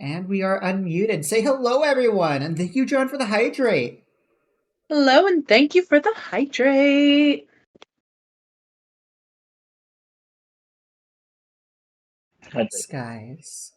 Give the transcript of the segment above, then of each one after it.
And we are unmuted. Say hello, everyone, and thank you, John, for the hydrate. Hello, and thank you for the hydrate. Skies.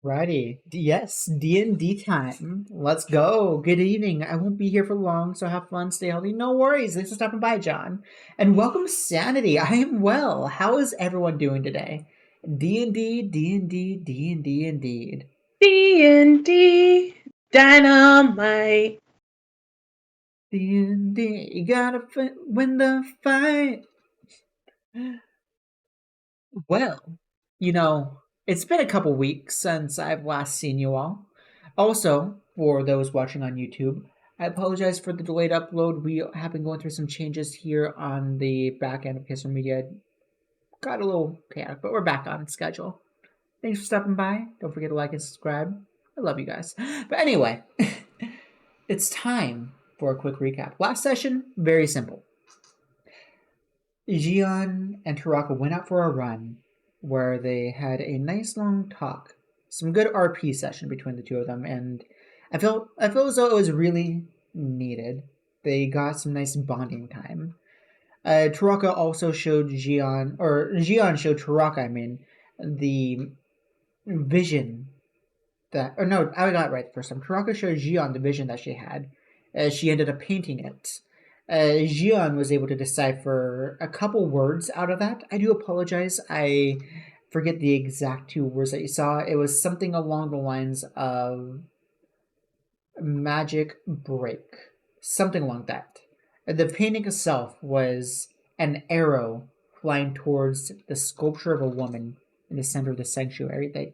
Righty. Yes, D&D time. Let's go. Good evening. I won't be here for long, so have fun, stay healthy. No worries. Thanks for stopping by, John. And welcome, Sanity. I am well. How is everyone doing today? D&D, D&D, D&D indeed. D&D Dynamite. D&D, you gotta win the fight. Well, it's been a couple weeks since I've last seen you all. Also, for those watching on YouTube, I apologize for the delayed upload. We have been going through some changes here on the back end of Kisser Media. Got a little chaotic, but we're back on schedule. Thanks for stopping by. Don't forget to like and subscribe. I love you guys. But anyway, it's time for a quick recap. Last session, very simple. Jiann and Taraka went out for a run where they had a nice long talk, some good RP session between the two of them, and I felt as though it was really needed. They got some nice bonding time. Taraka also showed Jiann showed Taraka, the vision that, or no, I got it right the first time. Taraka showed Jiann the vision that she had. She ended up painting it. Jiann was able to decipher a couple words out of that. I do apologize. I forget the exact two words that you saw. It was something along the lines of magic break. Something like that. The painting itself was an arrow flying towards the sculpture of a woman in the center of the sanctuary that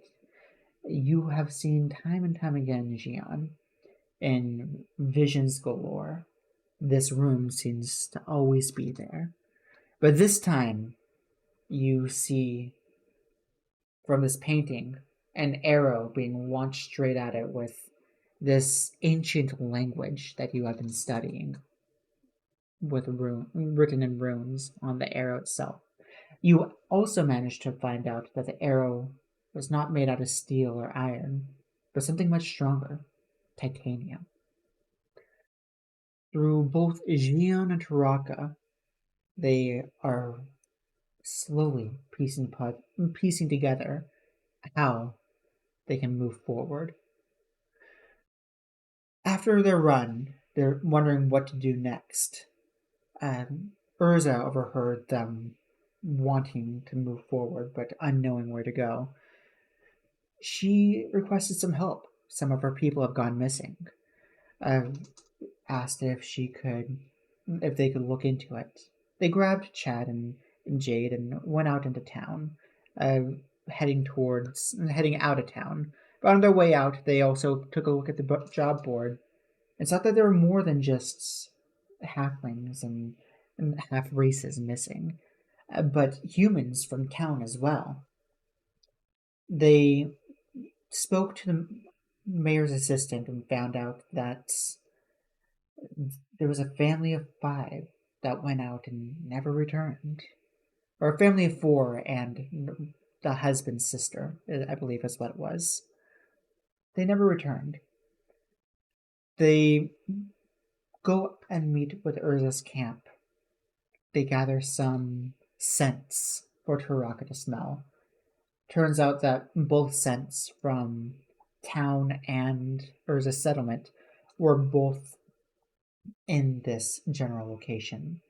you have seen time and time again, Jiann, in visions galore. This room seems to always be there. But this time, you see from this painting an arrow being launched straight at it with this ancient language that you have been studying, with written in runes on the arrow itself. You also managed to find out that the arrow was not made out of steel or iron, but something much stronger, titanium. Through both Jiann and Taraka, they are slowly piecing together how they can move forward. After their run, they're wondering what to do next. Urza overheard them wanting to move forward but unknowing where to go. She requested some help. Some of her people have gone missing. Asked if they could look into it. They grabbed Chad and Jade and went out into town, heading out of town. But on their way out, they also took a look at the job board and saw that there were more than just halflings and half races missing, but humans from town as well. They spoke to the mayor's assistant and found out that there was a family of 5 that went out and never returned. Or a family of 4 and the husband's sister, I believe is what it was. They never returned. They go and meet with Urza's camp. They gather some scents for Taraka to smell. Turns out that both scents from town and Urza's settlement were both in this general location.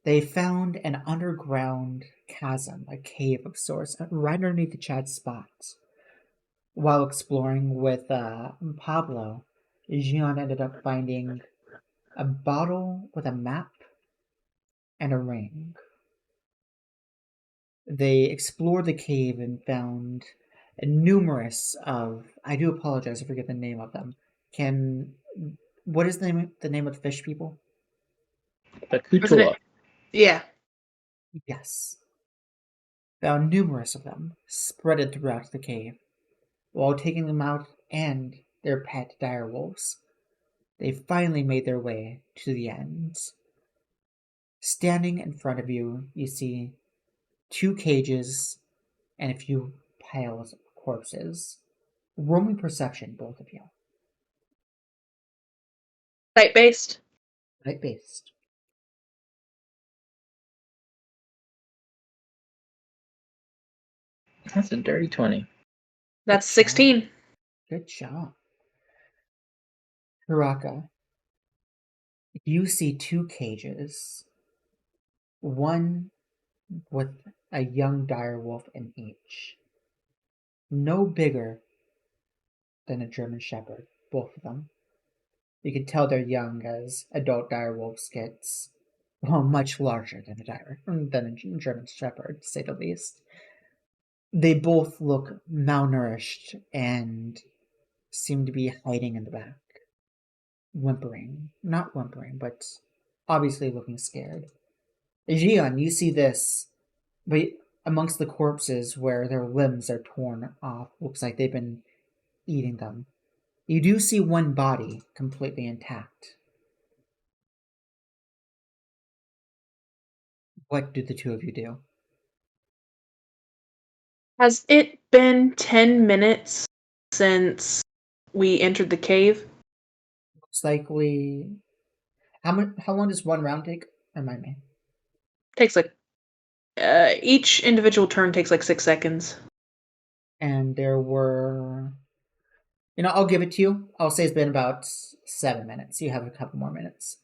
They found an underground chasm, a cave of sorts, right underneath the Chad spot. While exploring with Pablo, Jiann ended up finding a bottle with a map and a ring. They explored the cave and found numerous of. I do apologize, I forget the name of them. What is the name of the fish people? The Kua Tua. Yeah. Yes. Found numerous of them spread throughout the cave, while taking them out and their pet direwolves. They finally made their way to the end. Standing in front of you, you see 2 cages and a few piles of corpses. Roll me perception, both of you. Site-based. Light-based. That's a dirty 20. That's Good job. 16. Good job. Taraka, you see 2 cages. One with a young direwolf in each. No bigger than a German Shepherd, both of them. You can tell they're young as adult direwolves get, well, much larger than a German Shepherd, to say the least. They both look malnourished and seem to be hiding in the back. Whimpering. Not whimpering, but obviously looking scared. Jiann, you see this, but amongst the corpses where their limbs are torn off, looks like they've been eating them. You do see one body completely intact. What do the two of you do? Has it been 10 minutes since we entered the cave? Most likely. How long does one round take? Remind me. Takes like each individual turn takes like 6 seconds. And there were. I'll give it to you. I'll say it's been about 7 minutes. You have a couple more minutes.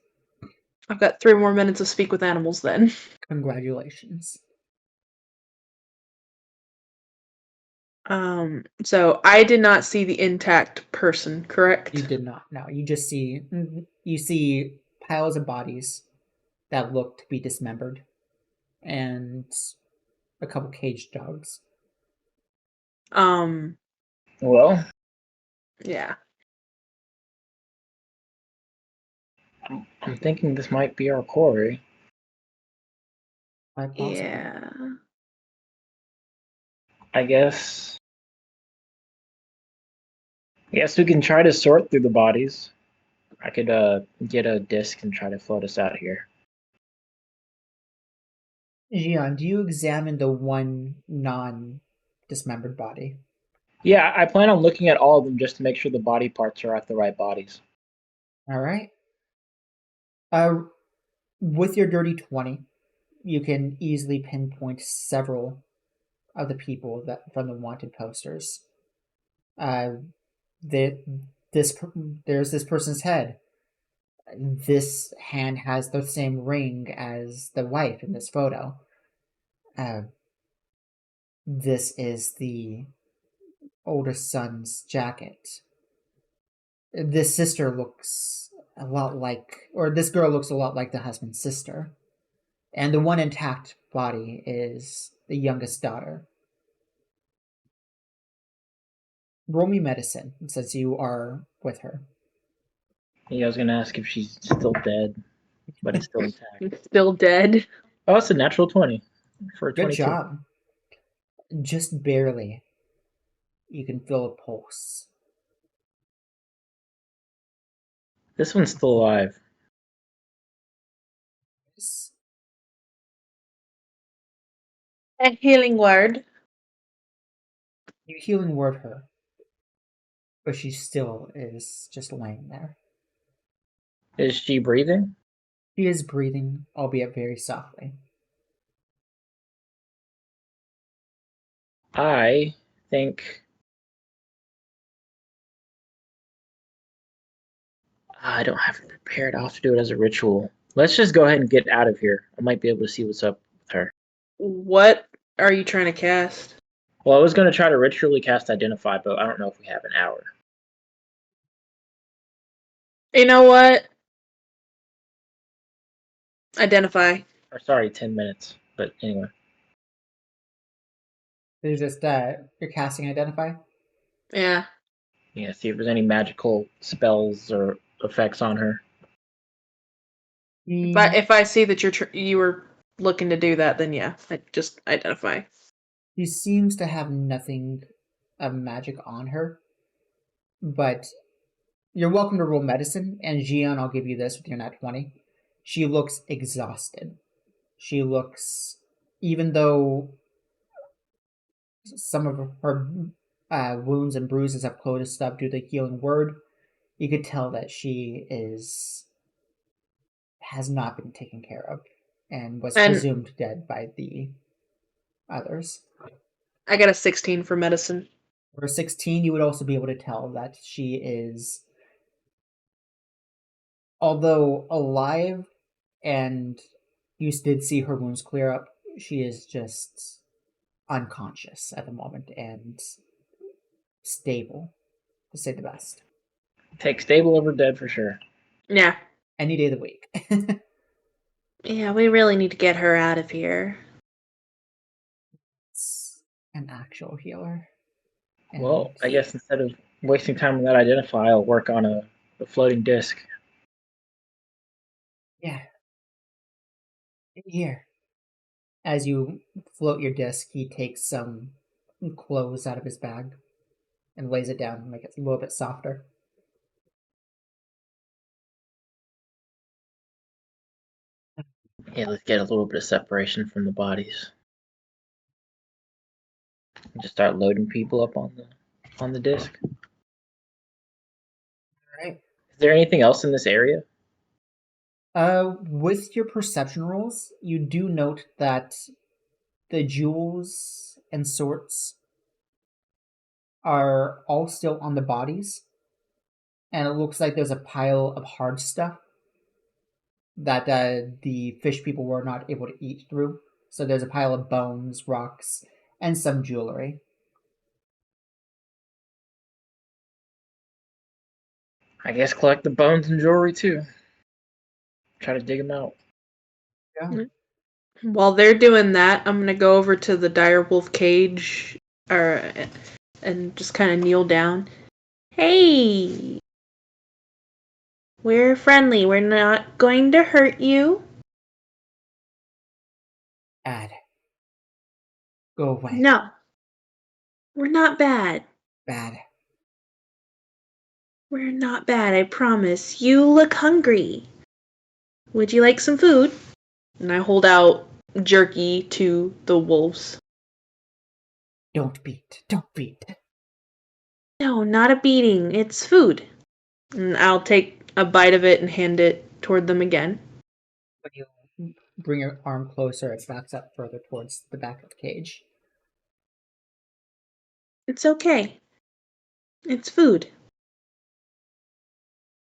I've got 3 more minutes of speak with animals then. Congratulations. So I did not see the intact person, correct? You did not. No, you just see piles of bodies that look to be dismembered, and a couple caged dogs. Well, Yeah. I'm thinking this might be our quarry. Quite possible. Yeah. I guess we can try to sort through the bodies. I could get a disc and try to float us out here. Jiann, do you examine the one non-dismembered body? Yeah, I plan on looking at all of them just to make sure the body parts are at the right bodies. All right. With your dirty 20, you can easily pinpoint several of the people that from the wanted posters. There's this person's head. This hand has the same ring as the wife in this photo. This is the older son's jacket. This sister looks a lot like, or this girl looks a lot like the husband's sister. And the one intact body is the youngest daughter. Roll me medicine since you are with her. Yeah, I was gonna ask if she's still dead, but it's still intact. Still dead. Oh, it's a natural 20 for a Good 22. job. Just barely. You can feel a pulse. This one's still alive. A healing word. You healing word her, but she still is just laying there. Is she breathing? She is breathing, albeit very softly. I think I don't have it prepared. I'll have to do it as a ritual. Let's just go ahead and get out of here. I might be able to see what's up with her. What are you trying to cast? Well, I was going to try to ritually cast Identify, but I don't know if we have an hour. You know what? Identify. Or sorry, 10 minutes. But anyway. There's just you're casting Identify. Yeah. Yeah, see if there's any magical spells or effects on her. If I see that you were looking to do that, then yeah, I just identify. She seems to have nothing of magic on her, but you're welcome to roll medicine. And Jiann, I'll give you this with your nat 20. She looks exhausted. She looks, even though some of her wounds and bruises have closed up due to the healing word. You could tell that she has not been taken care of and was And- presumed dead by the others. I got a 16 for medicine. For 16, you would also be able to tell that she is, although alive and you did see her wounds clear up, she is just unconscious at the moment and stable, to say the best. Take stable over dead for sure. Yeah. Any day of the week. Yeah, we really need to get her out of here. It's an actual healer. Well, I And guess instead of wasting time on that identify, I'll work on a floating disc. yeah. Here. As you float your disc, he takes some clothes out of his bag and lays it down to make it a little bit softer. Yeah, let's get a little bit of separation from the bodies. And just start loading people up on the disc. Alright. Is there anything else in this area? With your perception rolls, you do note that the jewels and sorts are all still on the bodies, and it looks like there's a pile of hard stuff that the fish people were not able to eat through. So there's a pile of bones, rocks, and some jewelry. I guess collect the bones and jewelry too. Try to dig them out. Yeah. While they're doing that, I'm gonna go over to the direwolf cage, and just kind of kneel down. Hey, we're friendly. We're not going to hurt you. Bad. Go away. No, we're not bad. Bad. We're not bad, I promise. You look hungry. Would you like some food? And I hold out jerky to the wolves. Don't beat. Don't beat. No, not a beating. It's food. And I'll take a bite of it and hand it toward them again. When you bring your arm closer, it backs up further towards the back of the cage. It's okay. It's food.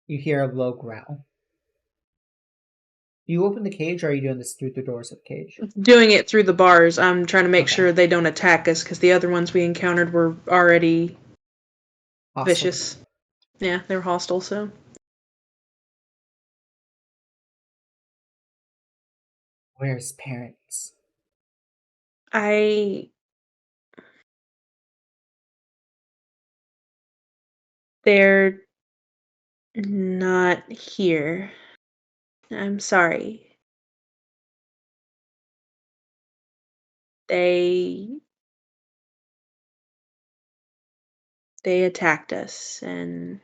You hear a low growl. Do you open the cage, or are you doing this through the doors of the cage? Doing it through the bars. I'm trying to make Okay. sure they don't attack us because the other ones we encountered were already Hostile. vicious. Yeah, they were hostile, so. Where's parents? They're not here. I'm sorry. They attacked us and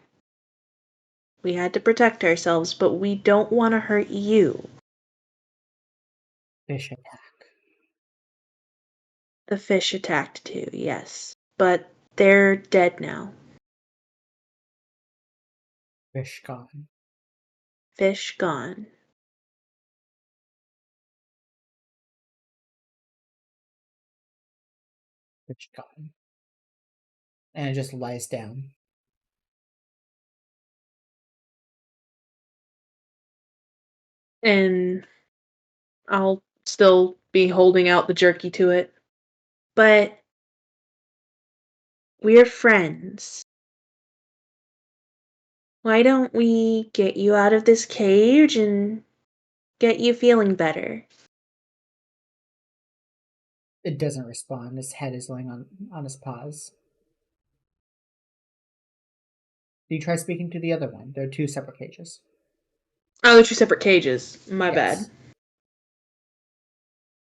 we had to protect ourselves, but we don't want to hurt you. Fish attack. The fish attacked too, yes. But they're dead now. Fish gone. Fish gone. Fish gone. And it just lies down. And I'll still be holding out the jerky to it. But we're friends. Why don't we get you out of this cage and get you feeling better? It doesn't respond. His head is laying on his paws. Do you try speaking to the other one? There are two separate cages. Oh, they're two separate cages. My Yes.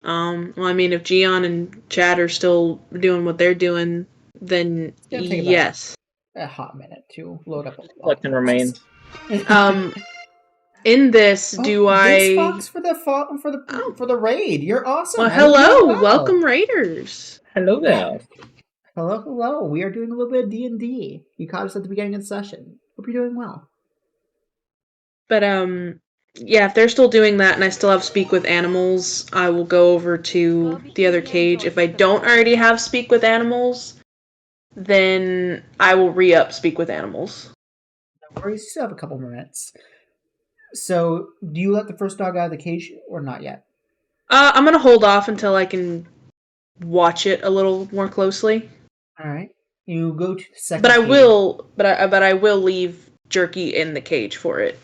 bad. Well, I mean, if Jiann and Chad are still doing what they're doing, then It'll take about yes. A hot minute to load up. Collecting remains. In this, do Vince I? Fox for the raid. You're awesome. Well, I hope you hello, do well. welcome Raiders. Hello there. Hello, hello. We are doing a little bit of D&D. You caught us at the beginning of the session. Hope you're doing well. But yeah, if they're still doing that and I still have speak with animals, I will go over to the other cage. If I don't already have speak with animals, then I will re-up speak with animals. No worries, you still have a couple more minutes. So, do you let the first dog out of the cage or not yet? I'm gonna hold off until I can watch it a little more closely. All right. You go to the second But I cage. will, but I will leave Jerky in the cage for it.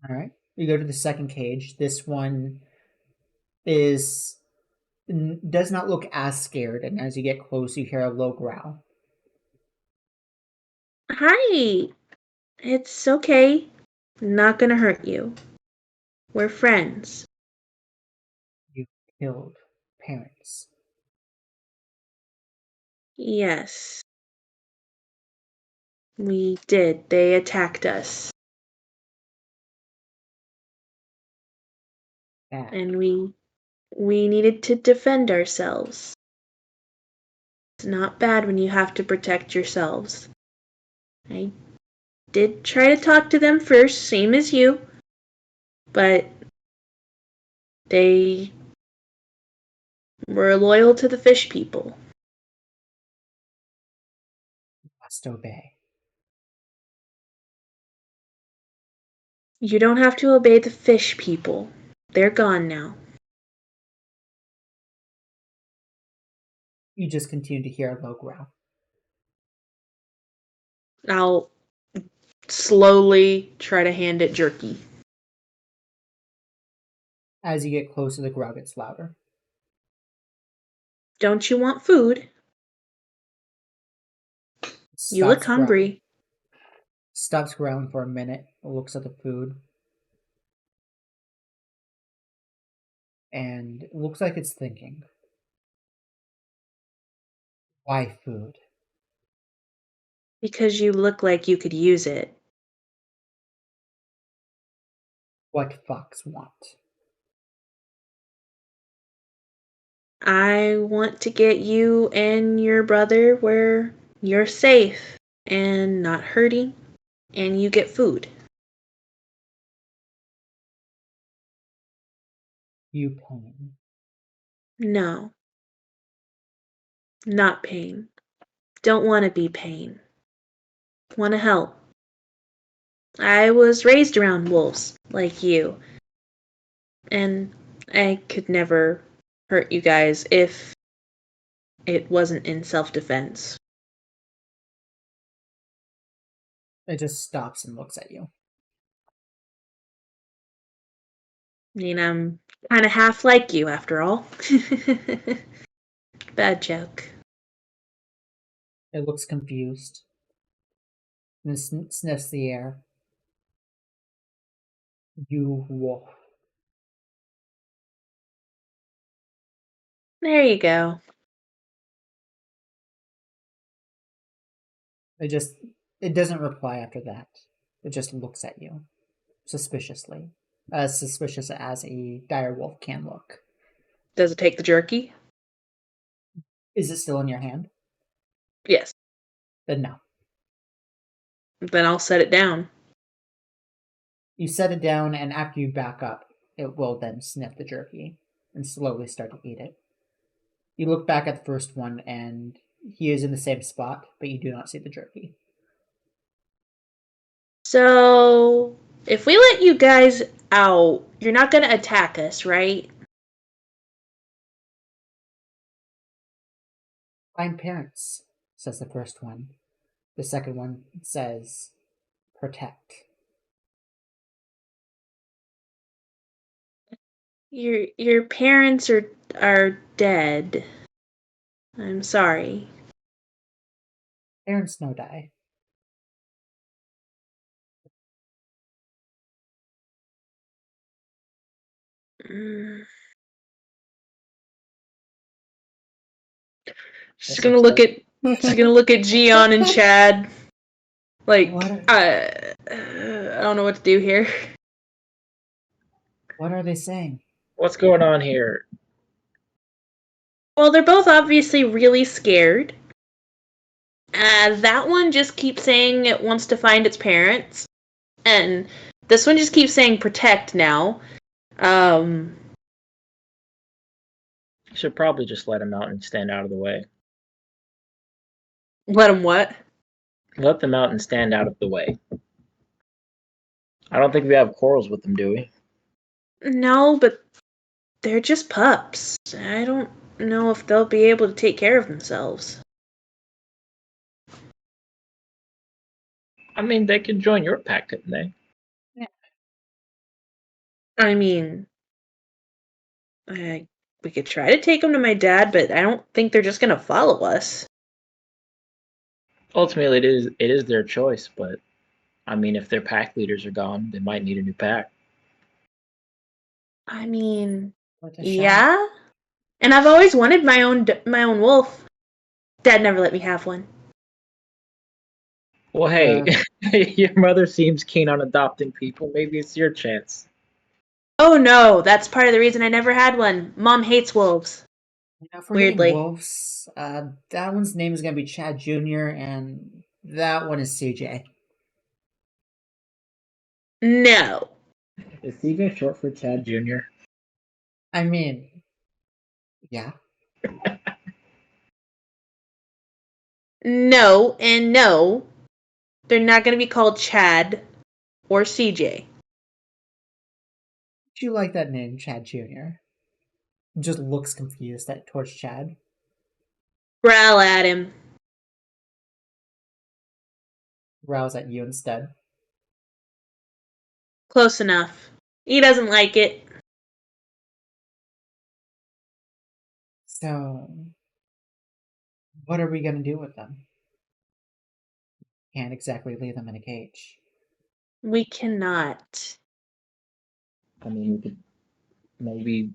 All right. You go to the second cage. This one does not look as scared, and as you get close, you hear a low growl. Hi, it's okay. Not gonna hurt you. We're friends. You killed parents. Yes. We did. They attacked us. Bad. And we needed to defend ourselves. It's not bad when you have to protect yourselves. I did try to talk to them first, same as you. But they were loyal to the fish people. Must obey. You don't have to obey the fish people. They're gone now. You just continue to hear a low growl. I'll slowly try to hand it Jerky. As you get closer, the growl gets louder. Don't you want food? You look hungry. Stops growling for a minute, looks at the food, and it looks like it's thinking. Why food? Because you look like you could use it. What fox want? I want to get you and your brother where you're safe and not hurting, and you get food. You pain. No. Not pain. Don't want to be pain. Want to help. I was raised around wolves, like you. And I could never hurt you guys if it wasn't in self-defense. It just stops and looks at you. I mean, I'm kind of half like you, after all. Bad joke. It looks confused. And sniffs the air. You wolf. There you go. It doesn't reply after that. It just looks at you. Suspiciously. As suspicious as a dire wolf can look. Does it take the jerky? Is it still in your hand? Yes. Then no. Then I'll set it down. You set it down, and after you back up, it will then sniff the jerky and slowly start to eat it. You look back at the first one, and he is in the same spot, but you do not see the jerky. So, if we let you guys out, you're not going to attack us, right? Find parents, says the first one. The second one says, protect. Your parents are dead. I'm sorry. Parents no die. She's gonna look at Jiann and Chad. Like, I don't know what to do here. What are they saying? What's going on here? Well, they're both obviously really scared. That one just keeps saying it wants to find its parents. And this one just keeps saying protect now. You should probably just let him out and stand out of the way. Let him what? Let them out and stand out of the way. I don't think we have quarrels with them, do we? No, but they're just pups. I don't know if they'll be able to take care of themselves. I mean, they could join your pack, couldn't they? I mean, we could try to take them to my dad, but I don't think they're just gonna follow us. Ultimately, it is their choice, but I mean, if their pack leaders are gone, they might need a new pack. I mean, Worth a shot. yeah. And I've always wanted my own wolf. Dad never let me have one. Well, hey, your mother seems keen on adopting people. Maybe it's your chance. Oh no, that's part of the reason I never had one. Mom hates wolves. Now, for Weirdly. getting wolves, that one's name is gonna be Chad Jr. and that one is CJ. No. Is CJ short for Chad Jr.? I mean, yeah. No and no. They're not gonna be called Chad or CJ. Do you like that name, Chad Jr.? Just looks confused towards Chad. Growl at him. Growls at you instead. Close enough. He doesn't like it. So, what are we gonna do with them? Can't exactly leave them in a cage. We cannot. I mean, we could maybe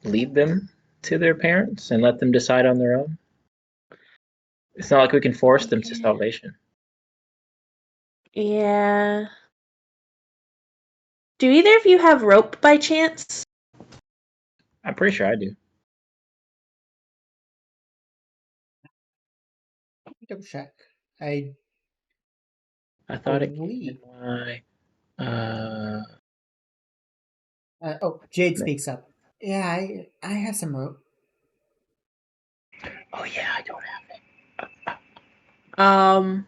lead them to their parents and let them decide on their own. It's not like we can force them to salvation. Yeah. Do either of you have rope by chance? I'm pretty sure I do. Let me double check. I I thought it believe. came in my. Jade speaks up. Yeah, I have some rope. Oh yeah, I don't have it.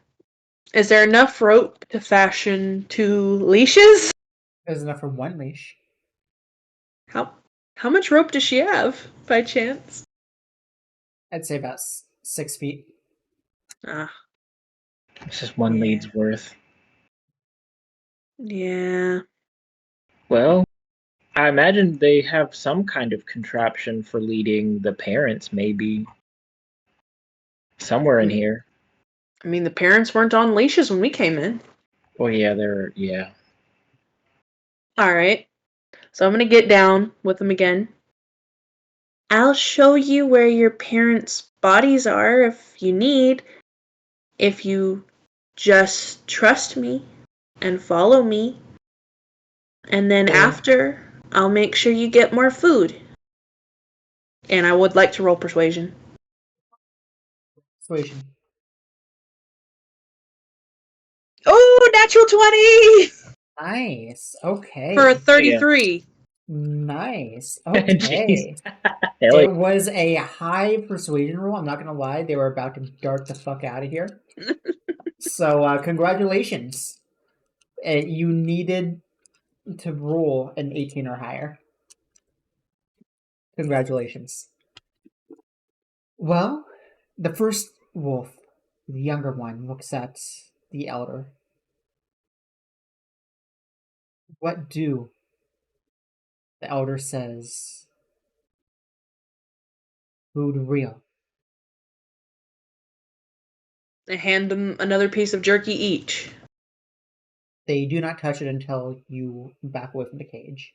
Is there enough rope to fashion 2 leashes? There's enough for one leash. How much rope does she have, by chance? I'd say about 6 feet. Ah, It's just one Yeah. lead's worth. yeah. Well, I imagine they have some kind of contraption for leading the parents, maybe somewhere in here. I mean, the parents weren't on leashes when we came in. Oh yeah, yeah. Alright. So I'm gonna get down with them again. I'll show you where your parents' bodies are if you need. If you just trust me and follow me. And then Okay. after, I'll make sure you get more food. And I would like to roll persuasion. Persuasion. Oh, natural 20 Nice. Okay. for a 33. Nice. Jeez. Okay. Hell It yeah. was a high persuasion roll. I'm not gonna lie. They were about to dart the fuck out of here. So congratulations. You needed to roll an 18 or higher. Congratulations. Well, the first wolf, the younger one, looks at the elder. What do? The elder says, food real. I hand them another piece of jerky each. They do not touch it until you back away from the cage.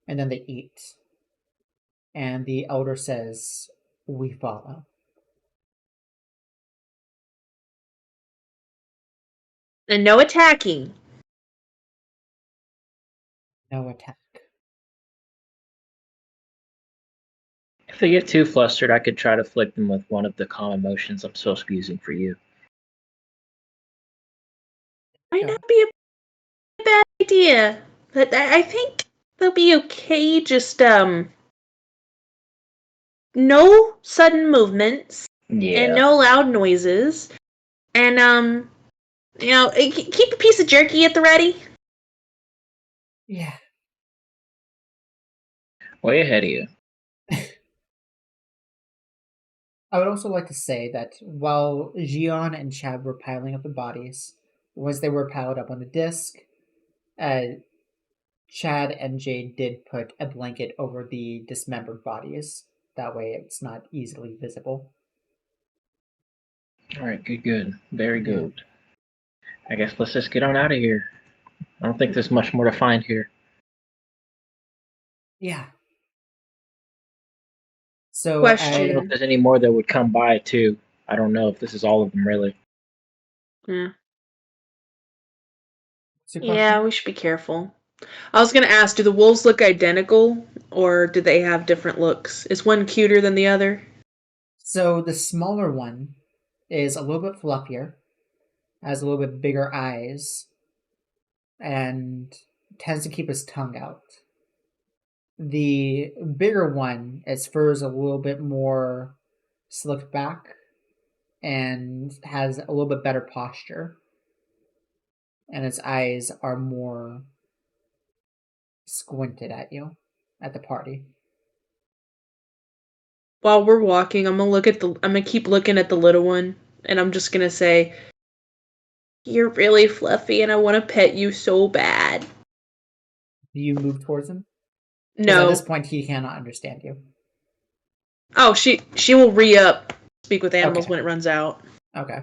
And then they eat. And the elder says, we follow. And no attacking. No attack. If they get too flustered, I could try to flick them with one of the calm emotions I'm supposed to be using for you. Might Yeah. not be a bad idea, but I think they'll be okay. Just no sudden movements and Yeah. no loud noises, and keep a piece of jerky at the ready. Yeah. Way ahead of you. I would also like to say that while Jian and Chad were piling up the bodies, once they were piled up on the disc, uh, Chad and Jade did put a blanket over the dismembered bodies. That way it's not easily visible. Alright, good. Very Yeah. good. I guess let's just get on out of here. I don't think there's much more to find here. Yeah. So I don't know if Question. there's any more that would come by, too. I don't know if this is all of them, really. Yeah. what's your Yeah, question? we should be careful. I was gonna ask, do the wolves look identical, or do they have different looks? Is one cuter than the other? So the smaller one is a little bit fluffier, has a little bit bigger eyes, and tends to keep his tongue out. The bigger one, its fur is a little bit more slicked back and has a little bit better posture, and its eyes are more squinted at you at the party. While we're walking, I'm gonna keep looking at the little one, and I'm just gonna say, "You're really fluffy, and I want to pet you so bad." Do you move towards him? Because at this No. point, he cannot understand you. Oh, she will re-up speak with animals Okay. when it runs out. Okay.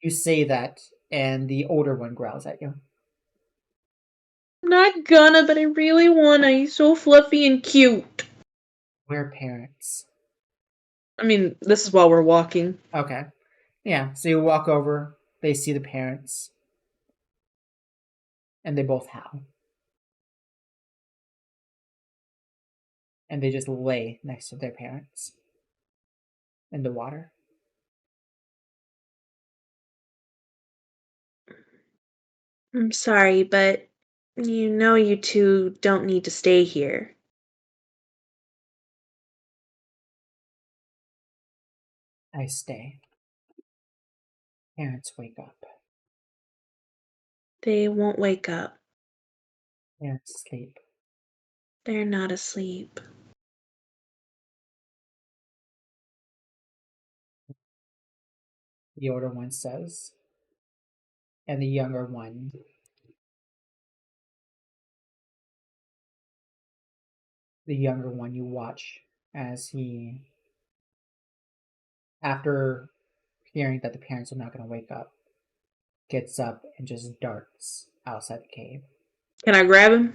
You say that, and the older one growls at you. I'm not gonna, but I really wanna. He's so fluffy and cute. We're parents. I mean, this is while we're walking. Okay. Yeah, so you walk over, they see the parents, and they both howl. And they just lay next to their parents in the water. I'm sorry, but you two don't need to stay here. I stay. Parents wake up. They won't wake up. Parents sleep. They're not asleep. The older one says. And the younger one you watch as he, after hearing that the parents are not going to wake up, gets up and just darts outside the cave. Can I grab him?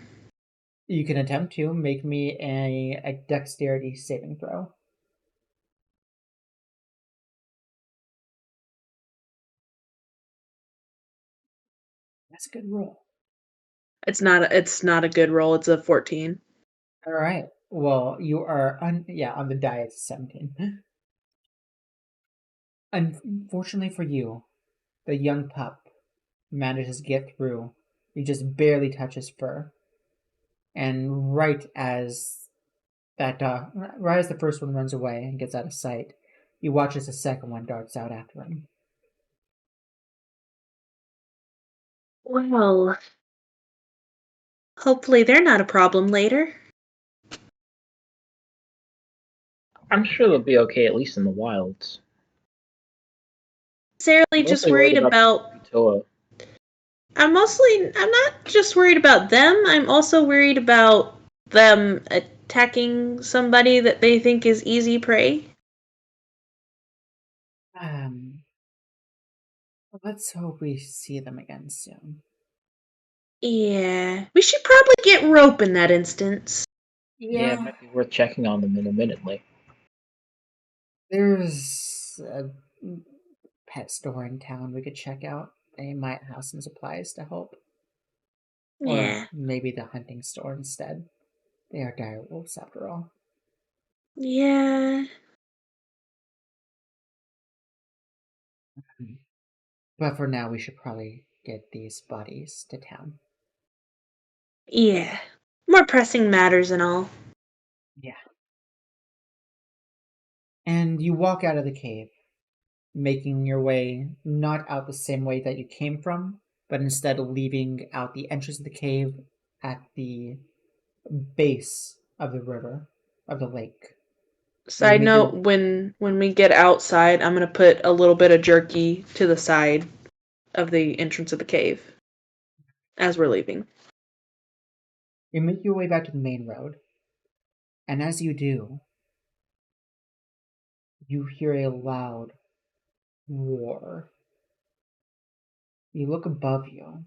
You can attempt to make me a dexterity saving throw. That's a good roll. It's not a good roll. It's a 14. All right. Well, you are on the die it's 17. Unfortunately for you, the young pup manages to get through. You just barely touch his fur, and right as the first one runs away and gets out of sight, you watch as the second one darts out after him. Well, hopefully they're not a problem later. I'm sure they'll be okay, at least in the wilds. Necessarily I'm just mostly worried worried about about. Kua Tua. I'm not just worried about them. I'm also worried about them attacking somebody that they think is easy prey. Um, let's hope we see them again soon. Yeah, we should probably get rope in that instance. Yeah, it Yeah, might be worth checking on them intermittently. there's a pet store in town we could check out. They might have some supplies to help. Or Yeah. maybe the hunting store instead. They are dire wolves after all. Yeah. But for now, we should probably get these bodies to town. Yeah. More pressing matters and all. Yeah. And you walk out of the cave, making your way not out the same way that you came from, but instead leaving out the entrance of the cave at the base of the river, of the lake. You Side make note, your when we get outside, I'm gonna put a little bit of jerky to the side of the entrance of the cave as we're leaving. you make your way back to the main road, and as you do, you hear a loud roar. You look above you.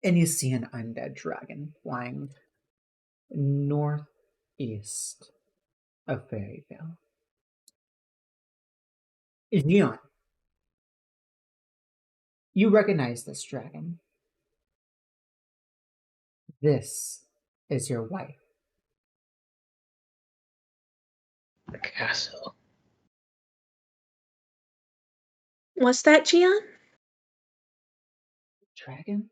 And you see an undead dragon flying northeast of Fairyvale. Neon, you recognize this dragon. This is your wife. The castle. What's that, Jiann? Dragon?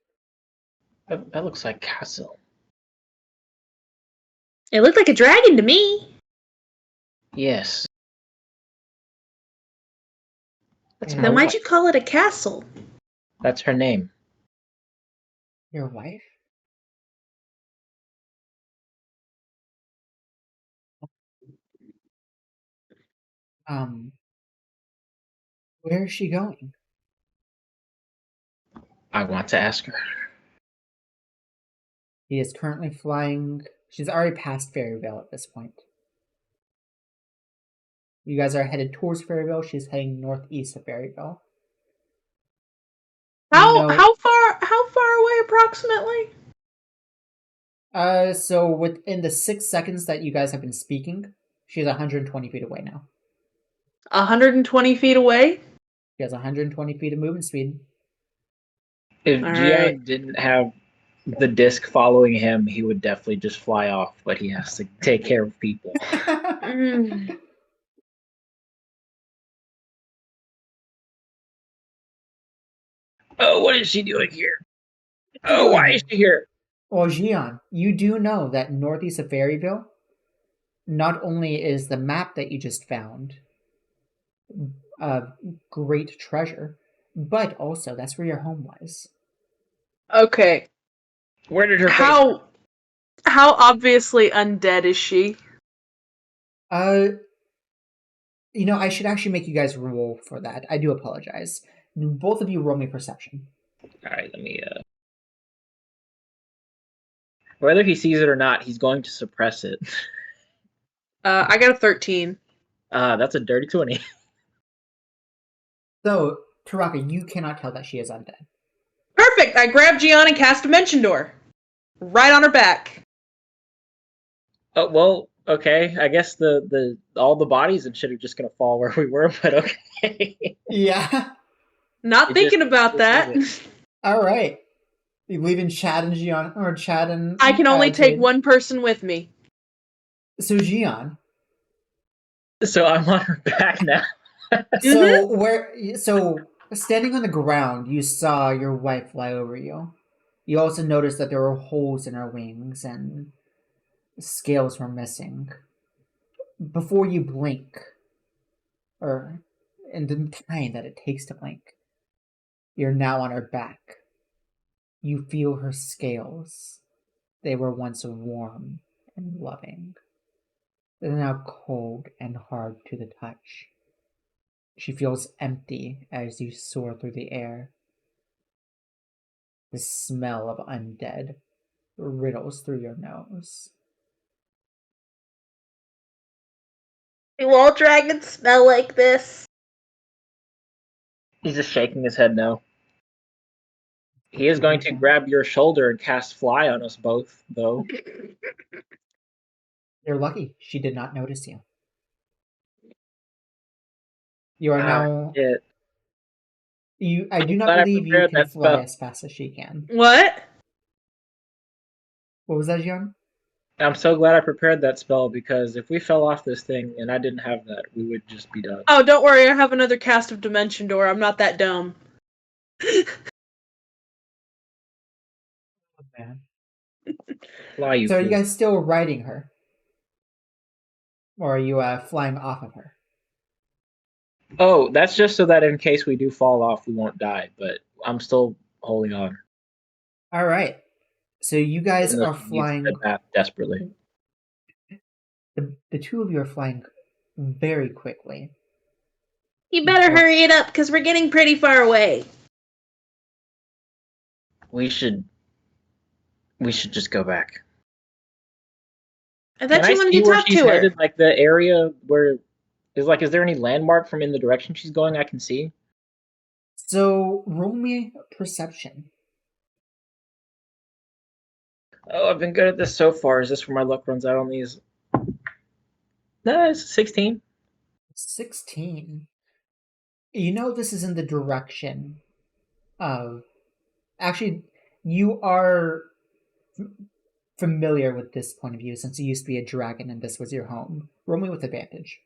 That looks like castle. It looked like a dragon to me. Yes. That's Yeah. my Then why'd wife. you call it a castle? That's her name. Your wife? Where is she going? I want to ask her. He is currently flying. She's already past Fairyvale at this point. You guys are headed towards Fairyvale. She's heading northeast of Fairyvale. How far away approximately? So within the 6 seconds that you guys have been speaking, she's 120 feet away now. 120 feet away? She has 120 feet of movement speed. If All Gian right. didn't have the disc following him, he would definitely just fly off, but he has to take care of people. Mm. Oh, what is she doing here? Oh, why is she here? Well, Jian, you do know that northeast of Fairyvale, not only is the map that you just found a great treasure, but also that's where your home was. Okay. Where did her face? How obviously undead is she? I should actually make you guys roll for that. I do apologize. Both of you roll me perception. All right, let me. Whether he sees it or not, he's going to suppress it. I got a 13. That's a dirty 20. So, Taraka, you cannot tell that she is undead. Perfect! I grabbed Jiann and cast Dimension Door. Right on her back. Oh well, okay. I guess the all the bodies and shit are just gonna fall where we were, but okay. Yeah. Not It thinking just- about it that. did All right. You leaving Chad and Jian, or Chad and I can only take Jade? one person with me. So Jian. So I'm on her back now. So standing on the ground, you saw your wife fly over you. You also noticed that there were holes in her wings and scales were missing. Before you blink, or in the time that it takes to blink, you're now on her back. You feel her scales. They were once warm and loving. They're now cold and hard to the touch. She feels empty as you soar through the air. The smell of undead riddles through your nose. Do all dragons smell like this? He's just shaking his head no. He is going to grab your shoulder and cast fly on us both, though. You're lucky she did not notice you. You are now. Shit. I do not Glad I believe you prepared can that fly spell. as fast as she can. What? What was that, Jiann? I'm so glad I prepared that spell because if we fell off this thing and I didn't have that, we would just be done. Oh, don't worry, I have another cast of Dimension Door. I'm not that dumb. Man. Fly, you So are you fool. guys still riding her? Or are you flying off of her? Oh, that's just so that in case we do fall off, we won't die. But I'm still holding on. All right. So you guys Even though are she needs flying. the bath desperately. The two of you are flying very quickly. You better Before- hurry it up, because we're getting pretty far away. We should just go back. I Can thought I you wanted see to where talk she's to her. headed? Like the area where is there any landmark from in the direction she's going I can see? So roll me perception. Oh, I've been good at this so far. Is this where my luck runs out on these? No, it's 16. 16. You know this is in the direction of. Actually, you are familiar with this point of view since you used to be a dragon and this was your home. Roll me with advantage.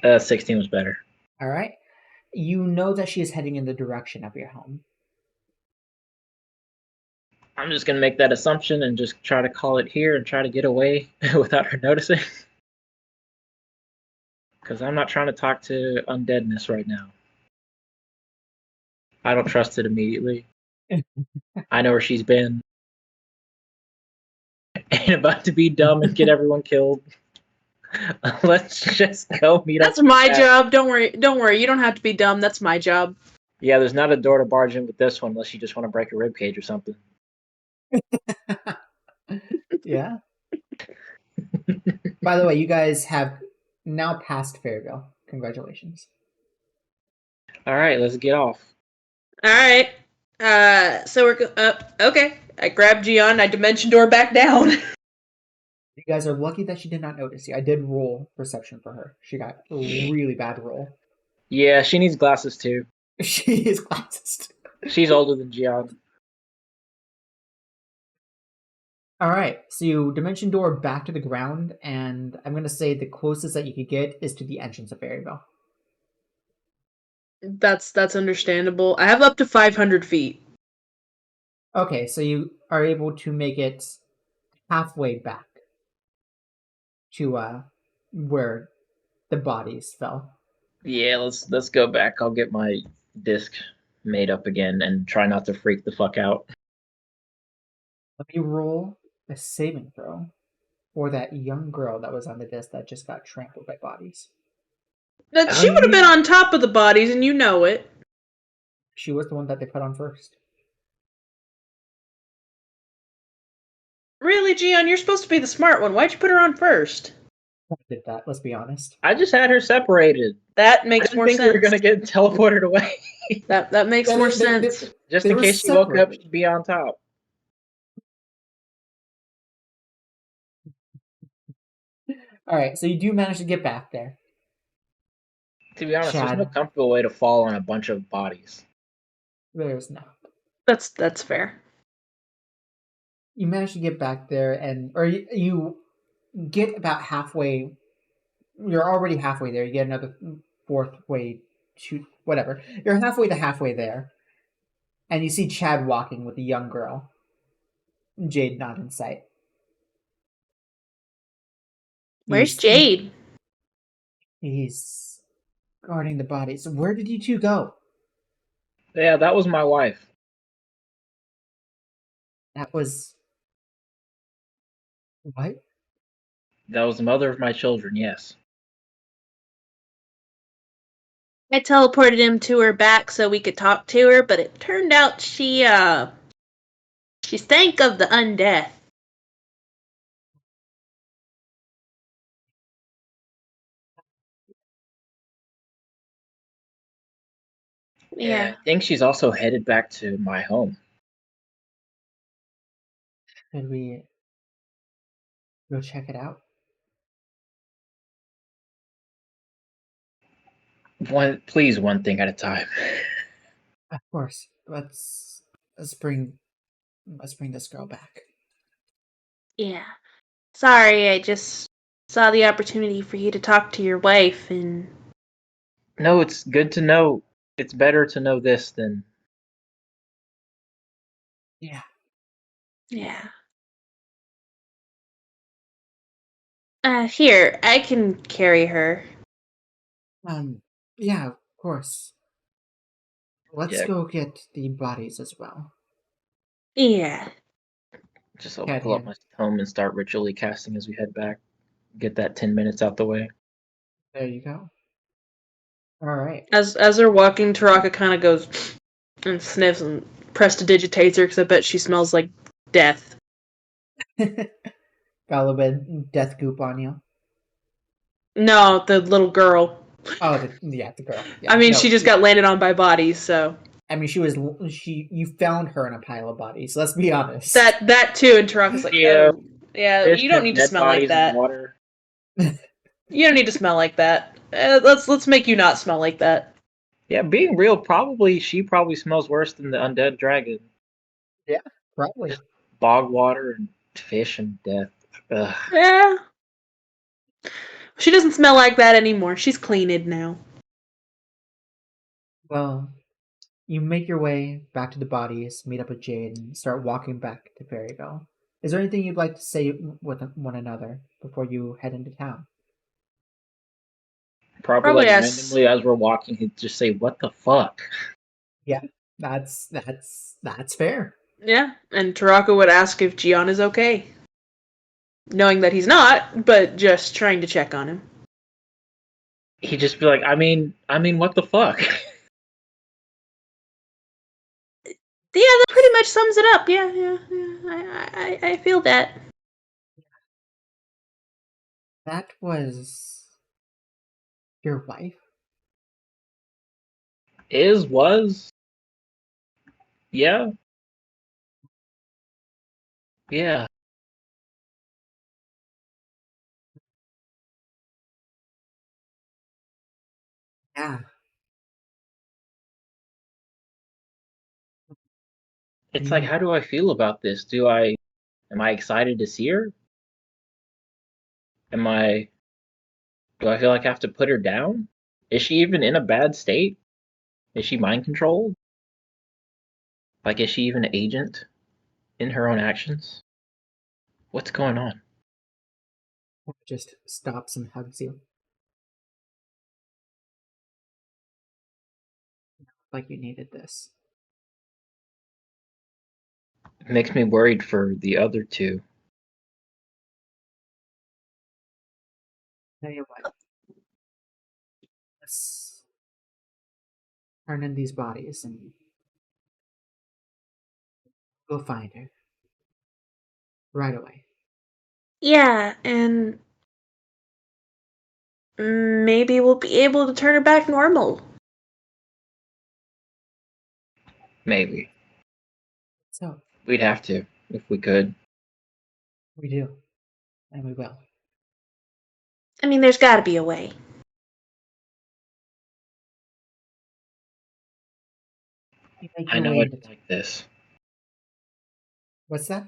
16 was better. All right. You know that she is heading in the direction of your home. I'm just gonna make that assumption and just try to call it here and try to get away without her noticing. Because I'm not trying to talk to undeadness right now. I don't trust it immediately. I know where she's been. Ain't about to be dumb and get everyone killed. Let's just go meet up. That's my job. Don't worry. Don't worry. You don't have to be dumb. That's my job. Yeah, there's not a door to barge in with this one unless you just want to break a ribcage or something. Yeah. By the way, you guys have now passed Fairyvale. Congratulations. All right, let's get off. All right. So we're okay. I grabbed Jiann. I Dimension Door back down. You guys are lucky that she did not notice you. I did roll perception for her. She got a really bad roll. Yeah, she needs glasses too. She is classist. She's older than Jiann. All right, so you dimension door back to the ground, and I'm gonna say the closest that you could get is to the entrance of Fairyvale. That's understandable. I have up to 500 feet. Okay, so you are able to make it halfway back to where the bodies fell. Yeah, let's go back. I'll get my disc made up again and try not to freak the fuck out. Let me roll a saving throw for that young girl that was on the disc that just got trampled by bodies. That she would have been on top of the bodies, and you know it. She was the one that they put on first. Really, Jiann? You're supposed to be the smart one. Why'd you put her on first? I did that, let's be honest. I just had her separated. That I makes didn't more think sense. we were gonna get teleported away. That makes more sense. Just They in were case she woke up, separated. she'd be on top. Alright, so you do manage to get back there. To be honest, Chad. there's no comfortable way to fall on a bunch of bodies. There's not. That's fair. You manage to get back there, or you get about halfway. You're already halfway there. You get another fourth way to whatever. You're halfway there, and you see Chad walking with a young girl. Jade not in sight. Where's Jade? He's guarding the bodies. Where did you two go? Yeah, that was my wife. That was what? That was the mother of my children, yes. I teleported him to her back so we could talk to her, but it turned out she stank of the undeath. Yeah. I think she's also headed back to my home. Should we go check it out? Please, one thing at a time. Of course. Let's bring Let's bring this girl back. Yeah. Sorry, I just saw the opportunity for you to talk to your wife, and No, it's good to know. It's better to know this than. Yeah. yeah. Here, I can carry her. Yeah, of course. Let's Yeah, go get the bodies as well. Yeah. just I'll pull up Cadian. my tome and start ritually casting as we head back. Get that 10 minutes out the way. There you go. Alright. As they're walking, Taraka kind of goes and sniffs and prestidigitates her because I bet she smells like death. Got a little bit death goop on you. No, the little girl. Oh, the girl. Yeah, I mean, no, she just got landed on by bodies, so I mean, you found her in a pile of bodies. Let's be honest. that too. And Taraka's like, Yeah, oh, yeah, fish you don't and need to dead smell like bodies in that. water. You don't need to smell like that. Let's make you not smell like that. Yeah, being real, she probably smells worse than the undead dragon. Yeah, probably. Just bog water and fish and death. Ugh. Yeah. She doesn't smell like that anymore. She's cleaned now. Well, you make your way back to the bodies, meet up with Jade, and start walking back to Fairyvale. Is there anything you'd like to say with one another before you head into town? Probably Probably like us. randomly as we're walking, he'd just say, "What the fuck?" Yeah, that's fair. Yeah, and Taraka would ask if Jiann is okay. Knowing that he's not, but just trying to check on him. He'd just be like, "I mean, what the fuck?" Yeah, that pretty much sums it up. Yeah. I feel that. That was your wife? Was, yeah, yeah. Yeah. It's like, You how do I feel about this? Am I excited to see her? Am I, do I feel like I have to put her down? Is she even in a bad state? Is she mind controlled? Like, is she even an agent in her own actions? What's going on? just stops and hugs you like you needed this. It makes me worried for the other two. Tell you what, let's turn in these bodies and go find her right away. Yeah, and maybe we'll be able to turn her back normal. Maybe. So We'd have to, if we could. we do, and we will. I mean, there's gotta be a way. You make I your know way I into. don't like this. What's that?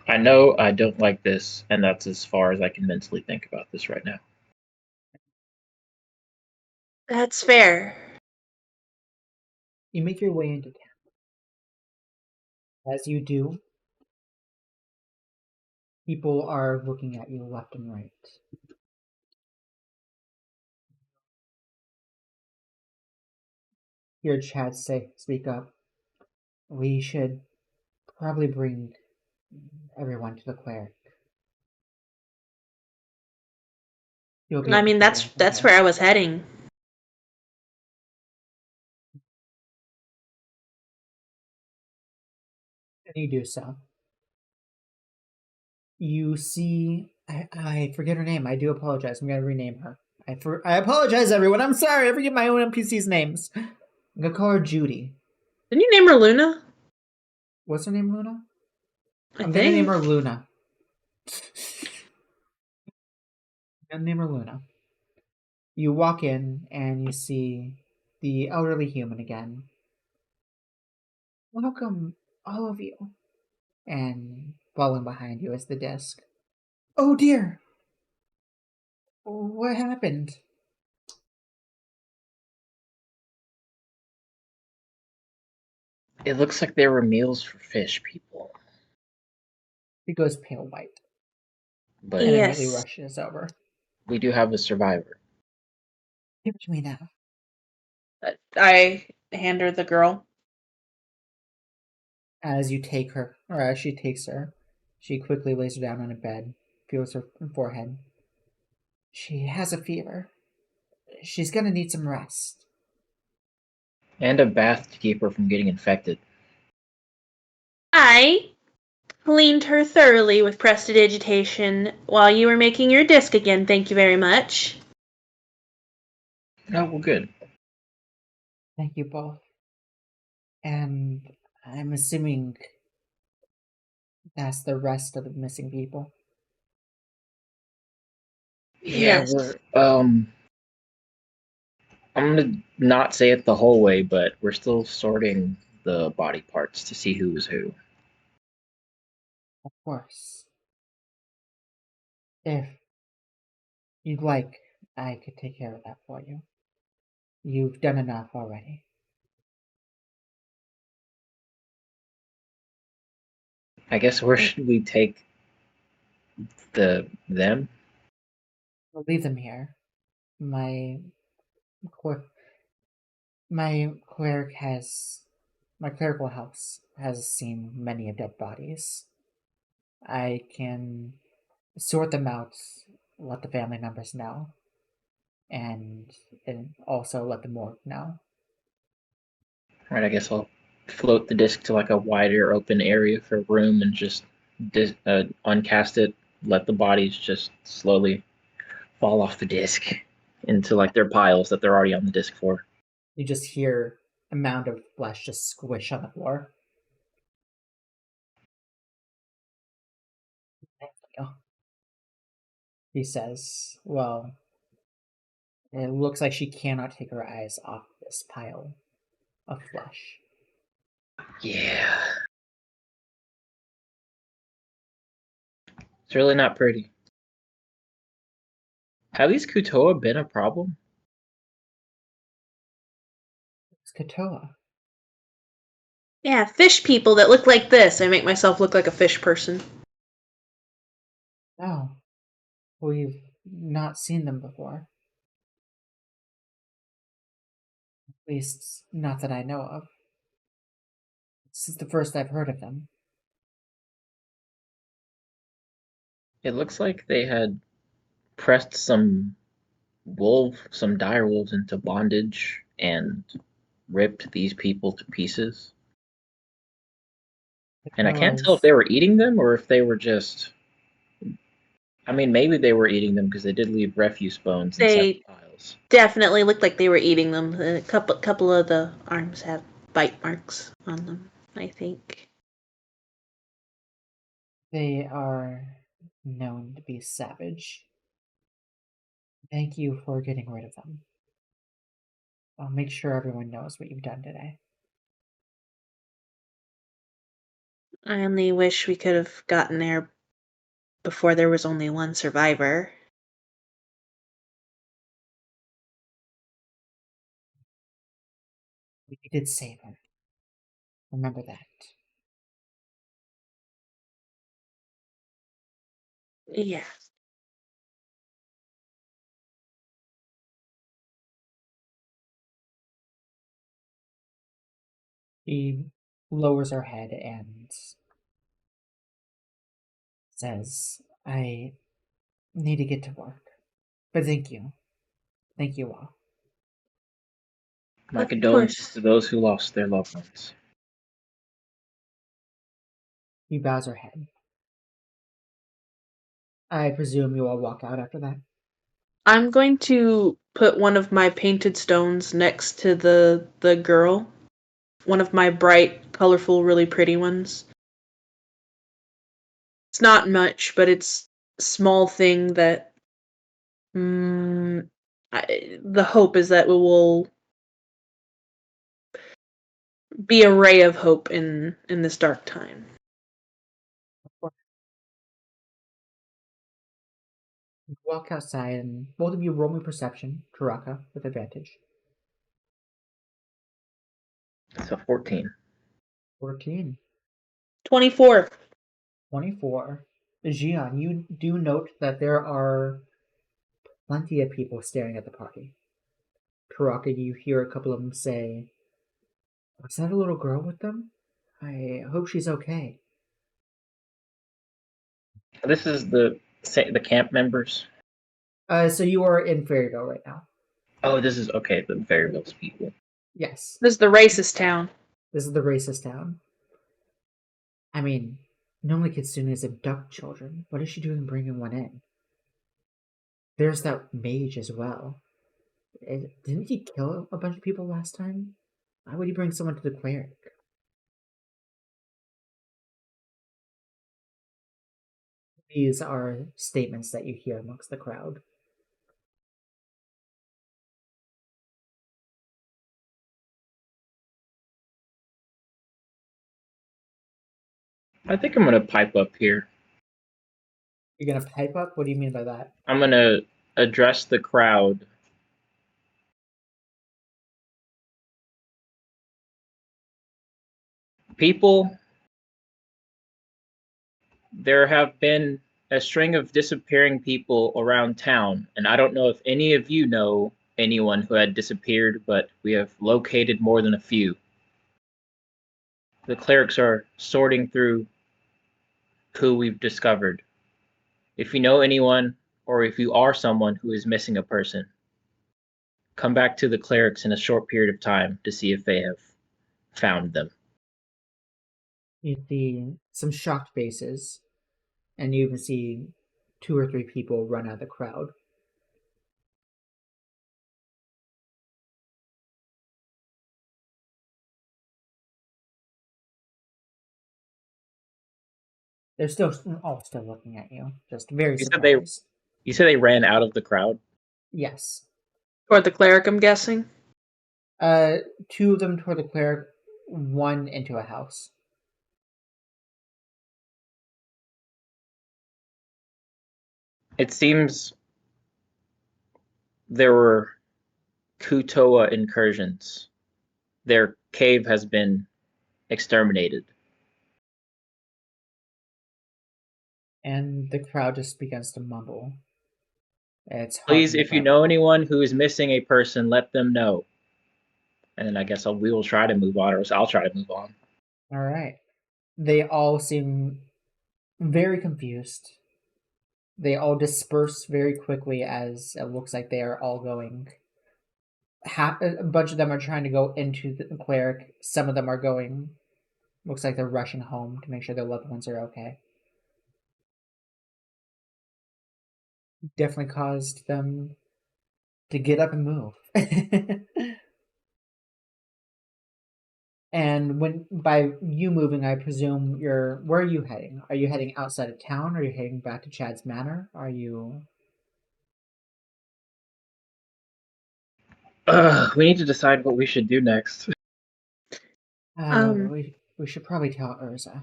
I know I don't like this, and that's as far as I can mentally think about this right now. That's fair. You make your way into town. As you do, people are looking at you left and right. Hear Chad speak up. We should probably bring everyone to the cleric. You'll be I able to mean, figure that's anything that's out. where I was heading. And you do so. You see, I forget her name. I do apologize. I'm gonna rename her. I apologize, everyone. I'm sorry. I forget my own NPC's names. I'm gonna call her Judy. Didn't you name her Luna? What's her name, Luna? I I'm gonna name think. her Luna. I'm gonna name her Luna. You walk in and you see the elderly human again. Welcome, all of you. and falling behind you is the disc. Oh dear! What happened? It looks like there were meals for fish people, It goes pale white but and immediately Yes. rushes over. we do have a survivor. Give it to me now. I hand her the girl. As you take her, or as she takes her, she quickly lays her down on a bed, feels her forehead. She has a fever. She's gonna need some rest. And a bath to keep her from getting infected. I cleaned her thoroughly with prestidigitation while you were making your disc again. Thank you very much. Oh, well, good. Thank you both. And I'm assuming that's the rest of the missing people. Yeah, Yes. I'm gonna not say it the whole way, but we're still sorting the body parts to see who was who. Of course. If you'd like, I could take care of that for you. You've done enough already. I guess where should we take them? We'll leave them here. My cler- my cleric has my clerical house has seen many of dead bodies. I can sort them out, let the family members know, and also let the morgue know. Right, I guess I'll float the disc to like a wider open area for room and just uncast it, let the bodies just slowly fall off the disc into like their piles that they're already on the disc for. You just hear a mound of flesh just squish on the floor. He says, well, it looks like she cannot take her eyes off this pile of flesh. Yeah. It's really not pretty. Have these Kutoa been a problem? It's Katoa. Yeah, fish people that look like this. I make myself look like a fish person. No, we've not seen them before. At least, not that I know of. This is the first I've heard of them. It looks like they had pressed some dire wolves into bondage and ripped these people to pieces. And I can't tell if Katoa's, they were eating them or if they were just. I mean, maybe they were eating them because they did leave refuse bones inside They the piles. definitely looked like they were eating them. A couple of the arms have bite marks on them, I think. they are known to be savage. Thank you for getting rid of them. I'll make sure everyone knows what you've done today. I only wish we could have gotten there before there was only one survivor. We did save her. Remember that. Yeah. She lowers her head and says, I need to get to work. But thank you. Thank you all. My Of condolences course. to those who lost their loved ones. He bows her head. I presume you all walk out after that. I'm going to put one of my painted stones next to the girl. One of my bright, colorful, really pretty ones. It's not much, but it's a small thing that the hope is that it will be a ray of hope in this dark time. You walk outside, and both of you roll me perception, Taraka, with advantage. It's a 14. 14. 24. 24. Jian, you do note that there are plenty of people staring at the party. Taraka, you hear a couple of them say, "Was that a little girl with them? I hope she's okay." This is the camp members. So you are in Fairyvale right now. Oh, this is okay. The Fairyvale's people. Yes, This is the racist town. this is the racist town. I mean, normally Kitsunes abduct children. What is she doing bringing one in? There's that mage as well. Didn't he kill a bunch of people last time? Why would he bring someone to the cleric? These are statements that you hear amongst the crowd. I think I'm gonna pipe up here. You're gonna pipe up? What do you mean by that? I'm gonna address the crowd. People, there have been a string of disappearing people around town, and I don't know if any of you know anyone who had disappeared, but we have located more than a few. The clerics are sorting through who we've discovered. If you know anyone, or if you are someone who is missing a person, come back to the clerics in a short period of time to see if they have found them. You see some shocked faces, and you even see 2 or 3 people run out of the crowd. They're still all still looking at you, just very You said they surprised. you said they ran out of the crowd? Yes. Toward the cleric, I'm guessing. 2 of them toward the cleric, 1 into a house. It seems there were Kua Tua incursions. Their cave has been exterminated. And the crowd just begins to mumble. It's hard Please, to if make you out. know anyone who is missing a person, let them know. And then I guess we will try to move on, or I'll try to move on. All right. They all seem very confused. They all disperse very quickly as it looks like they are all going. A bunch of them are trying to go into the cleric. Some of them are going. Looks like they're rushing home to make sure their loved ones are okay. Definitely caused them to get up and move. And when by you moving, I presume you're where are you heading? Are you heading outside of town? Are you heading back to Chad's Manor? Are you? We need to decide what we should do next. We should probably tell Urza.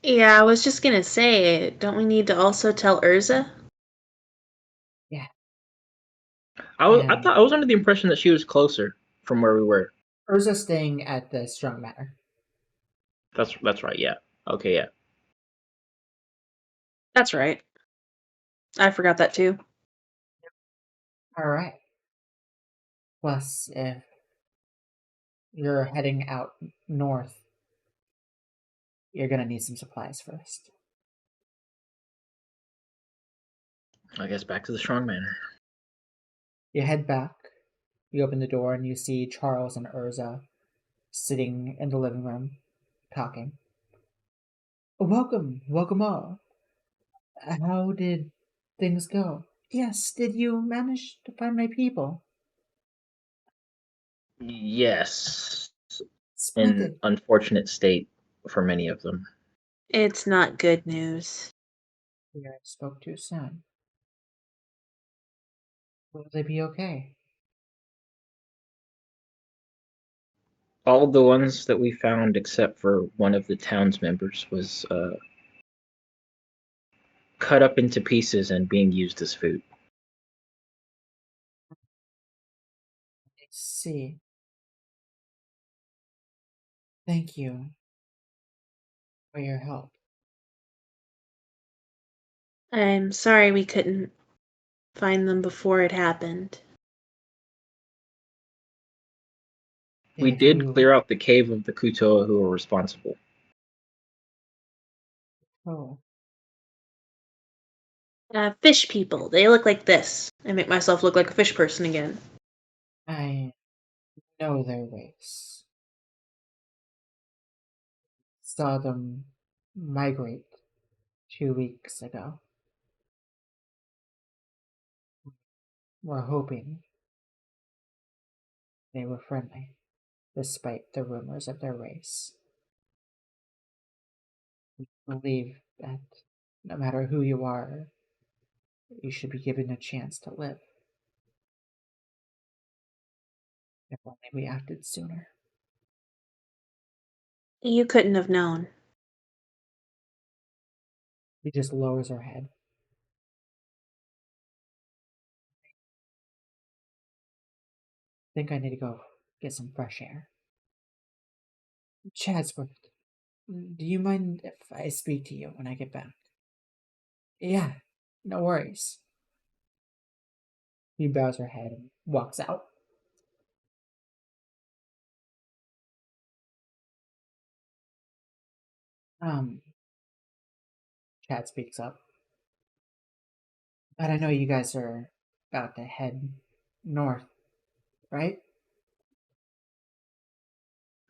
Yeah, I was just gonna say, don't we need to also tell Urza? Yeah. I thought I was under the impression that she was closer from where we were. Urza's staying at the Strong Manor. That's right. Yeah. Okay. Yeah. That's right. I forgot that too. All right. Plus, if you're heading out north, you're gonna need some supplies first. I guess back to the strong manor. You head back. You open the door and you see Charles and Urza sitting in the living room, talking. Welcome, welcome all. How did things go? Yes, did you manage to find my people? Yes. In Splendid. unfortunate state for many of them. It's not good news. I spoke too soon. Will they be okay? All the ones that we found, except for one of the town's members, was cut up into pieces and being used as food. see. Thank you for your help. I'm sorry we couldn't find them before it happened. We If did you. clear out the cave of the Kutoa who were responsible. Oh, Fish people. They look like this. I make myself look like a fish person again. I know their ways. Saw them migrate 2 weeks ago. We're hoping they were friendly, despite the rumors of their race. We believe that no matter who you are, you should be given a chance to live. If only we acted sooner. You couldn't have known. He just lowers her head. Think I need to go get some fresh air. Chadsworth, do you mind if I speak to you when I get back? Yeah, no worries. He bows her head and walks out. Um, Chad speaks up. But I know you guys are about to head north, right?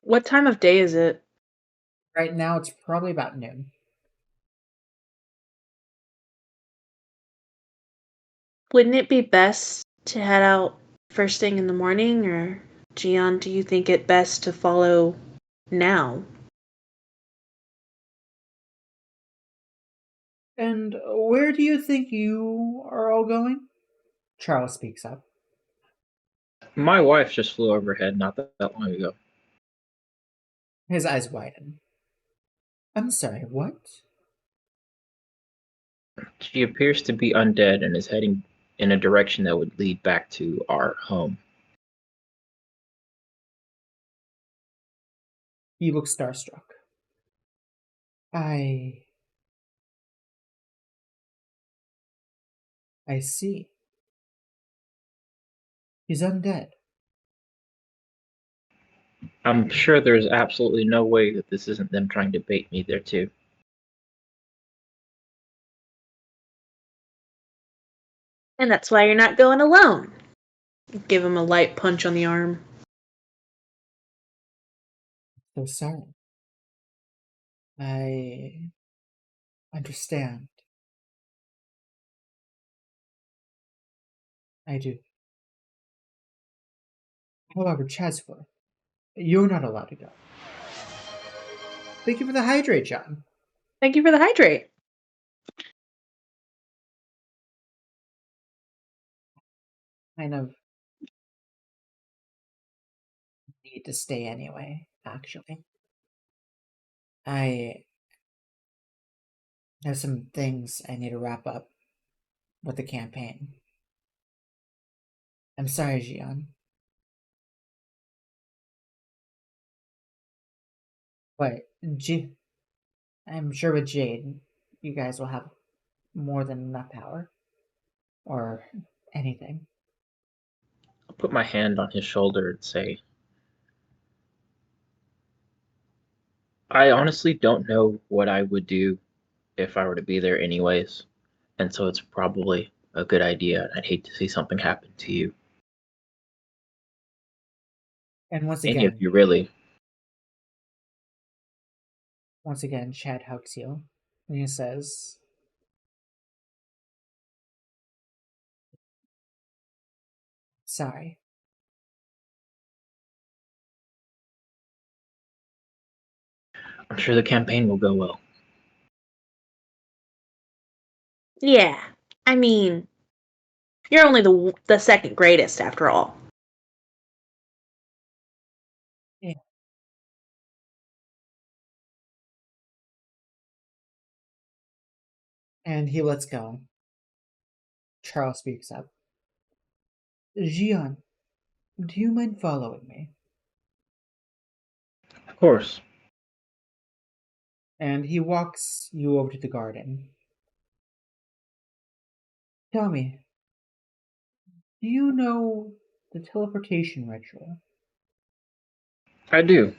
What time of day is it? Right now it's probably about noon. Wouldn't it be best to head out first thing in the morning, or Jiann, do you think it best to follow now? And where do you think you are all going? Charles speaks up. My wife just flew overhead not that long ago. His eyes widen. I'm sorry, what? She appears to be undead and is heading in a direction that would lead back to our home. He looks starstruck. I. I see. He's undead. I'm sure there's absolutely no way that this isn't them trying to bait me there too. And that's why you're not going alone. Give him a light punch on the arm. So sorry. I understand. I do. However, Chadsworth, you're not allowed to go. Thank you for the hydrate, John. Thank you for the hydrate. Kind of need to stay anyway, actually. I have some things I need to wrap up with the campaign. I'm sorry, Jiann. But I'm sure with Jade, you guys will have more than enough power. Or anything. I'll put my hand on his shoulder and say, I honestly don't know what I would do if I were to be there anyways, and so it's probably a good idea. I'd hate to see something happen to you. And Any of you, really. once again, Chad hugs you. And he says, sorry. I'm sure the campaign will go well. Yeah, I mean, you're only the second greatest after all. Yeah. And he lets go. Charles speaks up. Jiann, Do you mind following me? Of course. And he walks you over to the garden. Tell me, do you know the teleportation ritual? I do.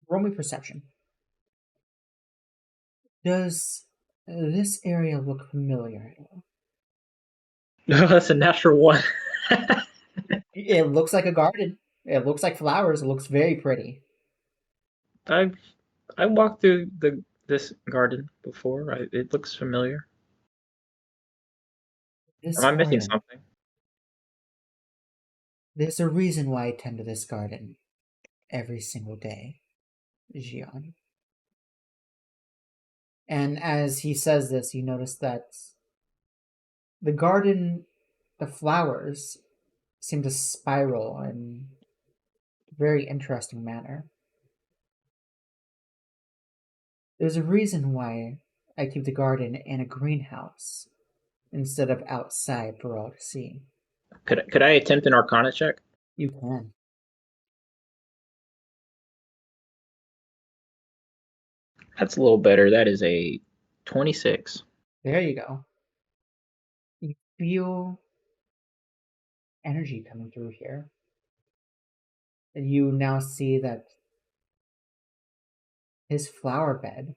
Roll me perception. Does this area look familiar at all? That's a natural one. It looks like a garden. It looks like flowers. It looks very pretty. I I walked through this garden before. It looks familiar. Am This I missing garden. something? There's a reason why I tend to this garden every single day, Jian. And as he says this, you notice that the garden, the flowers, seem to spiral in a very interesting manner. There's a reason why I keep the garden in a greenhouse instead of outside for all to see. Could I attempt an Arcana check? You can. That's a little better. That is a 26. There you go. You feel energy coming through here. And you now see that his flower bed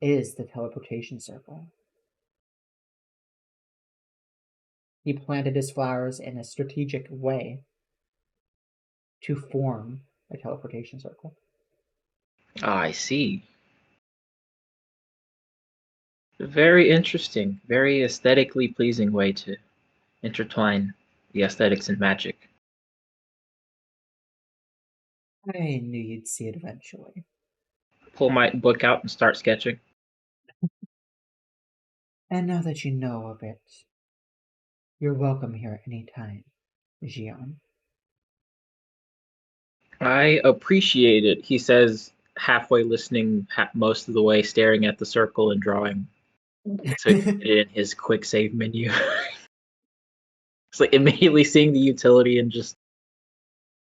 is the teleportation circle. He planted his flowers in a strategic way to form a teleportation circle. Ah, I see. Very interesting. Very aesthetically pleasing way to intertwine the aesthetics and magic. I knew you'd see it eventually. Pull my book out and start sketching. And now that you know of it, you're welcome here any time, Jian. I appreciate it, he says, halfway listening, most of the way staring at the circle and drawing. So he can get it in his quick save menu. It's like immediately seeing the utility and just,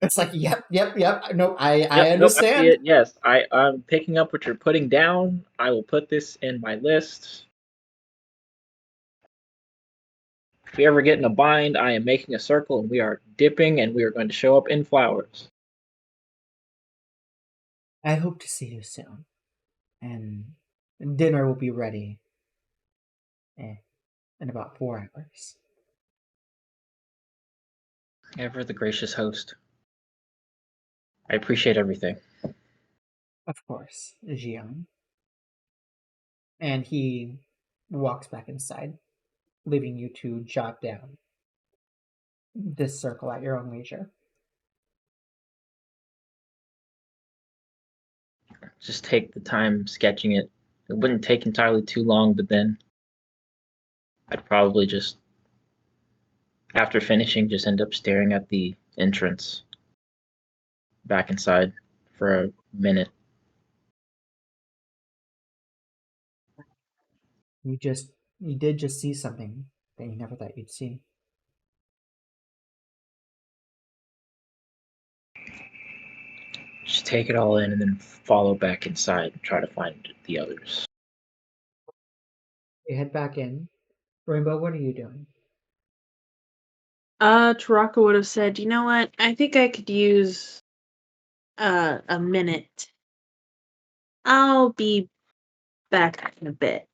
It's like, yep. No, I yep, nope, I see understand. it. Yes, I'm picking up what you're putting down. I will put this in my list. If we ever get in a bind, I am making a circle and we are dipping and we are going to show up in flowers. I hope to see you soon. And dinner will be ready in about 4 hours. Ever the gracious host. I appreciate everything. Of course, Jian. And he walks back inside, leaving you to jot down this circle at your own leisure. Just take the time sketching it. It wouldn't take entirely too long, but then I'd probably just, after finishing, just end up staring at the entrance back inside for a minute. You did just see something that you never thought you'd see. Just take it all in and then follow back inside and try to find the others. You head back in. Rainbow, what are you doing? Taraka would have said, you know what? I think I could use a minute. I'll be back in a bit.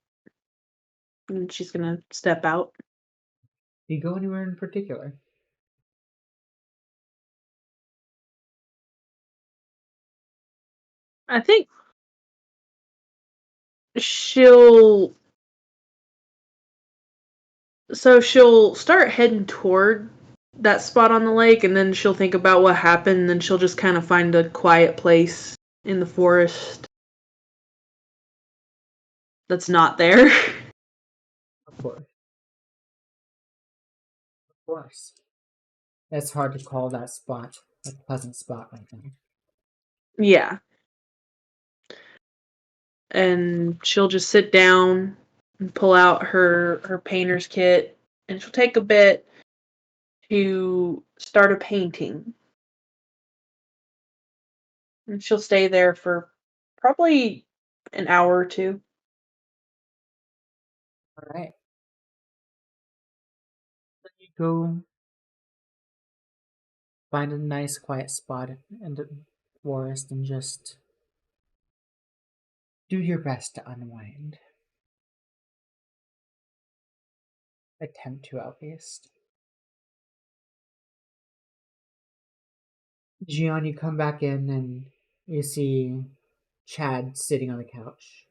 And she's gonna step out. Do you go anywhere in particular? I think she'll she'll start heading toward that spot on the lake, and then she'll think about what happened, and then she'll just kind of find a quiet place in the forest that's not there. Of course. Of course. It's hard to call that spot a pleasant spot right now. Yeah. And she'll just sit down and pull out her painter's kit, and she'll take a bit to start a painting. And she'll stay there for probably an hour or two. All right. Then you go find a nice quiet spot in the forest and just do your best to unwind. Attempt to, at least. Jiann, you come back in and you see Chad sitting on the couch.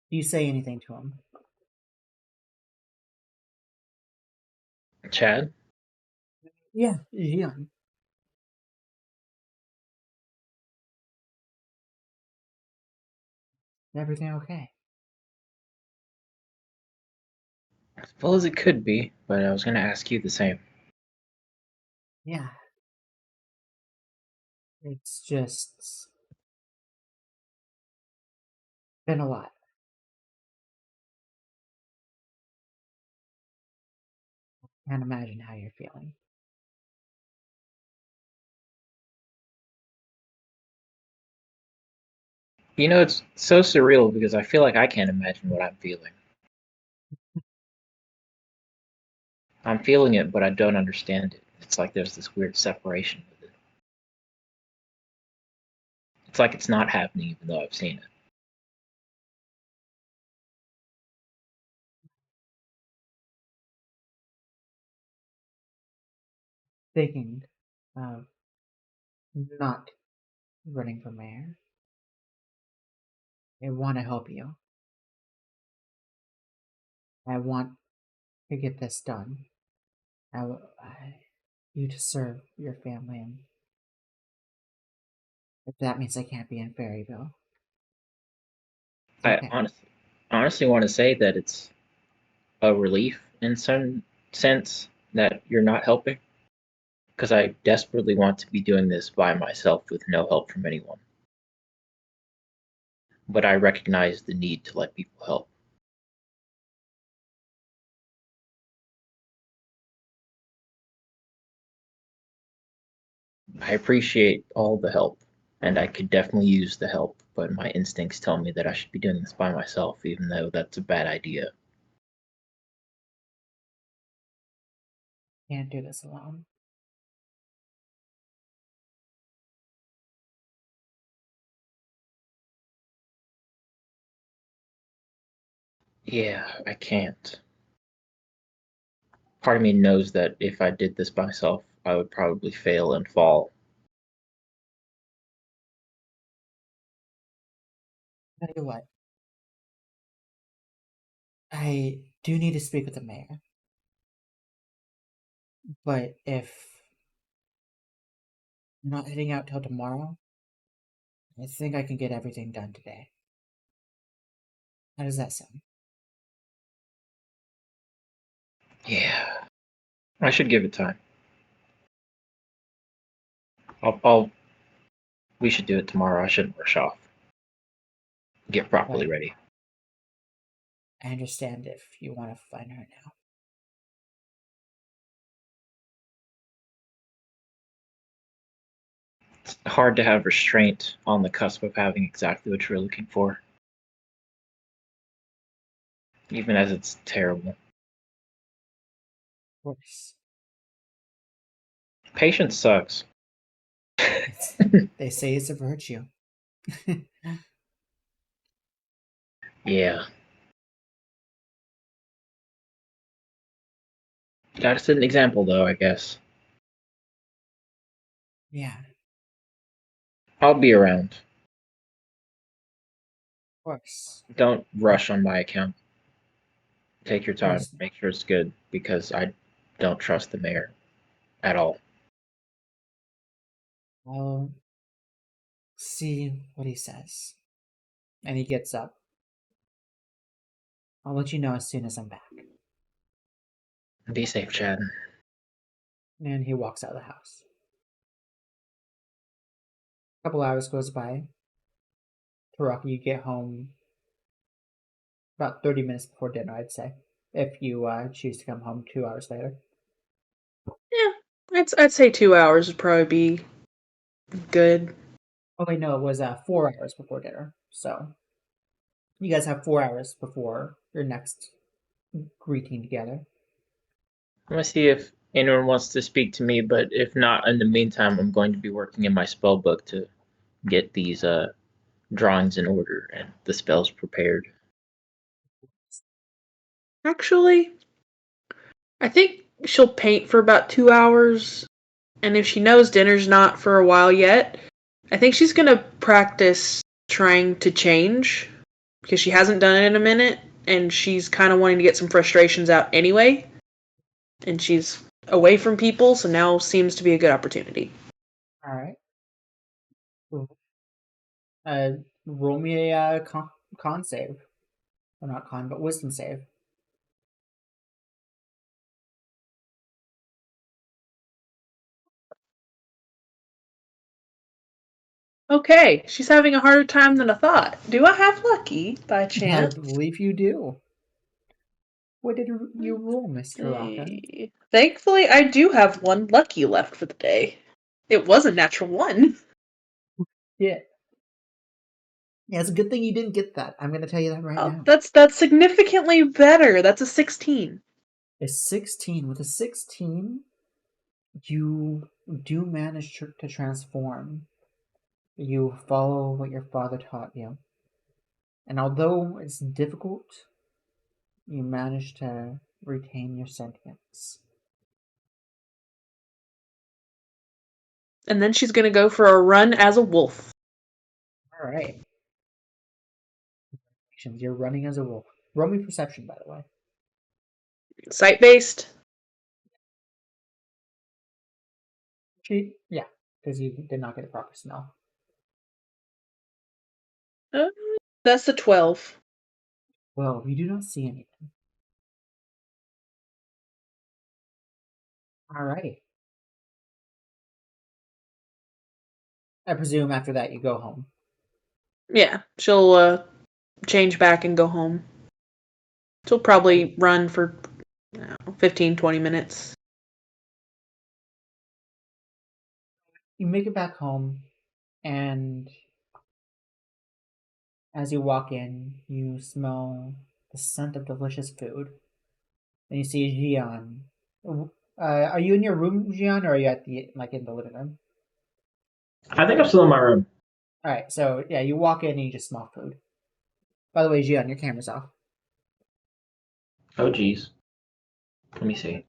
Do you say anything to him? Chad? Yeah, Jiann. Everything okay? I suppose it could be, but I was going to ask you the same. Yeah. It's just been a lot. Can't imagine how you're feeling. You know, it's so surreal because I feel like I can't imagine what I'm feeling. I'm feeling it, but I don't understand it. It's like there's this weird separation with it. It's like it's not happening even though I've seen it. Thinking of not running for mayor. I want to help you. I want to get this done. You to serve your family, and if that means I can't be in Fairyvale, it's I okay. honestly want to say that it's a relief in some sense that you're not helping because I desperately want to be doing this by myself with no help from anyone. But I recognize the need to let people help. I appreciate all the help, and I could definitely use the help, but my instincts tell me that I should be doing this by myself, even though that's a bad idea. Can't do this alone. Yeah, I can't. Part of me knows that if I did this by myself, I would probably fail and fall. Tell you what, I do need to speak with the mayor, but if I'm not heading out till tomorrow, I think I can get everything done today. How does that sound? Yeah, I should give it time. I'll we should do it tomorrow. I shouldn't rush off. Get properly But ready. I understand if you want to find her now. It's hard to have restraint on the cusp of having exactly what you're looking for, even as it's terrible. Of course. Patience sucks. They say it's a virtue. Yeah. Gotta set an example, though, I guess. Yeah, of I'll be around. course. Don't rush on my account. Take your Of time. course. Make sure it's good, because I don't trust the mayor at all. I'll see what he says. And he gets up. I'll let you know as soon as I'm back. Be safe, Chad. And he walks out of the house. A couple hours goes by. Taraka, you get home About 30 minutes before dinner, I'd say, if you choose to come home 2 hours later. Yeah, I'd say 2 hours would probably be good. Oh wait, no, it was 4 hours before dinner. So you guys have 4 hours before your next greeting together. I'm gonna see if anyone wants to speak to me, but if not, in the meantime, I'm going to be working in my spell book to get these drawings in order and the spells prepared. Actually, I think she'll paint for about 2 hours, and if she knows dinner's not for a while yet, I think she's gonna practice trying to change because she hasn't done it in a minute, and she's kind of wanting to get some frustrations out anyway. And she's away from people, so now seems to be a good opportunity. All right. Uh, roll me a con save. Well, not con, but wisdom save. Okay, she's having a harder time than I thought. Do I have lucky by I chance? believe you do. What did you roll, Mr. Raka? Thankfully, I do have one lucky left for the day. It was a natural one. Yeah. Yeah, it's a good thing you didn't get that. I'm going to tell you that right now. That's significantly better. That's a 16. A 16. With a 16, you do manage to transform. You follow what your father taught you. And although it's difficult, you manage to retain your sentience. And then she's gonna go for a run as a wolf. All right. You're running as a wolf. Roll me perception, by the way. Sight based. Yeah, because you did not get a proper smell. That's a 12. Well, you do not see anything. Alrighty. I presume after that you go home. Yeah, she'll change back and go home. She'll probably run for 15, 20 minutes. You make it back home, and as you walk in, you smell the scent of delicious food. And you see Jian. Are you in your room, Jian, or are you at the in the living room? I think I'm still in my room. All right, so yeah, you walk in and you just smell food. By the way, Jian, your camera's off. Oh, geez. Let me see.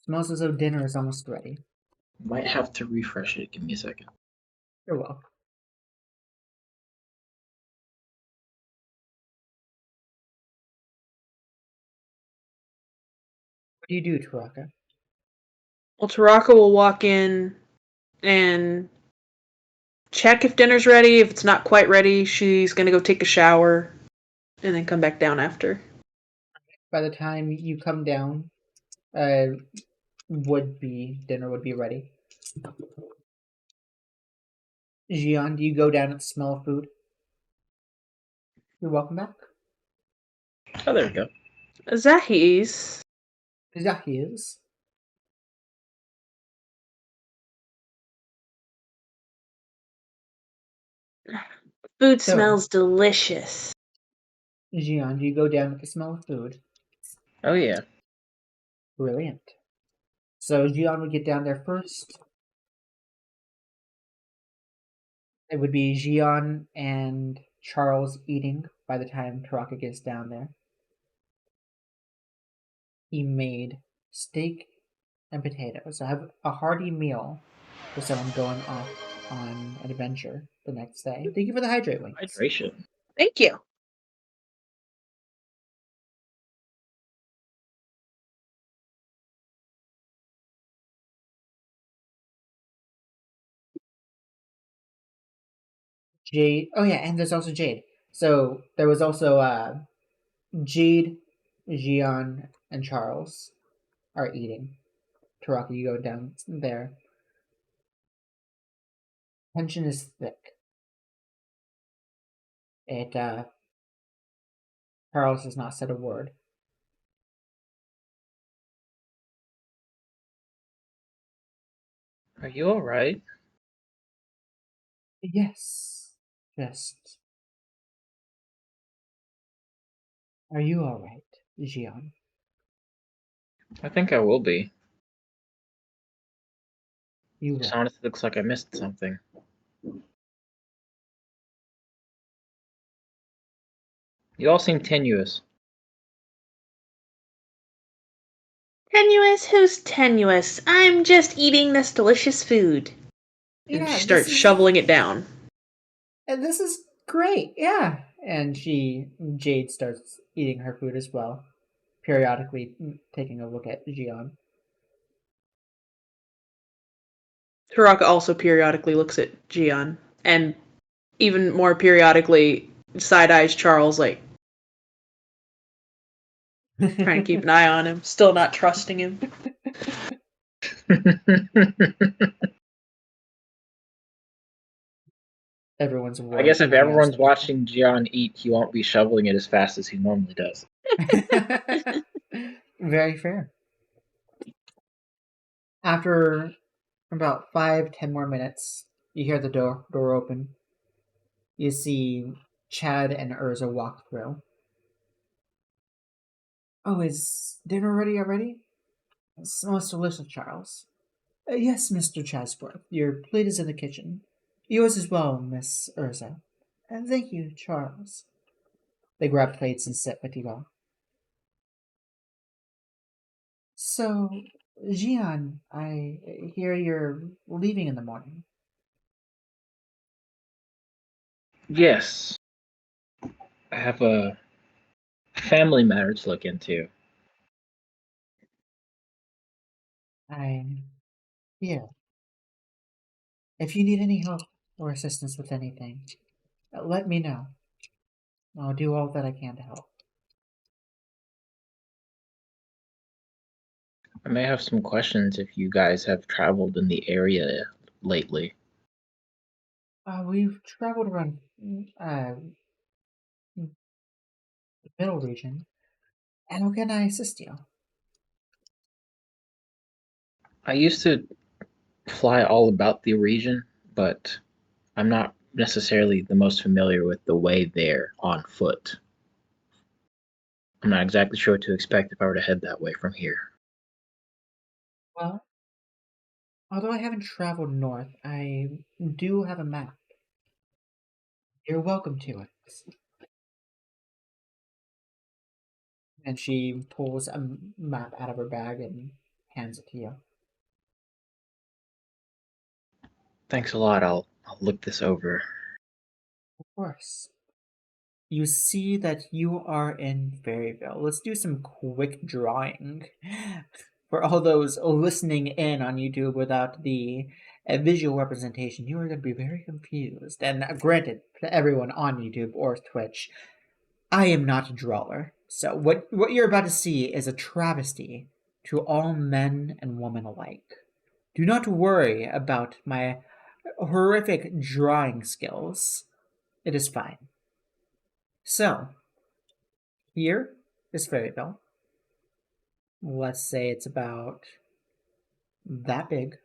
Smells as though dinner is almost ready. Might have to refresh it. Give me a second. You're welcome. What do you do, Taraka? Well, Taraka will walk in and check if dinner's ready. If it's not quite ready, she's gonna go take a shower and then come back down after. By the time you come down, dinner would be ready. Jian, do you go down at the smell of food? You're welcome back. Oh, there we go. Zahis. Yeah, he is. Food So, smells delicious. Jian, do you go down at the smell of food? Oh, yeah. Brilliant. So Jian would get down there first. It would be Jian and Charles eating by the time Taraka gets down there. He made steak and potatoes. I have a hearty meal for someone going off on an adventure the next day. Thank you for the hydrate wings. Hydration. Thank you. Jade. Oh yeah, and there's also Jade. So there was also Jade, Jian, and Charles are eating. Taraka, you go down there. Tension is thick. It Charles has not said a word. Are you all right? Yes. Just are you alright, Jian? I think I will be. You Just will. honestly looks like I missed something. You all seem tenuous. Tenuous? Who's tenuous? I'm just eating this delicious food. And Yeah, she starts shoveling it down. this is great. Yeah. And Jade starts eating her food as well, periodically taking a look at Jian. Taraka also periodically looks at Jian, and even more periodically side eyes Charles, like trying to keep an eye on him, still not trusting him. Everyone's I guess if eating everyone's outside. watching Gian eat, he won't be shoveling it as fast as he normally does. Very fair. After about 5-10 more minutes, you hear the door open. You see Chad and Urza walk through. Oh, is dinner ready already? It smells delicious, Charles. Yes, Mr. Chatsworth. Your plate is in the kitchen. Yours as well, Miss Urza. And thank you, Charles. They grab plates and sit with you all. So, Jian, I hear you're leaving in the morning. Yes, I have a family matter to look into. I'm here. If you need any help or assistance with anything, let me know. I'll do all that I can to help. I may have some questions if you guys have traveled in the area lately. We've traveled around the middle region. And how can I assist you? I used to fly all about the region, but I'm not necessarily the most familiar with the way there on foot. I'm not exactly sure what to expect if I were to head that way from here. Well, although I haven't traveled north, I do have a map. You're welcome to it. And she pulls a map out of her bag and hands it to you. Thanks a lot. I'll look this over. Of course. You see that you are in Fairyvale. Let's do some quick drawing. For all those listening in on YouTube without the visual representation, you are going to be very confused. And granted, to everyone on YouTube or Twitch, I am not a drawer. So what you're about to see is a travesty to all men and women alike. Do not worry about my horrific drawing skills. It is fine. So, here is Fairyvale. Let's say it's about that big.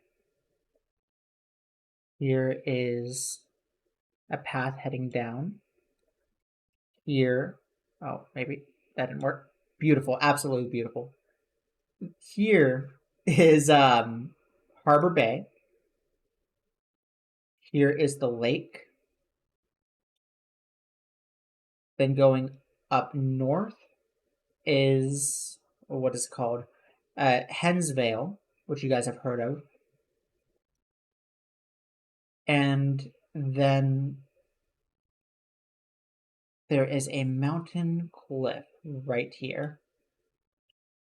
Here is a path heading down. Here, oh, maybe that didn't work. Beautiful, absolutely beautiful. Here is Harbor Bay. Here is the lake. Then going up north is what is it called? Hensvale, which you guys have heard of. And then there is a mountain cliff right here.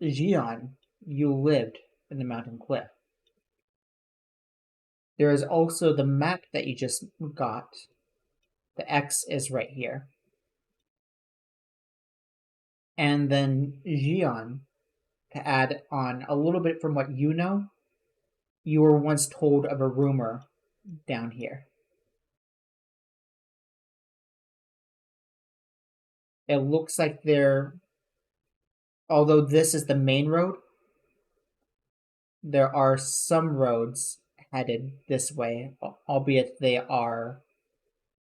Jian, you lived in the mountain cliff. There is also the map that you just got. The X is right here. And then Jian, to add on a little bit from what you know, you were once told of a rumor down here. It looks like although this is the main road, there are some roads headed this way, albeit they are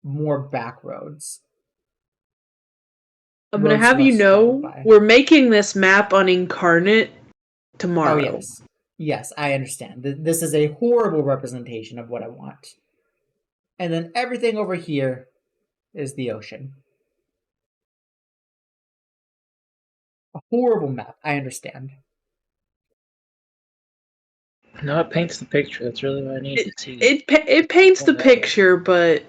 more back roads. I'm gonna Roads have you less traveled know, by. we're making this map on Incarnate tomorrow. Oh, yes. Yes, I understand. This is a horrible representation of what I want. And then everything over here is the ocean. A horrible map, I understand. No, it paints the picture. That's really what I need to see. It paints the Okay. picture, but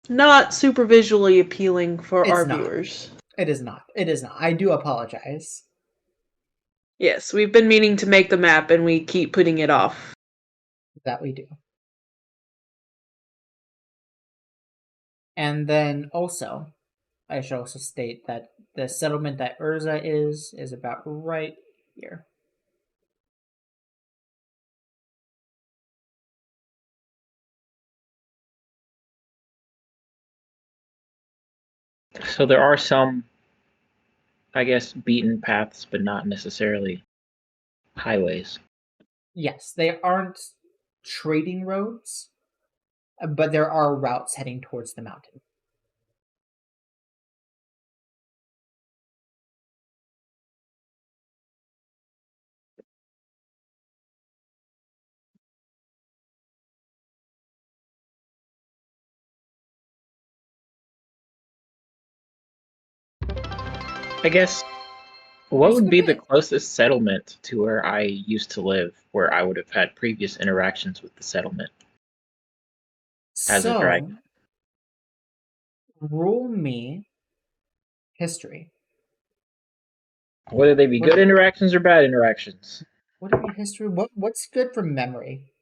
not super visually appealing for It's our not. viewers. It is not. It is not. I do apologize. Yes, we've been meaning to make the map and we keep putting it off. That we do. And then also, I should also state that the settlement that Urza is about right here. So there are some, I guess, beaten paths, but not necessarily highways. Yes, they aren't trading roads, but there are routes heading towards the mountain. I guess, what It's would be okay. the closest settlement to where I used to live, where I would have had previous interactions with the settlement as a dragon? Roll me history. Whether they be good interactions or bad interactions. What would be history? What's good for memory?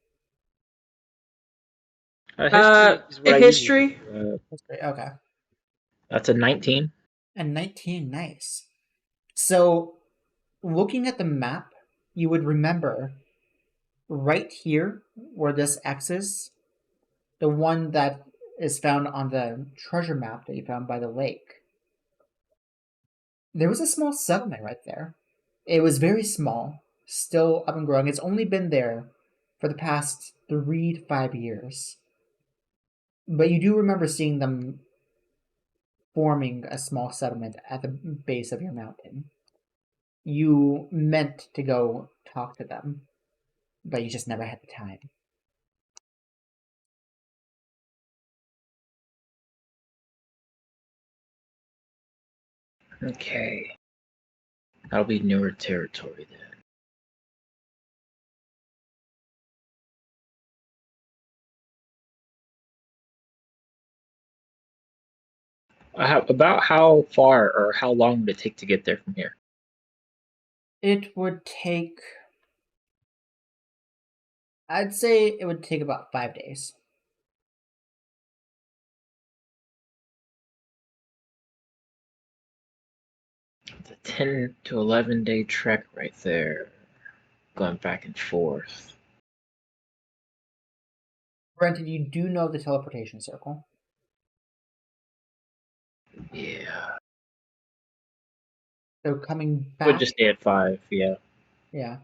History is what I history? usually. History. Okay. That's a 19. And 19, nice. So, looking at the map, you would remember right here where this X is, the one that is found on the treasure map that you found by the lake. There was a small settlement right there. It was very small, still up and growing. It's only been there for the past 3 to 5 years. But you do remember seeing them forming a small settlement at the base of your mountain. You meant to go talk to them, but you just never had the time. Okay. That'll be newer territory then. About how far or how long would it take to get there from here? It would take. I'd say it would take about 5 days. It's a 10 to 11 day trek right there, going back and forth. Granted, you do know the teleportation circle. Yeah. So coming back. Would just stay at 5, yeah. Yeah.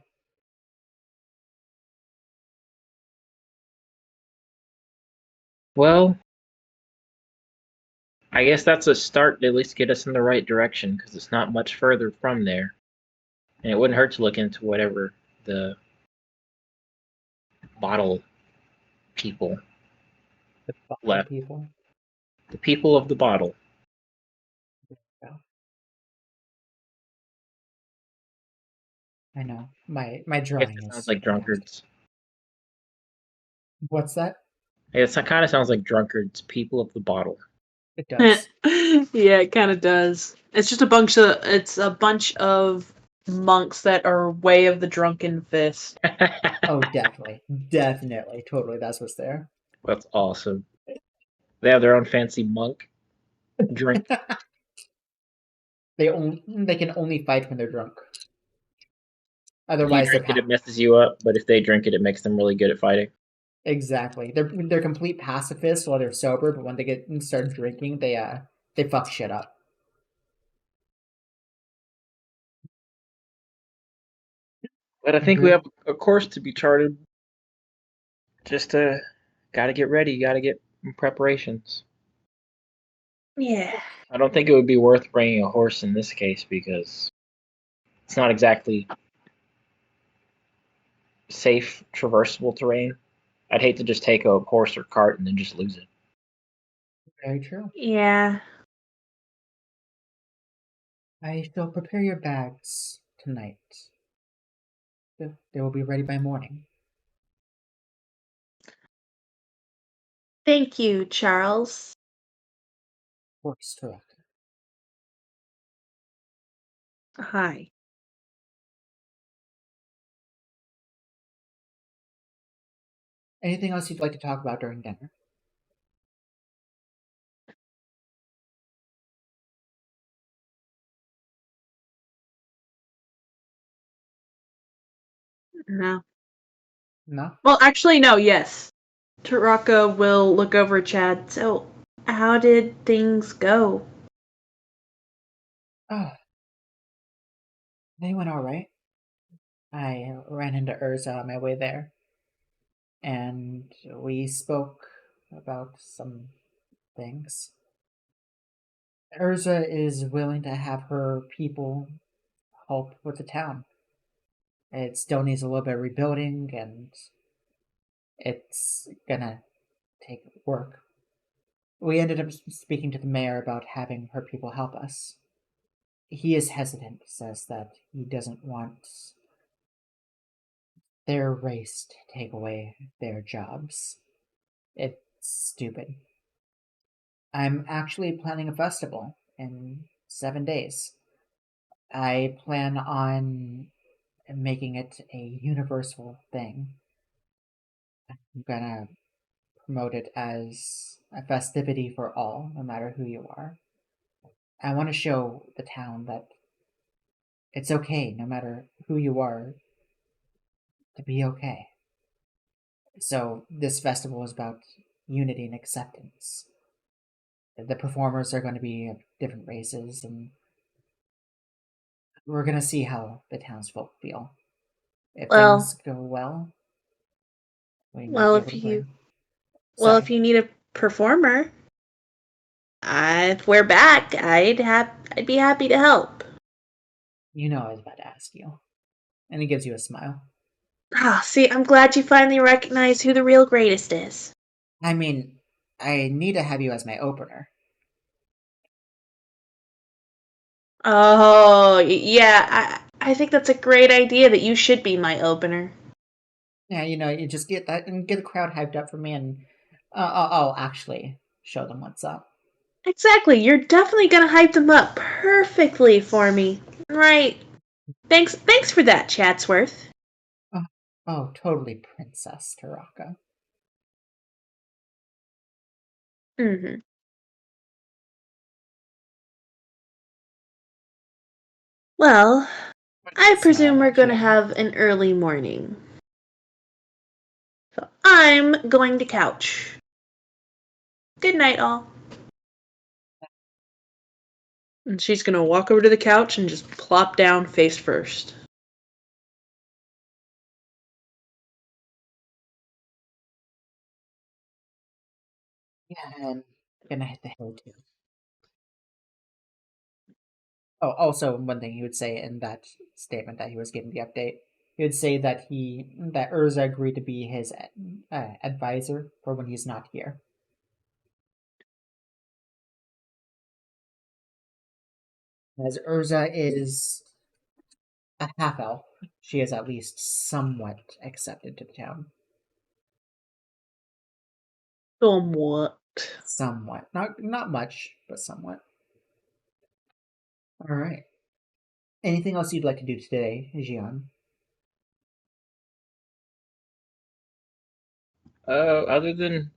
Well, I guess that's a start to at least get us in the right direction, because it's not much further from there. And it wouldn't hurt to look into whatever the bottle people The left. people. The people of the bottle. Yeah. I know. My I guess drawing it is sounds like fantastic. drunkards. What's that? I guess that kind of sounds like drunkards. People of the bottle. It does. Yeah, it kind of does. It's just a bunch of monks that are way of the drunken fist. Oh, definitely. Definitely. Totally. That's what's there. That's awesome. They have their own fancy monk drink. They can only fight when they're drunk. If you Otherwise, drink it, it messes you up. But if they drink it, it makes them really good at fighting. Exactly. They're complete pacifists while they're sober, but when they start drinking, they fuck shit up. But I think we have a course to be charted. Just gotta get ready, gotta get preparations. Yeah. I don't think it would be worth bringing a horse in this case because it's not exactly safe, traversable terrain. I'd hate to just take a horse or cart and then just lose it. Very true. Yeah. I shall prepare your bags tonight. They will be ready by morning. Thank you, Charles. Of course, Taraka. Hi. Anything else you'd like to talk about during dinner? No. No? Well, actually, no, yes. Taraka will look over Chad. So, how did things go? Oh, they went alright. I ran into Urza on my way there, and we spoke about some things. Urza is willing to have her people help with the town. It still needs a little bit of rebuilding, and it's gonna take work. We ended up speaking to the mayor about having her people help us. He is hesitant, says that he doesn't want their race to take away their jobs. It's stupid. I'm actually planning a festival in 7 days. I plan on making it a universal thing. I'm gonna promote it as a festivity for all, no matter who you are. I want to show the town that it's okay, no matter who you are, to be okay. So, this festival is about unity and acceptance. The performers are going to be of different races, and we're going to see how the townsfolk feel. If things Well, go well, we might well, be able if to you bring. well, Say, if you need a performer, if we're back, I'd be happy to help. you know I was about to ask you. And he gives you a smile. Ah, see, I'm glad you finally recognize who the real greatest is. I mean, I need to have you as my opener. Oh, yeah, I think that's a great idea that you should be my opener. Yeah, you just get that and get the crowd hyped up for me, and I'll actually show them what's up. Exactly, you're definitely gonna hype them up perfectly for me. Right. Thanks for that, Chatsworth. Oh, oh, totally, Princess Taraka. Mm-hmm. Well, I Smile presume we're at gonna Jiann. have an early morning. So I'm going to couch. Good night, all. And she's gonna walk over to the couch and just plop down face first. Yeah, and gonna hit the hill too. Oh, also one thing he would say in that statement that he was giving the update, he would say that Urza agreed to be his advisor for when he's not here. As Urza is a half elf, she is at least somewhat accepted to the town. Somewhat. Somewhat, not much, but somewhat. All right. Anything else you'd like to do today, Jian? Other than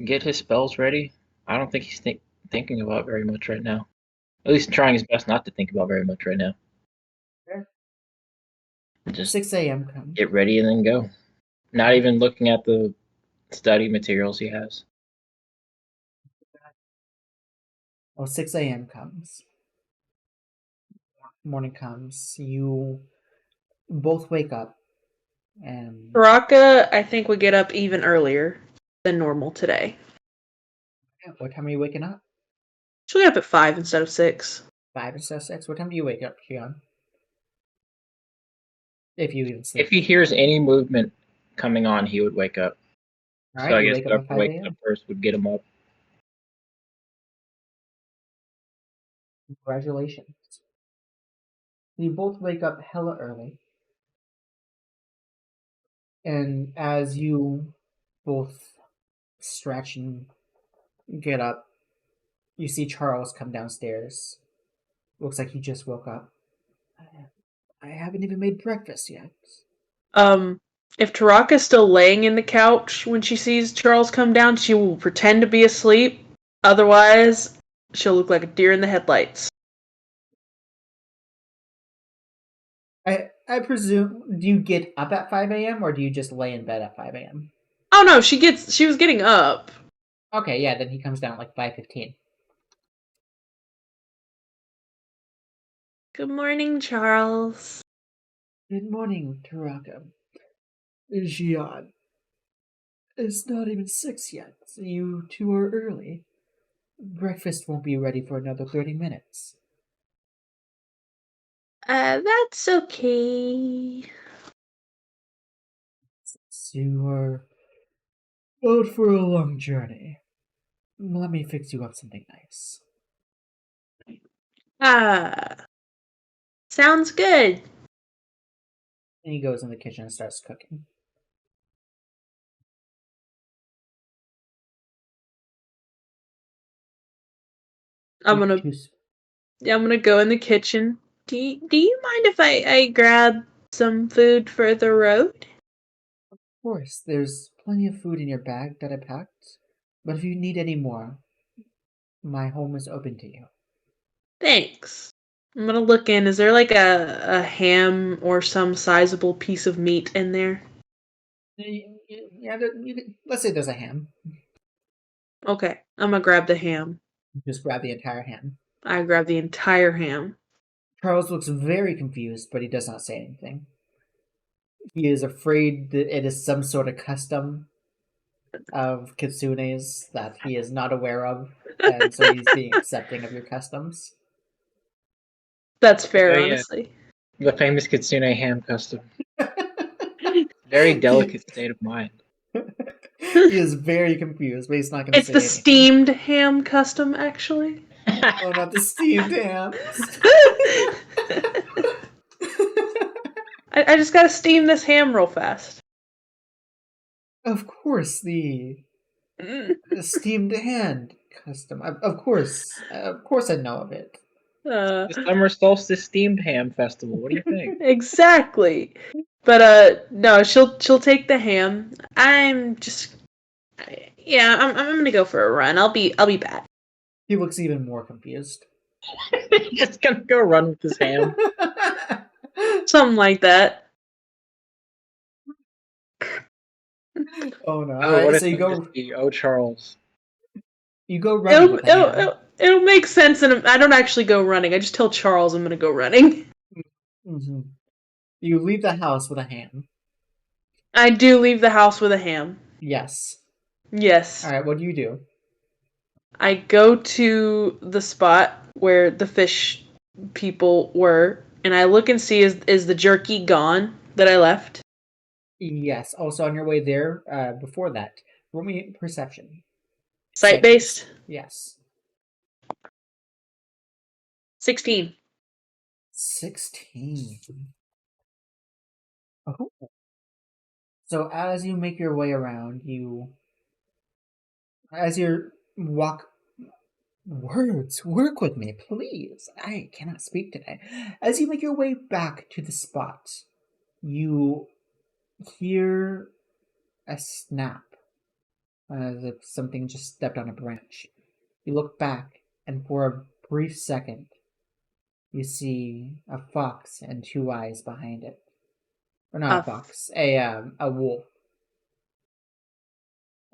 get his spells ready, I don't think he's thinking about very much right now. At least trying his best not to think about very much right now. Sure. Just 6 a.m. comes. get ready and then go. Not even looking at the study materials he has. Oh, 6 a.m. comes. Morning comes. You both wake up, and Taraka, I think, would get up even earlier than normal today. what time are you waking up? She'll get up at 5 instead of 6. 5 instead of 6. What time do you wake up, Jiann? If you even sleep. If he hears any movement coming on, he would wake up. All So right, I you guess wake up at whoever 5 wakes up a.m. first would get him up. Congratulations. You both wake up hella early. And as you both stretch and get up, you see Charles come downstairs. Looks like he just woke up. I haven't even made breakfast yet. If Taraka's still laying in the couch when she sees Charles come down, she will pretend to be asleep. Otherwise, she'll look like a deer in the headlights. I presume, do you get up at 5 a.m. or do you just lay in bed at 5 a.m.? Oh no, she was getting up. Okay, yeah, then he comes down at like 5:15. Good morning, Charles. Good morning, Taraka. Jiann. It's not even 6 yet. You two are early. Breakfast won't be ready for another 30 minutes. That's okay. So you are out for a long journey. Let me fix you up something nice. Sounds good. And he goes in the kitchen and starts cooking. I'm gonna go in the kitchen. Do you mind if I grab some food for the road? Of course, there's plenty of food in your bag that I packed, but if you need any more, my home is open to you. Thanks. I'm gonna look in. Is there like a ham or some sizable piece of meat in there? Yeah, let's say there's a ham. Okay, I'm gonna grab the ham. Just grab the entire ham. I grab the entire ham. Charles looks very confused, but he does not say anything. He is afraid that it is some sort of custom of Kitsune's that he is not aware of, and so he's being accepting of your customs. That's fair, Oh, yeah. honestly. The famous Kitsune ham custom. Very delicate state of mind. He is very confused, but he's not going to It's say the anything. steamed ham custom, actually. Oh, not the steamed hams. I just gotta steam this ham real fast. Of course, the Mm. steamed hand custom. Of course I know of it. The summer solstice steamed ham festival. What do you think? Exactly. But no, she'll take the ham. I'm gonna go for a run. I'll be back. He looks even more confused. He's gonna go run with his ham. Something like that. Oh no! Oh, what So if you it go. just be, oh, Charles. You go running with the ham. It'll make sense, and I don't actually go running. I just tell Charles I'm gonna go running. Mm-hmm. You leave the house with a ham. I do leave the house with a ham. Yes. Yes. All right. What do you do? I go to the spot where the fish people were, and I look and see is the jerky gone that I left? Yes. Also, on your way there, before that, roll me perception. Site based? Yes. 16. 16. Oh. So as you make your way around, as you walk, work with me, please. I cannot speak today. As you make your way back to the spot, you hear a snap as if something just stepped on a branch. You look back, and for a brief second, you see a fox and two eyes behind it. Or not a fox, a wolf.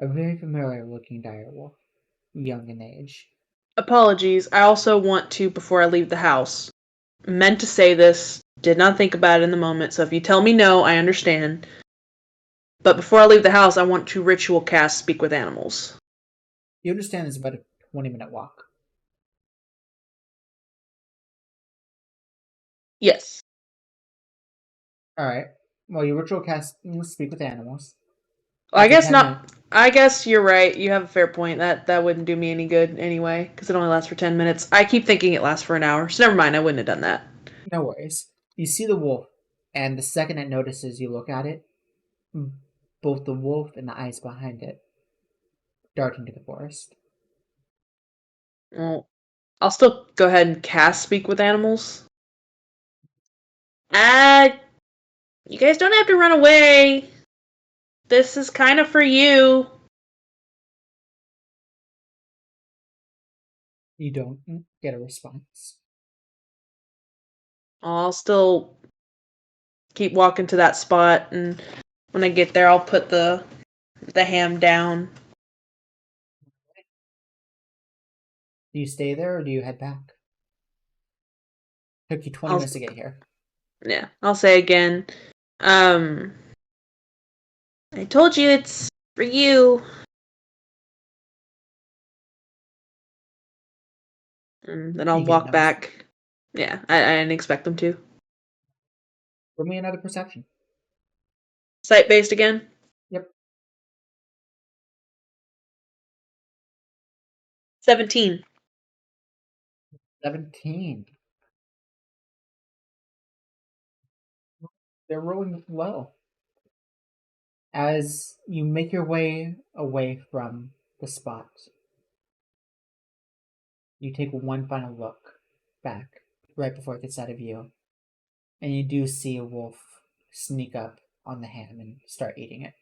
A very familiar looking dire wolf, young in age. Apologies. I also want to, before I leave the house, meant to say this did not think about it in the moment, so if you tell me no, I understand. But before I leave the house, I want to ritual cast Speak with Animals. You understand it's about a 20-minute walk. Yes. Alright. Well, you ritual cast Speak with Animals. I After guess 10 not. minutes- I guess you're right. You have a fair point. That wouldn't do me any good anyway, because it only lasts for 10 minutes. I keep thinking it lasts for an hour, so never mind. I wouldn't have done that. No worries. You see the wolf, and the second it notices you look at it, both the wolf and the eyes behind it dart into the forest. Well, I'll still go ahead and cast Speak with Animals. You guys don't have to run away. This is kind of for you. You don't get a response. I'll still keep walking to that spot, and when I get there, I'll put the ham down. Do you stay there or do you head back? Took you 20 minutes to get here. Yeah, I'll say again. I told you it's for you. And then I'll You get walk no back. Yeah, I didn't expect them to. Roll me another perception. Sight based again? Yep. 17. 17. They're rolling low. As you make your way away from the spot, you take one final look back right before it gets out of view, and you do see a wolf sneak up on the ham and start eating it.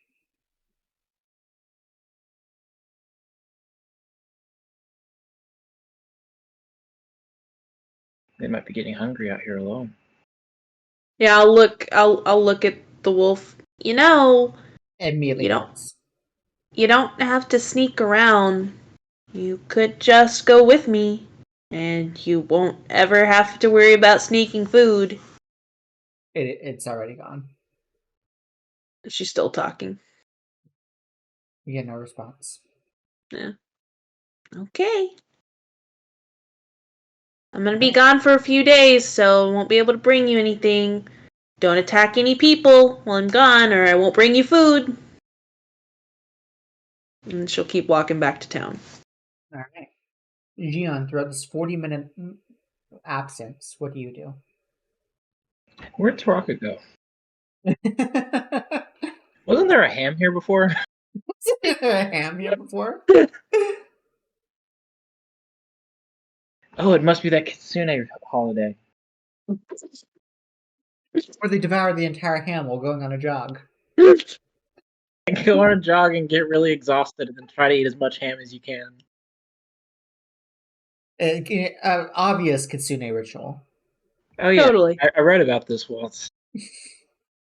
They might be getting hungry out here alone. Yeah, I'll look at the wolf. You know, Immediately you don't nods. you don't have to sneak around. You could just go with me, and you won't ever have to worry about sneaking food. It's already gone. She's still talking. You get no response. Yeah. Okay. I'm gonna be gone for a few days, so I won't be able to bring you anything. Don't attack any people while I'm gone, or I won't bring you food. And she'll keep walking back to town. Alright. Jiann, throughout this 40-minute absence, what do you do? Where'd Taraka go? Wasn't there a ham here before? Was there a ham here before? Oh, it must be that Kitsune holiday. Or they devour the entire ham while going on a jog. Go on a jog and get really exhausted and then try to eat as much ham as you can. Obvious Kitsune ritual. Oh yeah, Totally. I read about this once.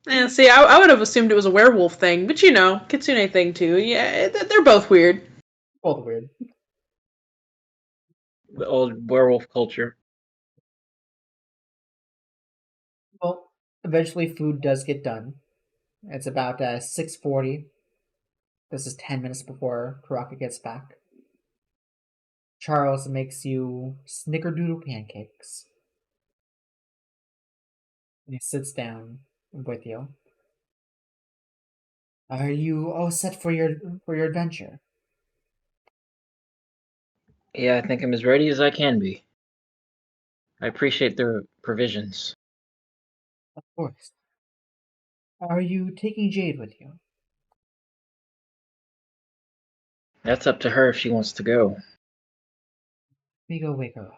Yeah, see, I would have assumed it was a werewolf thing, but you know, kitsune thing too. Yeah, they're both weird. Both weird. The old werewolf culture. Well, eventually food does get done. It's about 6:40. This is 10 minutes before Taraka gets back. Charles makes you snickerdoodle pancakes. And he sits down with you. Are you all set for your adventure? Yeah, I think I'm as ready as I can be. I appreciate their provisions. Of course. Are you taking Jade with you? That's up to her if she wants to go. Let me go wake her up.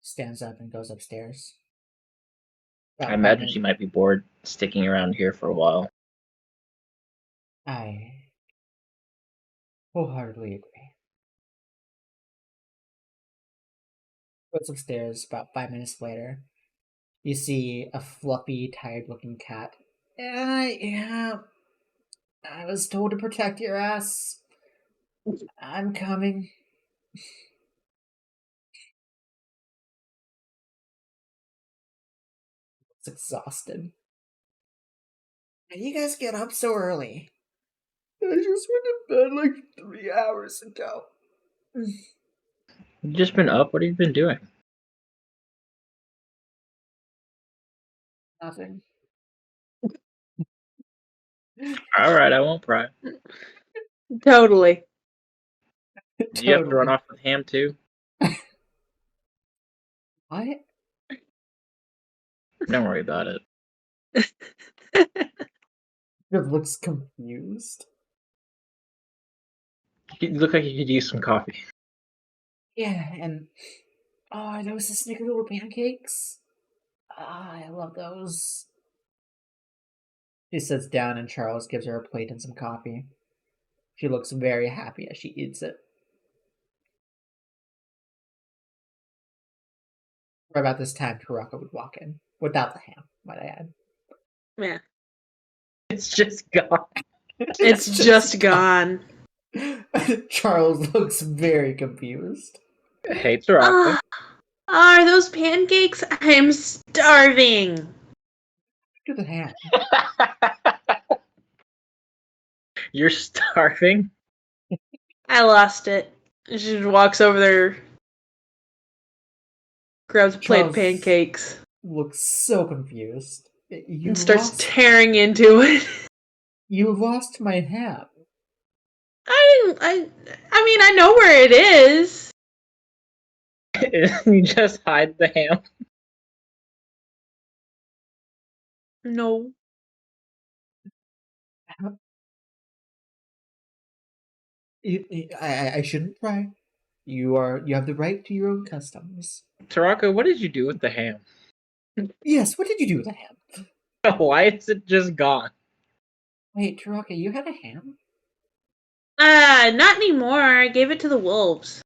Stands up and goes upstairs. I About imagine she might be bored sticking around here for a while. I wholeheartedly agree. Goes upstairs. About 5 minutes later, you see a fluffy, tired-looking cat. Yeah, I was told to protect your ass. I'm coming. It's exhausted. And you guys get up so early? I just went to bed like 3 hours ago. You've just been up? What have you been doing? Nothing. Alright, I won't pry. Totally. Did you have to run off with Ham too? What? Don't worry about it. It looks confused. You look like you could use some coffee. Yeah, and are those the snickerdoodle pancakes? I love those. She sits down and Charles gives her a plate and some coffee. She looks very happy as she eats it. Right about this time, Taraka would walk in. Without the ham, might I add. Yeah. It's just gone. It's just gone. Charles looks very confused. Hey, Taraka. Are those pancakes? I'm starving. To the ham. You're starving? I lost it. She just walks over there, grabs a plate of Charles pancakes, looks so confused. You and starts lost. tearing into it. You lost my ham. I mean, I know where it is. You just hide the ham. No. I shouldn't pry. You have the right to your own customs. Taraka, what did you do with the ham? Yes, what did you do with the ham? Why is it just gone? Wait, Taraka, you had a ham? Not anymore. I gave it to the wolves.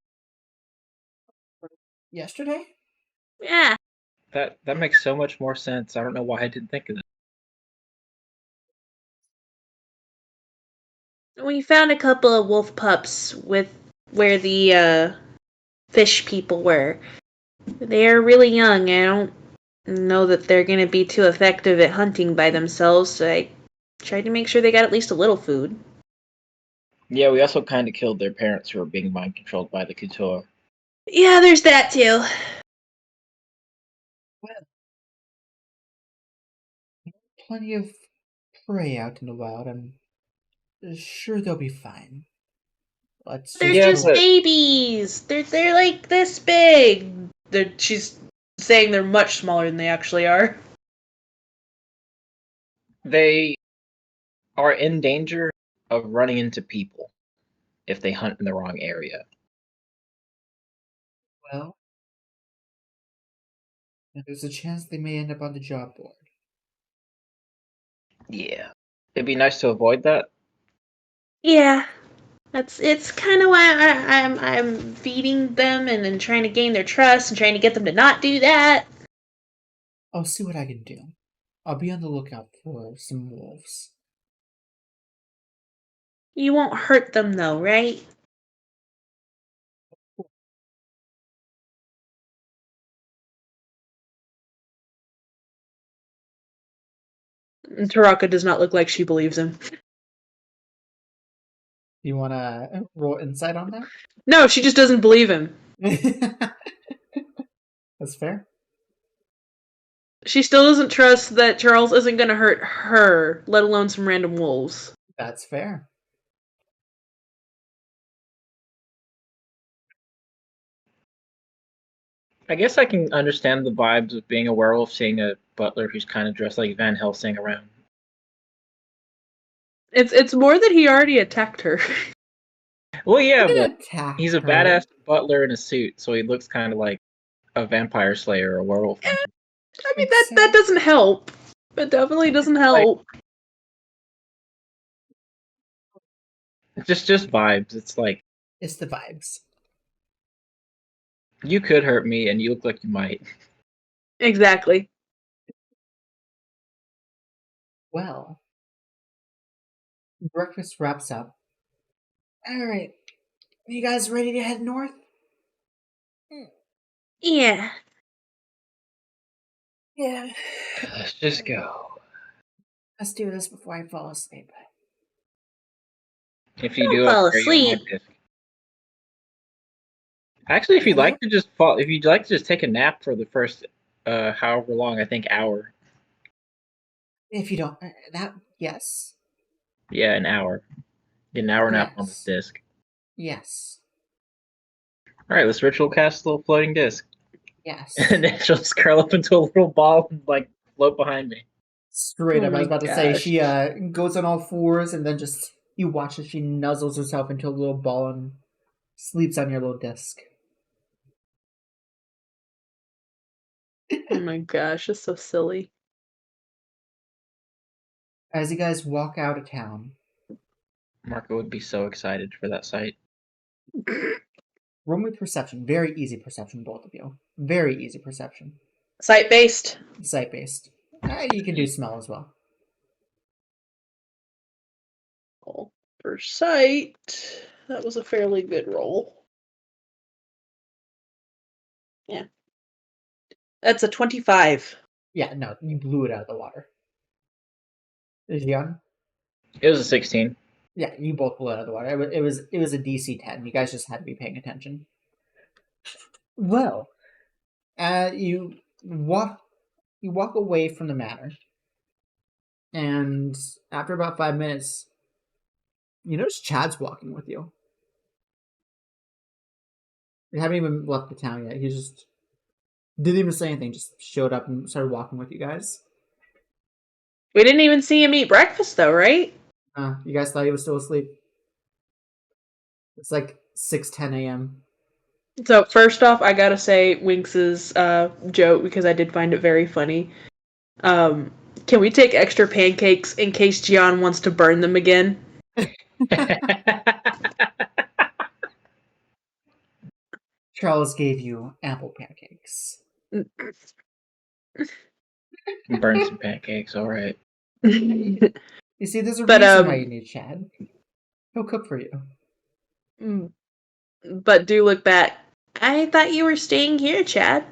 Yesterday? Yeah. That makes so much more sense. I don't know why I didn't think of that. We found a couple of wolf pups with where the fish people were. They're really young. I don't know that they're gonna be too effective at hunting by themselves, so I tried to make sure they got at least a little food. Yeah, we also kind of killed their parents who were being mind controlled by the Couture. Yeah, there's that too. Well, plenty of prey out in the wild. I'm sure they'll be fine. Let's They're Yeah, just but- babies. They're like this big. She's saying they're much smaller than they actually are. They are in danger of running into people if they hunt in the wrong area. Well, there's a chance they may end up on the job board. Yeah. It'd be nice to avoid that. Yeah, it's kind of why I'm feeding them and then trying to gain their trust and trying to get them to not do that. I'll see what I can do. I'll be on the lookout for some wolves. You won't hurt them though, right? And Taraka does not look like she believes him. You want to roll insight on that? No, she just doesn't believe him. That's fair. She still doesn't trust that Charles isn't going to hurt her, let alone some random wolves. That's fair. I guess I can understand the vibes of being a werewolf, seeing a butler who's kind of dressed like Van Helsing around. It's more that he already attacked her. Well, yeah, He but didn't attack he's a her. badass butler in a suit, so he looks kind of like a vampire slayer or a werewolf. I mean, that doesn't help. It definitely doesn't help. Just vibes. It's like, It's the vibes. you could hurt me, and you look like you might. Exactly. Well, breakfast wraps up. Alright, you guys ready to head north? Yeah. Yeah. Let's just go. Let's do this before I fall asleep. If you Don't do, I'll fall carry you on my asleep. disc. Actually, if you'd Hello? like to just take a nap for the first, however long, I think hour. If you don't, yes. Yeah, an hour. Get an hour nap on this Yes. disc. Yes. All right, let's ritual cast a little floating disc, Yes. and then she'll just curl up into a little ball and like float behind me. Straight Oh up, I was my about to say, gosh. she goes on all fours and then just, you watch as she nuzzles herself into a little ball and sleeps on your little disc. Oh my gosh, it's so silly. As you guys walk out of town, Marco would be so excited for that sight. roll me perception. Very easy perception, both of you. Very easy perception. Sight based. Sight based. You can do smell as well. For sight, that was a fairly good roll. Yeah. That's a 25. Yeah, no, you blew it out of the water. Jian? It was a 16. Yeah, you both blew it out of the water. It was a DC 10. You guys just had to be paying attention. Well, you walk away from the manor, and after about 5 minutes, you notice Chad's walking with you. You haven't even left the town yet. He just didn't even say anything. Just showed up and started walking with you guys. We didn't even see him eat breakfast, though, right? You guys thought he was still asleep. It's like 6:10 a.m. So, first off, I gotta say Winx's joke, because I did find it very funny. Can we take extra pancakes in case Jiann wants to burn them again? Charles gave you ample pancakes. Burn some pancakes, all right. You see, there's a But, reason why you need Chad. He'll cook for you. But do look back. I thought you were staying here, Chad.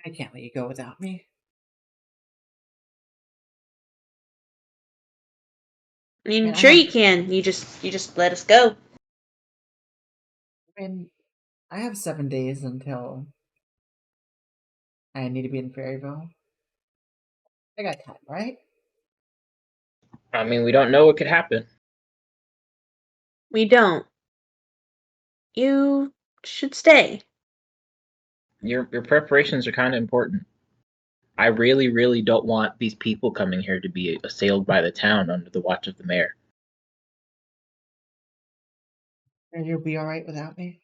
I can't let you go without me. I mean, Man, sure you can. You just let us go. I have 7 days until I need to be in Fairyvale. I got time, right? I mean, we don't know what could happen. We don't. You should stay. Your preparations are kind of important. I really, really don't want these people coming here to be assailed by the town under the watch of the mayor. And you'll be alright without me?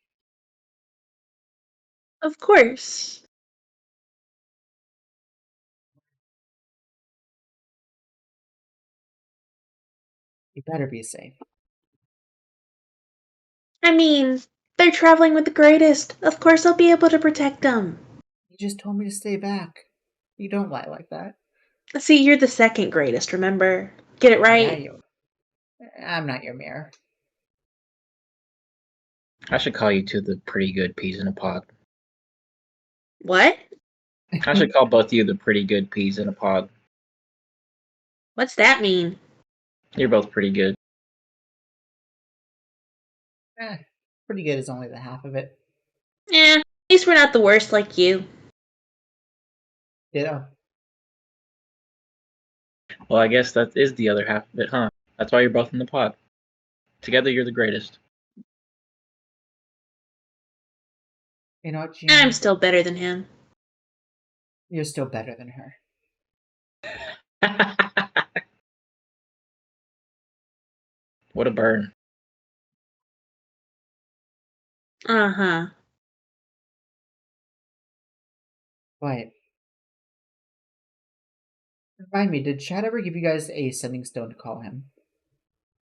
Of course. You better be safe. I mean, they're traveling with the greatest. Of course I'll be able to protect them. You just told me to stay back. You don't lie like that. See, you're the second greatest, remember? Get it Yeah, right? I'm not your mirror. I should call you two the pretty good peas in a pod. What? I should call both of you the pretty good peas in a pod. What's that mean? You're both pretty good. Pretty good is only the half of it. At least we're not the worst like you. Ditto. Well, I guess that is the other half of it, huh? That's why you're both in the pod. Together, you're the greatest. You know what, Gene? I'm still better than him. You're still better than her. What a burn. Uh-huh. But remind me, did Chad ever give you guys a sending stone to call him?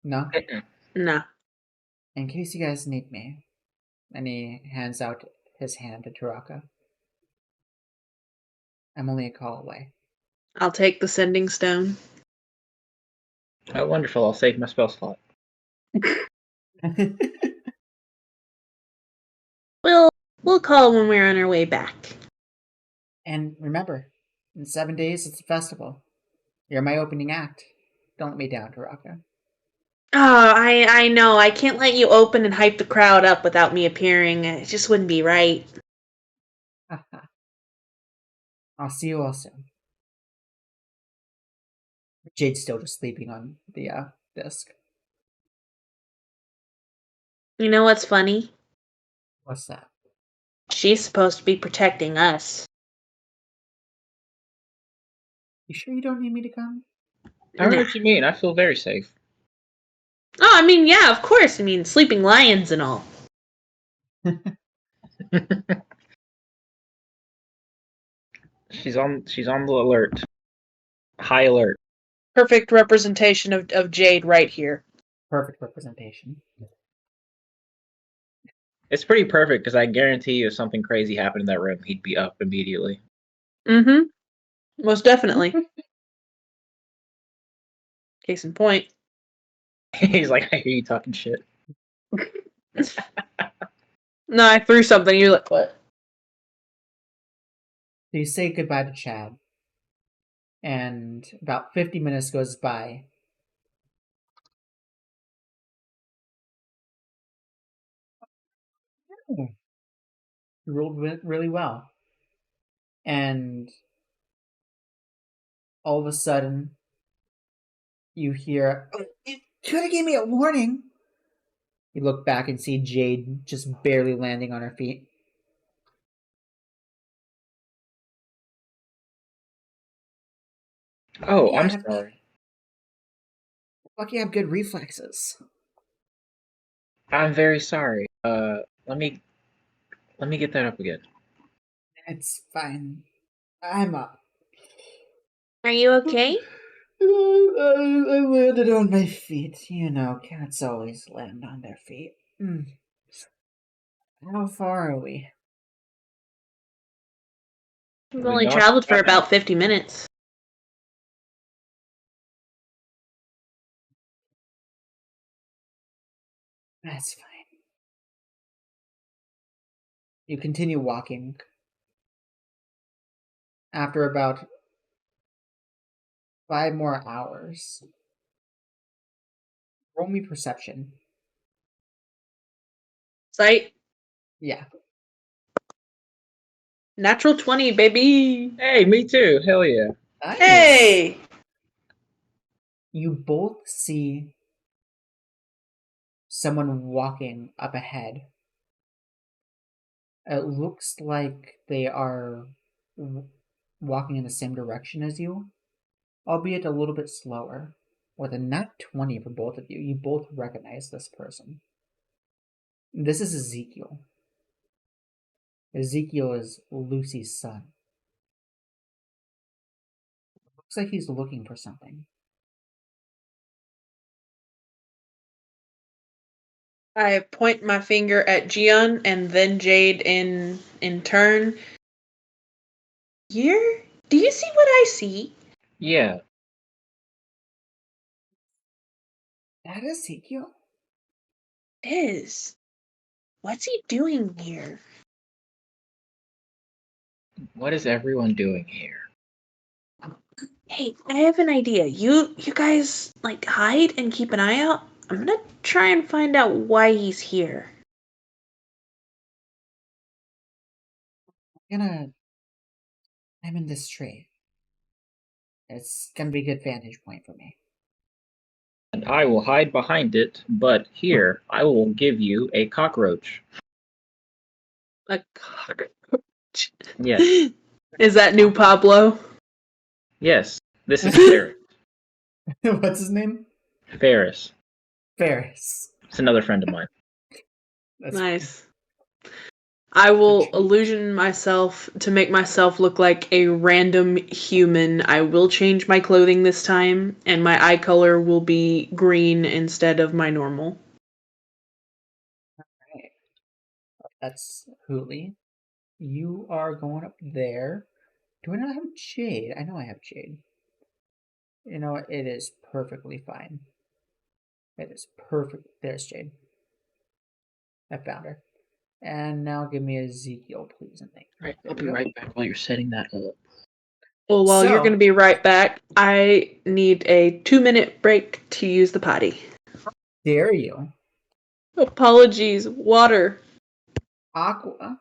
No? Nah. In case you guys need me. And he hands out his hand to Taraka. I'm only a call away. I'll take the sending stone. Oh, wonderful. I'll save my spell slot. We'll call when we're on our way back. And remember, in 7 days it's a festival. You're my opening act. Don't let me down, Taraka. Oh, I know. I can't let you open and hype the crowd up without me appearing. It just wouldn't be right. I'll see you all soon. Jade's still just sleeping on the desk. You know what's funny? What's that? She's supposed to be protecting us. You sure you don't need me to come? I don't know Nah. what you mean. I feel very safe. Oh, I mean, yeah, of course. I mean, sleeping lions and all. She's on the alert. High alert. Perfect representation of Jade right here. Perfect representation. It's pretty perfect because I guarantee you if something crazy happened in that room, he'd be up immediately. Mm-hmm. Most definitely. Case in point. He's like, I hear you talking shit. No, I threw something. You're like, what? So you say goodbye to Chad. And about 50 minutes goes by. Oh, you rolled really well. And all of a sudden, you hear, "Oh, you could have gave me a warning." You look back and see Jade just barely landing on her feet. Oh, Yeah, I'm sorry. lucky I have good reflexes. I'm very sorry. Let me get that up again. It's fine. I'm up. Are you okay? I landed on my feet. You know, cats always land on their feet. How far are we? We've We've only gone traveled for about an hour. about 50 minutes. That's fine. You continue walking. After about 5 more hours, roll me perception. Sight. Yeah. Natural 20, baby. Hey, me too. Hell yeah. Nice. Hey! You both see someone walking up ahead. It looks like they are walking in the same direction as you, albeit a little bit slower. With a nat 20 for both of you, you both recognize this person. This is Ezekiel. Ezekiel is Lucy's son. Looks like he's looking for something. I point my finger at Jiann and then Jade in turn. Here? Do you see what I see? Yeah. That is Ezekiel? Is. What's he doing here? What is everyone doing here? Hey, I have an idea. You guys like hide and keep an eye out. I'm gonna try and find out why he's here. I'm in this tree. It's gonna be a good vantage point for me. And I will hide behind it, but here I will give you a cockroach. A cockroach. Yes. Is that new Pablo? Yes. This is Ferris. What's his name? Ferris. Ferris. It's another friend of mine. That's Nice. I will illusion myself to make myself look like a random human. I will change my clothing this time, and my eye color will be green instead of my normal. right. That's Hooli. You are going up there. Do I not have Jade? I know I have Jade. You know what? It is perfectly fine. It is perfect. There's Jade. I found her. And now give me Ezekiel, please, and thank you. Right, There I'll we be go. right back while you're setting that up. Well, while you're So- going to be right back, I need a 2-minute break to use the potty. Dare you? Apologies. Water. Aqua.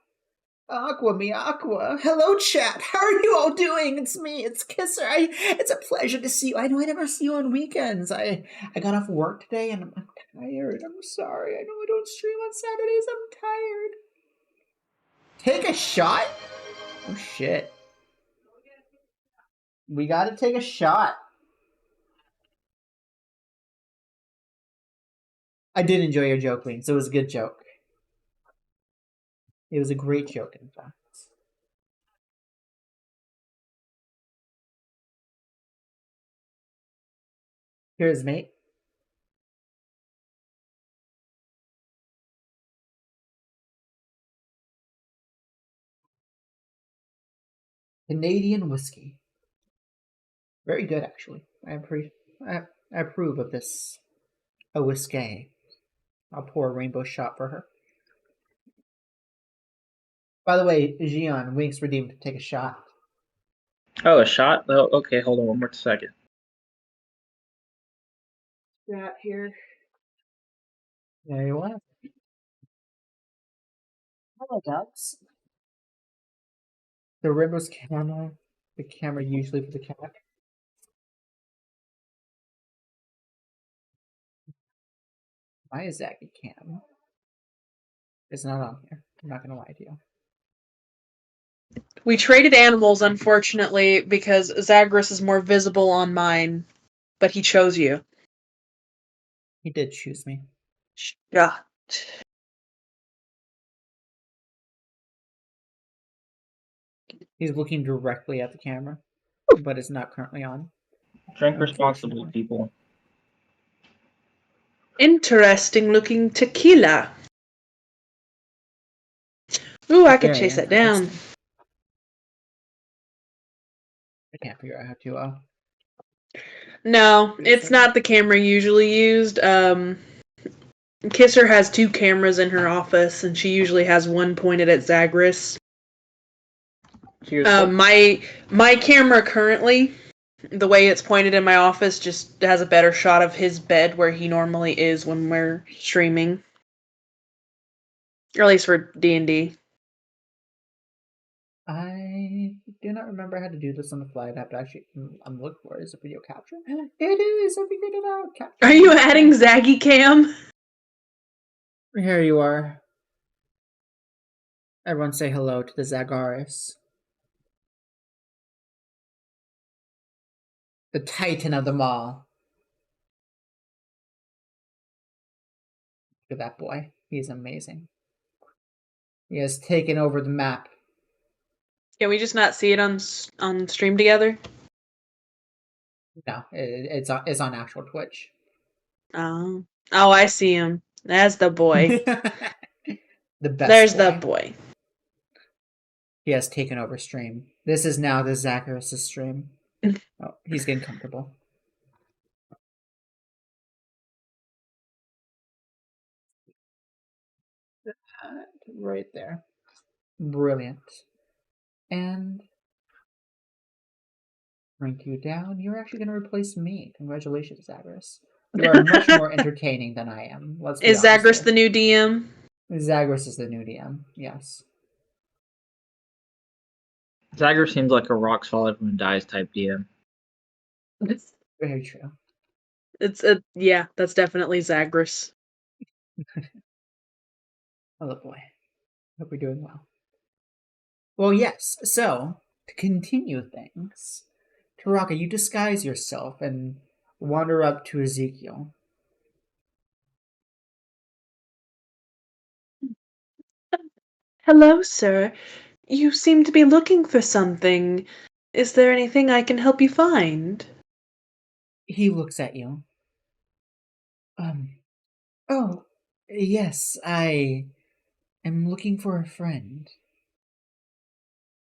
Aqua, me aqua. Hello, chat. How are you all doing? It's me. It's Kisser. It's a pleasure to see you. I know I never see you on weekends. I got off work today and I'm tired. I'm sorry. I know I don't stream on Saturdays. I'm tired. Take a shot? Oh shit. We gotta take a shot. I did enjoy your joke, Wings. It was a good joke. It was a great joke, in fact. Here's mate. Canadian whiskey. Very good, actually. I approve of this. A whiskey. I'll pour a rainbow shot for her. By the way, Jiann, Winks redeemed to take a shot. Oh, a shot? Oh, okay, hold on one more second. Shot here. There you are. Hello, ducks. The river's camera. The camera usually for the cat. Why is that a cam? It's not on here. I'm not gonna lie to you. We traded animals, unfortunately, because Zagreus is more visible on mine, but he chose you. He did choose me. Yeah. He's looking directly at the camera, but it's not currently on. Drink responsibly, Unfortunately. people. Interesting looking tequila. Ooh, I could Very chase that down. interesting. I can't figure out how to. No, it's not the camera usually used. Kisser has 2 cameras in her office, and she usually has one pointed at Zagreus. Cheers. My camera currently, the way it's pointed in my office, just has a better shot of his bed where he normally is when we're streaming. Or at least for D&D. I do not remember how to do this on the fly. I'd have to actually. I'm looking for it. Is it video capture? It is. I figured it out. Capture. Are you adding Zaggy Cam? Here you are. Everyone say hello to the Zagaris. The titan of them all. Look at that boy. He's amazing. He has taken over the map. Can we just not see it on stream together? No, it's on actual Twitch. Oh, I see him. That's the boy. The best. There's boy. the boy. He has taken over stream. This is now the Zacharias' stream. Oh, he's getting comfortable. Right there. Brilliant. And rank you down. You're actually going to replace me. Congratulations, Zagreus. You are much more entertaining than I am. Let's be Is honest Zagreus here. the new DM? Zagreus is the new DM. Yes. Zagreus seems like a rocks fall everyone dies type DM. Very true. Yeah, that's definitely Zagreus. Oh boy. Hope you're doing well. Well, yes. So, to continue things, Taraka, you disguise yourself and wander up to Ezekiel. Hello, sir. You seem to be looking for something. Is there anything I can help you find? He looks at you. Oh, yes, I am looking for a friend.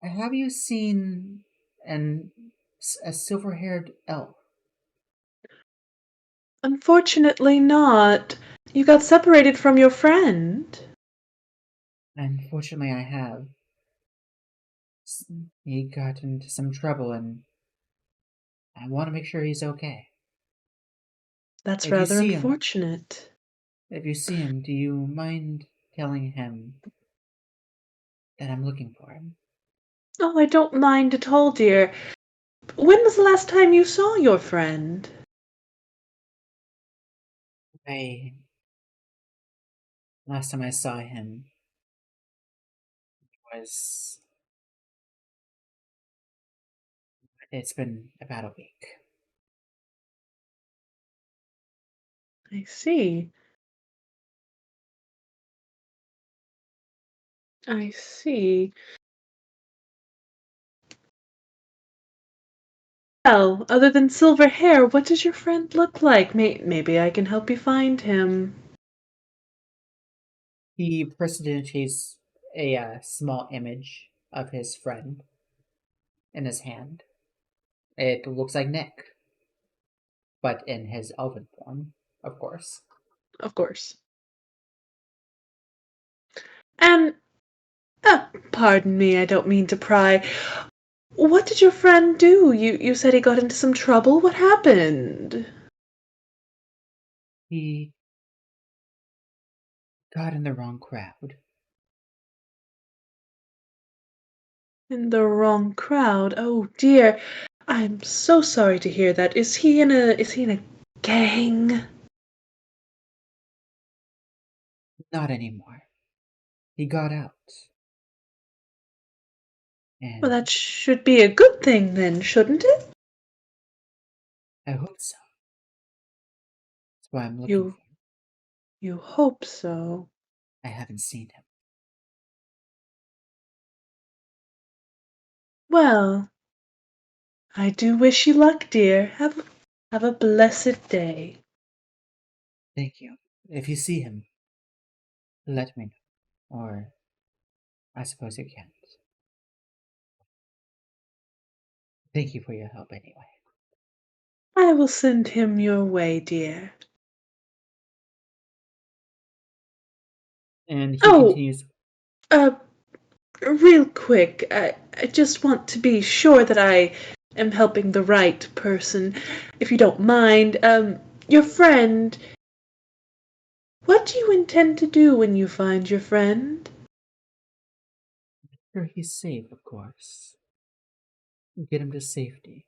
Have you seen a silver-haired elf? Unfortunately not. You got separated from your friend. Unfortunately, I have. He got into some trouble, and I want to make sure he's okay. That's If you rather see him, unfortunate. do you mind telling him that I'm looking for him? Oh, I don't mind at all, dear. When was the last time you saw your friend? Last time I saw him was. It's been about a week. I see. I see. Well, other than silver hair, what does your friend look like? Maybe I can help you find him. He presentates a small image of his friend in his hand. It looks like Nick, but in his elven form, of course. Of course. And, pardon me, I don't mean to pry. What did your friend do? You said he got into some trouble? What happened? He got in the wrong crowd. In the wrong crowd. Oh dear. I'm so sorry to hear that. Is he in a gang? Not anymore. He got out. Well, And that should be a good thing then, shouldn't it? I hope so. That's why I'm looking You for him. you hope so. I haven't seen him. Well, I do wish you luck, dear. Have a blessed day. Thank you. If you see him, let me know. Or I suppose you can't. Thank you for your help anyway. I will send him your way, dear. And he Oh, continues. uh, real quick, I just want to be sure that I am helping the right person. If you don't mind, your friend, what do you intend to do when you find your friend? Sure, he's safe, of course. Get him to safety.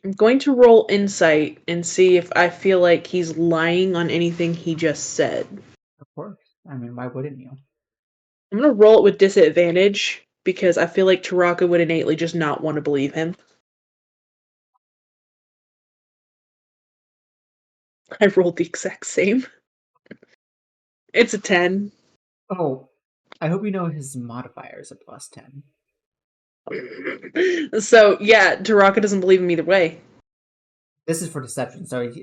I'm going to roll insight and see if I feel like he's lying on anything he just said. Of course. I mean, why wouldn't you? I'm gonna roll it with disadvantage because I feel like Taraka would innately just not want to believe him. I rolled the exact same. It's a 10. Oh, I hope you know his modifier is a +10. So, yeah, Taraka doesn't believe him either way. This is for deception, so if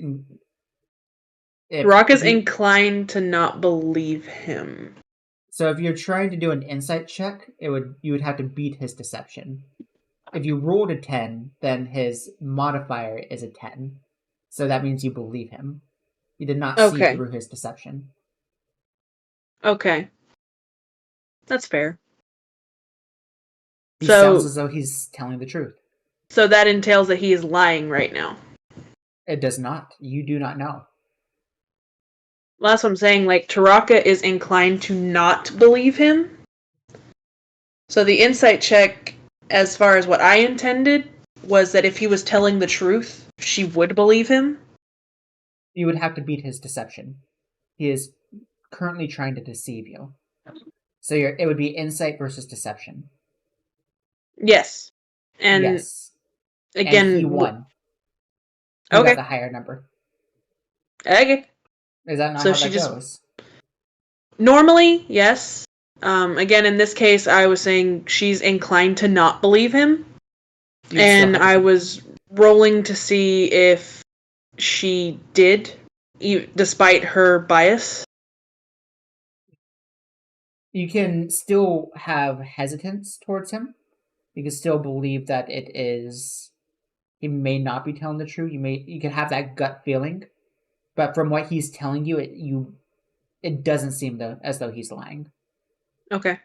Taraka's he, inclined to not believe him. so if you're trying to do an insight check, you would have to beat his deception. If you rolled a 10, then his modifier is a 10. So that means you believe him. You did not see Okay. through his deception. Okay. That's fair. He sounds So, as though he's telling the truth. so that entails that he is lying right now. It does not. You do not know. Well, that's what I'm saying. Like, Taraka is inclined to not believe him. So the insight check, as far as what I intended, was that if he was telling the truth, she would believe him. You would have to beat his deception. He is currently trying to deceive you. So it would be insight versus deception. Yes. And Yes. And he again, won. He got okay. the higher number. Okay. Is that not So how she that just goes? normally, yes. Again, in this case, I was saying she's inclined to not believe him, You would still and have to I beat. was rolling to see if she did, despite her bias. You can still have hesitance towards him. You can still believe that he may not be telling the truth. You can have that gut feeling, but from what he's telling you, it doesn't seem as though he's lying. Okay.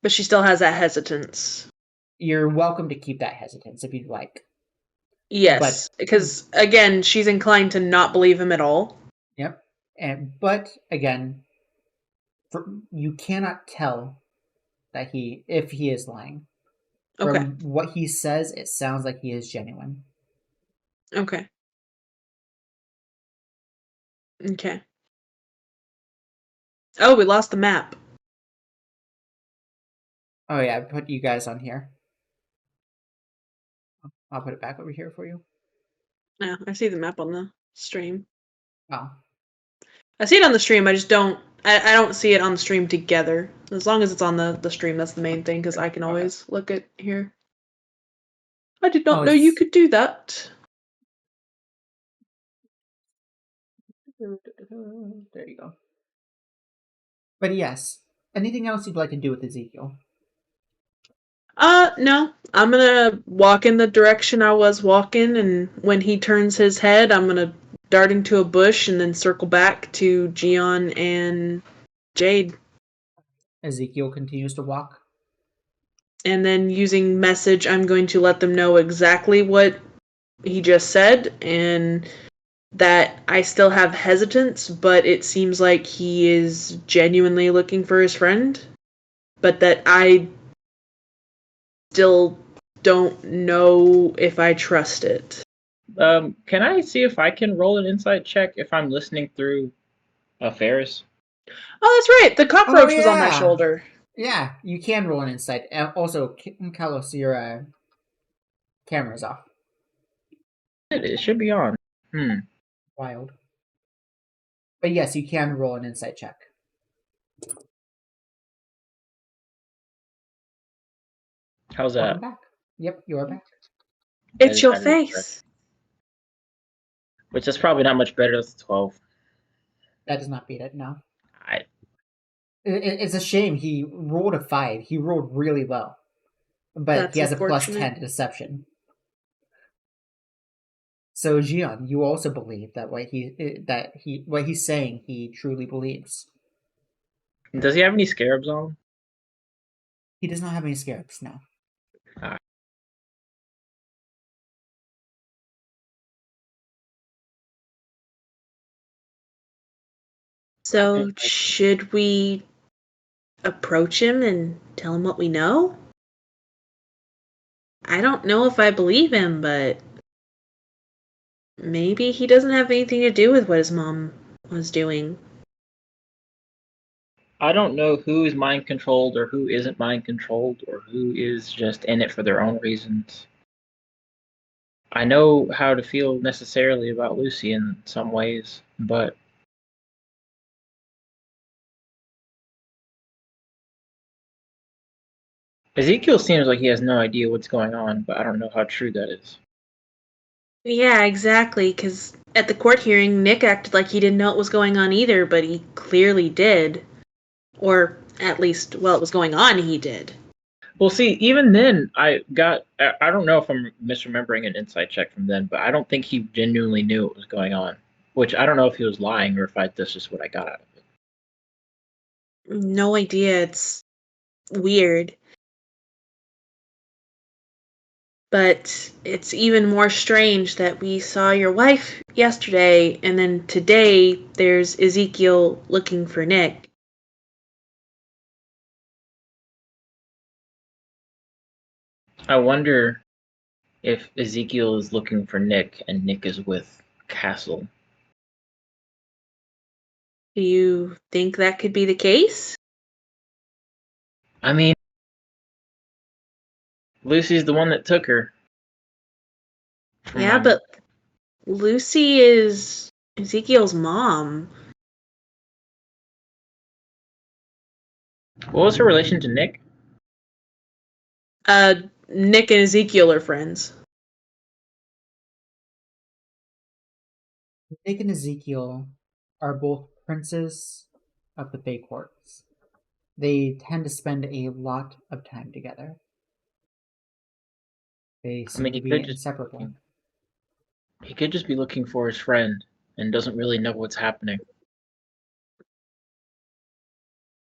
But she still has that hesitance. You're welcome to keep that hesitance if you'd like. Yes, because again, she's inclined to not believe him at all. Yep. But again, you cannot tell that if he is lying. Okay. From what he says, it sounds like he is genuine. Okay. Okay. Oh, we lost the map. Oh yeah, I put you guys on here. I'll put it back over here for you. Yeah, I see the map on the stream. Oh. I see it on the stream, I just don't... I don't see it on the stream together. As long as it's on the stream, that's the main thing, because I can always look at here. I did not know you could do that. There you go. But yes, anything else you'd like to do with Ezekiel? No. I'm gonna walk in the direction I was walking, and when he turns his head, I'm gonna dart into a bush and then circle back to Jiann and Jade. Ezekiel continues to walk. And then using message, I'm going to let them know exactly what he just said, and that I still have hesitance, but it seems like he is genuinely looking for his friend, but that I still don't know if I trust it. Can I see if I can roll an insight check if I'm listening through a Ferris? Oh, that's right. The cockroach was on my shoulder. Yeah, you can roll an insight. Also, Kalos, your camera's off. It should be on. Wild. But yes, you can roll an insight check. How's that? Welcome back. Yep, you are back. It's your face. Which is probably not much better than 12. That does not beat it, no. It's a shame he rolled a 5. He rolled really low. But he has a +10 to deception. So Jiann, you also believe that what he's saying he truly believes. Does he have any scarabs on him? He does not have any scarabs, no. Alright. So, should we approach him and tell him what we know? I don't know if I believe him, but maybe he doesn't have anything to do with what his mom was doing. I don't know who is mind controlled or who isn't mind controlled or who is just in it for their own reasons. I know how to feel necessarily about Lucy in some ways, but Ezekiel seems like he has no idea what's going on, but I don't know how true that is. Yeah, exactly, because at the court hearing, Nick acted like he didn't know what was going on either, but he clearly did. Or at least, while it was going on, he did. Well, see, even then, I don't know if I'm misremembering an insight check from then, but I don't think he genuinely knew what was going on. Which I don't know if he was lying or if that's just what I got out of it. No idea, it's weird. But it's even more strange that we saw your wife yesterday, and then today there's Ezekiel looking for Nick. I wonder if Ezekiel is looking for Nick and Nick is with Castle. Do you think that could be the case? I mean, Lucy's the one that took her. Yeah, but Lucy is Ezekiel's mom. What was her relation to Nick? Nick and Ezekiel are friends. Nick and Ezekiel are both princes of the Bay Courts. They tend to spend a lot of time together. They seem to be inseparable. He could just be looking for his friend and doesn't really know what's happening.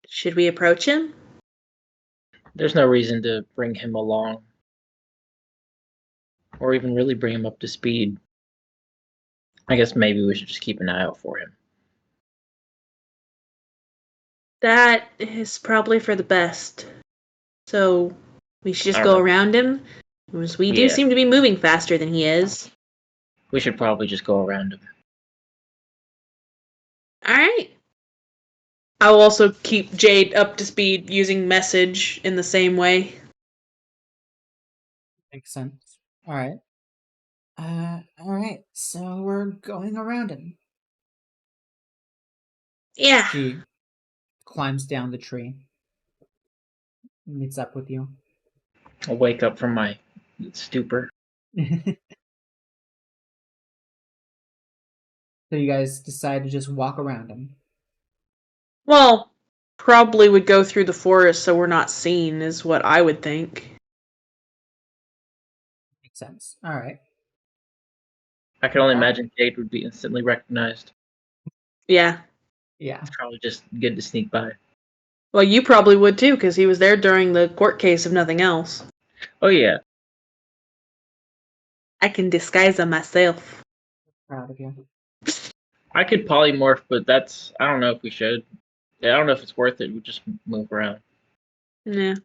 Should we approach him? There's no reason to bring him along, or even really bring him up to speed. I guess maybe we should just keep an eye out for him. That is probably for the best. So we should just I don't go know. around him? Because we do Yeah. seem to be moving faster than he is. We should probably just go around him. Alright. I will also keep Jade up to speed using message in the same way. Makes sense. All right. All right. So we're going around him. Yeah. She climbs down the tree. Meets up with you. I'll wake up from my stupor. So you guys decide to just walk around him. Well, probably would go through the forest so we're not seen, is what I would think. Makes sense. All right. I can only imagine Jade would be instantly recognized. Yeah. Yeah. It's probably just good to sneak by. Well, you probably would too, because he was there during the court case, if nothing else. Oh yeah. I can disguise him myself. Proud of you. I could polymorph, but I don't know if we should. I don't know if it's worth it. We just move around. Yeah.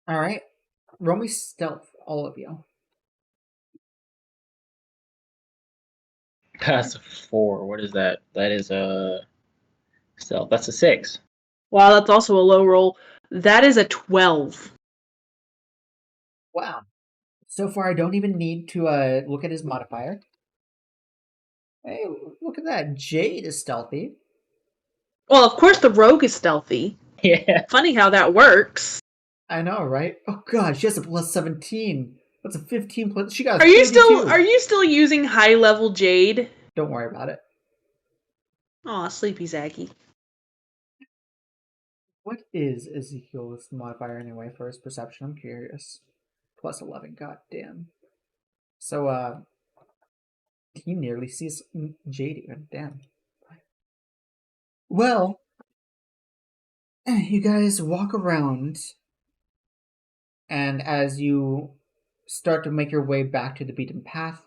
All right. Roll me stealth, all of you. That's a 4. What is that? That is a stealth. That's a 6. Wow, that's also a low roll. That is a 12. Wow. So far, I don't even need to look at his modifier. Hey, look at that. Jade is stealthy. Well, of course the rogue is stealthy. Yeah. Funny how that works. I know, right? Oh god, she has a plus 17. That's a 15 plus. She got a Are you 32. still using high level Jade? Don't worry about it. Aw, sleepy Zaggy. What is Ezekiel's modifier anyway for his perception? I'm curious. Plus 11. God damn. So, he nearly sees Jade even. Damn. Well, you guys walk around, and as you start to make your way back to the beaten path,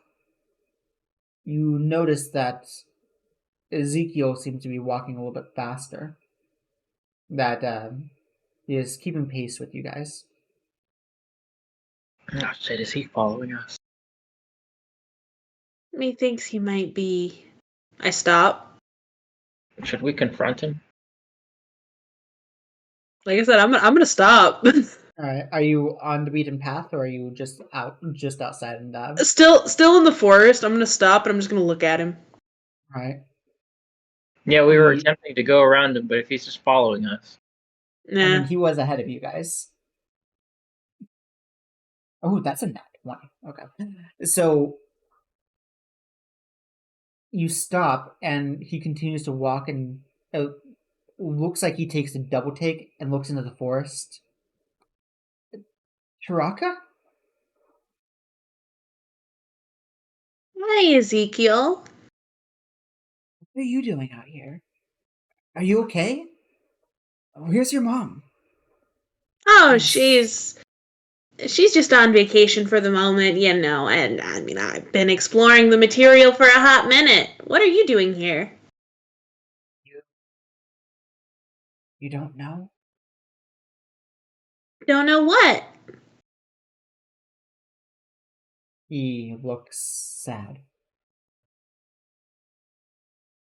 you notice that Ezekiel seems to be walking a little bit faster. That he is keeping pace with you guys. Oh shit, is he following us? Methinks he might be. I stop. Should we confront him? Like I said, I'm gonna stop. All right, are you on the beaten path, or are you just outside and Still in the forest. I'm gonna stop and I'm just gonna look at him. All right. Yeah, we were attempting to go around him, but if he's just following us. Nah. I mean, he was ahead of you guys. Oh, that's a nat 20. Okay. So you stop, and he continues to walk, and it looks like he takes a double take and looks into the forest. Taraka? Hi, Ezekiel. What are you doing out here? Are you okay? Where's your mom? Oh, Yes. she's just on vacation for the moment, you know, and I mean, I've been exploring the material for a hot minute. What are you doing here? You don't know? Don't know what. He looks sad.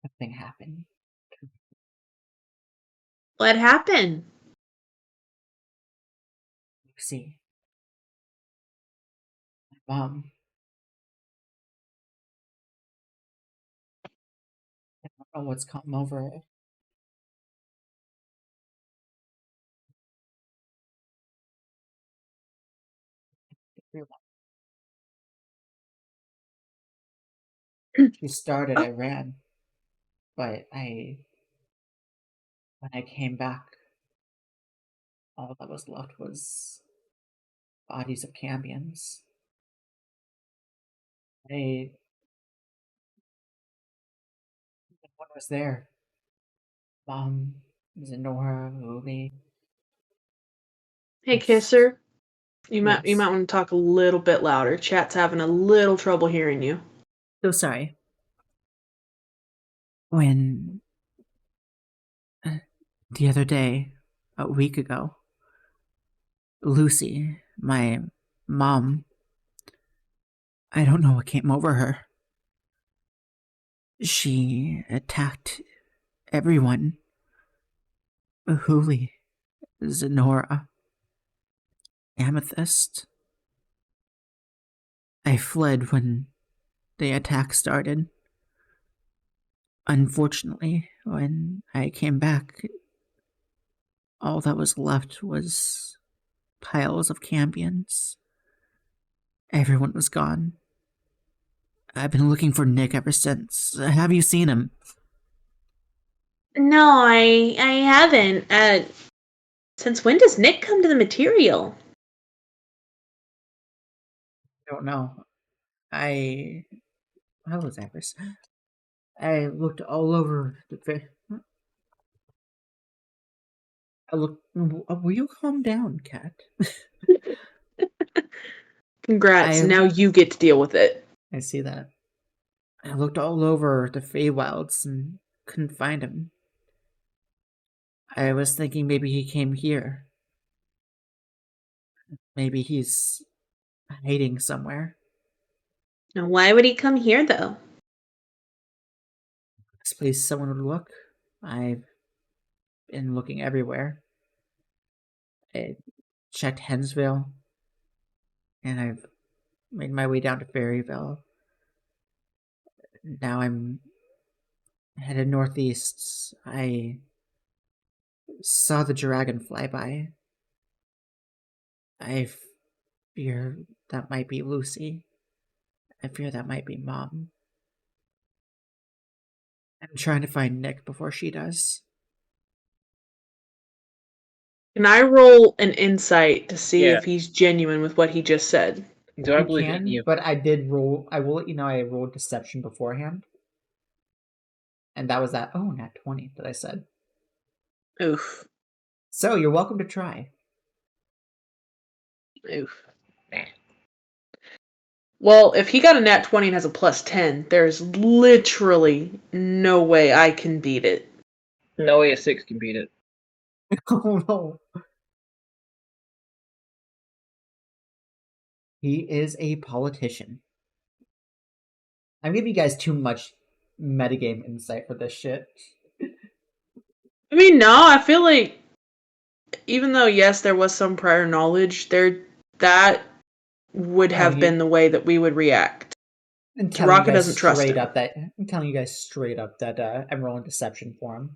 Nothing happened. What happened? See, my mom. I don't know what's come over her. She started, I ran. But when I came back, all that was left was bodies of cambions. I, one was there. Mom Zenora, Lily. Hey, It's- Kisser. You might Yes. want to talk a little bit louder. Chat's having a little trouble hearing you. So sorry. When the other day, a week ago, Lucy, my mom, I don't know what came over her. She attacked everyone. Huli, Zenora, Amethyst. I fled when the attack started. Unfortunately, when I came back, all that was left was piles of cambions. Everyone was gone. I've been looking for Nick ever since. Have you seen him? No, I haven't. Since when does Nick come to the material? I don't know. How was that? I looked all over the. I looked. Will you calm down, cat? Congrats. Now you get to deal with it. I see that. I looked all over the Feywilds and couldn't find him. I was thinking maybe he came here. Maybe he's hiding somewhere. Now, why would he come here, though? This place someone would look. I've been looking everywhere. I checked Hensville, and I've made my way down to Fairyvale. Now I'm headed northeast. I saw the dragon fly by. I fear that might be Lucy. I fear that might be Mom. I'm trying to find Nick before she does. Can I roll an insight to see Yeah. if he's genuine with what he just said? Do I You believe can, any of but I did roll. I will let you know I rolled deception beforehand. And that was that. Oh, nat 20 that I said. Oof. So you're welcome to try. Oof. Well, if he got a nat 20 and has a plus 10, there's literally no way I can beat it. No way a 6 can beat it. Oh no. He is a politician. I'm giving you guys too much metagame insight for this shit. I mean, no, I feel like even though yes, there was some prior knowledge, that would have been the way that we would react. I'm telling you Taraka guys doesn't trust straight him. up that I'm telling you guys straight up that I'm rolling deception for him.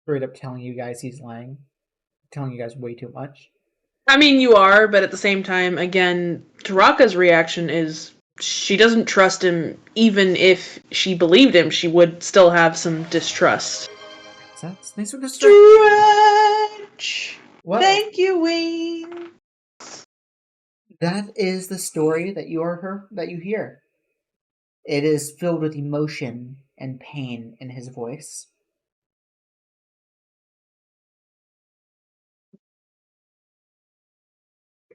Straight up telling you guys he's lying. Telling you guys way too much. I mean, you are, but at the same time, again, Taraka's reaction is she doesn't trust him. Even if she believed him, she would still have some distrust. That's nice for the stretch. Well, Thank you, Wayne. that is the story that you hear. It is filled with emotion and pain in his voice.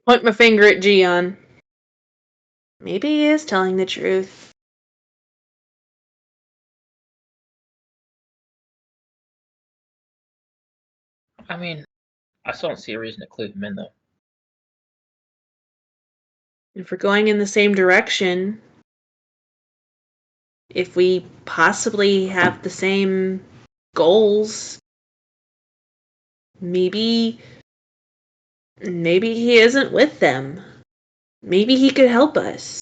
Point my finger at Jiann. Maybe he is telling the truth. I mean, I still don't see a reason to clue him in, though. If we're going in the same direction, if we possibly have the same goals, maybe he isn't with them. Maybe he could help us.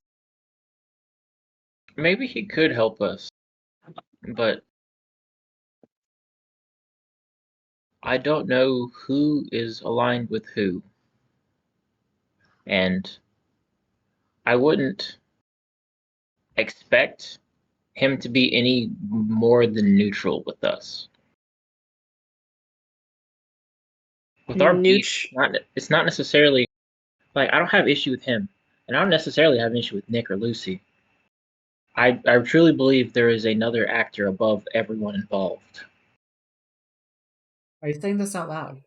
Maybe he could help us, but I don't know who is aligned with who. And I wouldn't expect him to be any more than neutral with us. With our beef, it's not necessarily like I don't have issue with him, and I don't necessarily have an issue with Nick or Lucy. I truly believe there is another actor above everyone involved. Are you saying this out loud?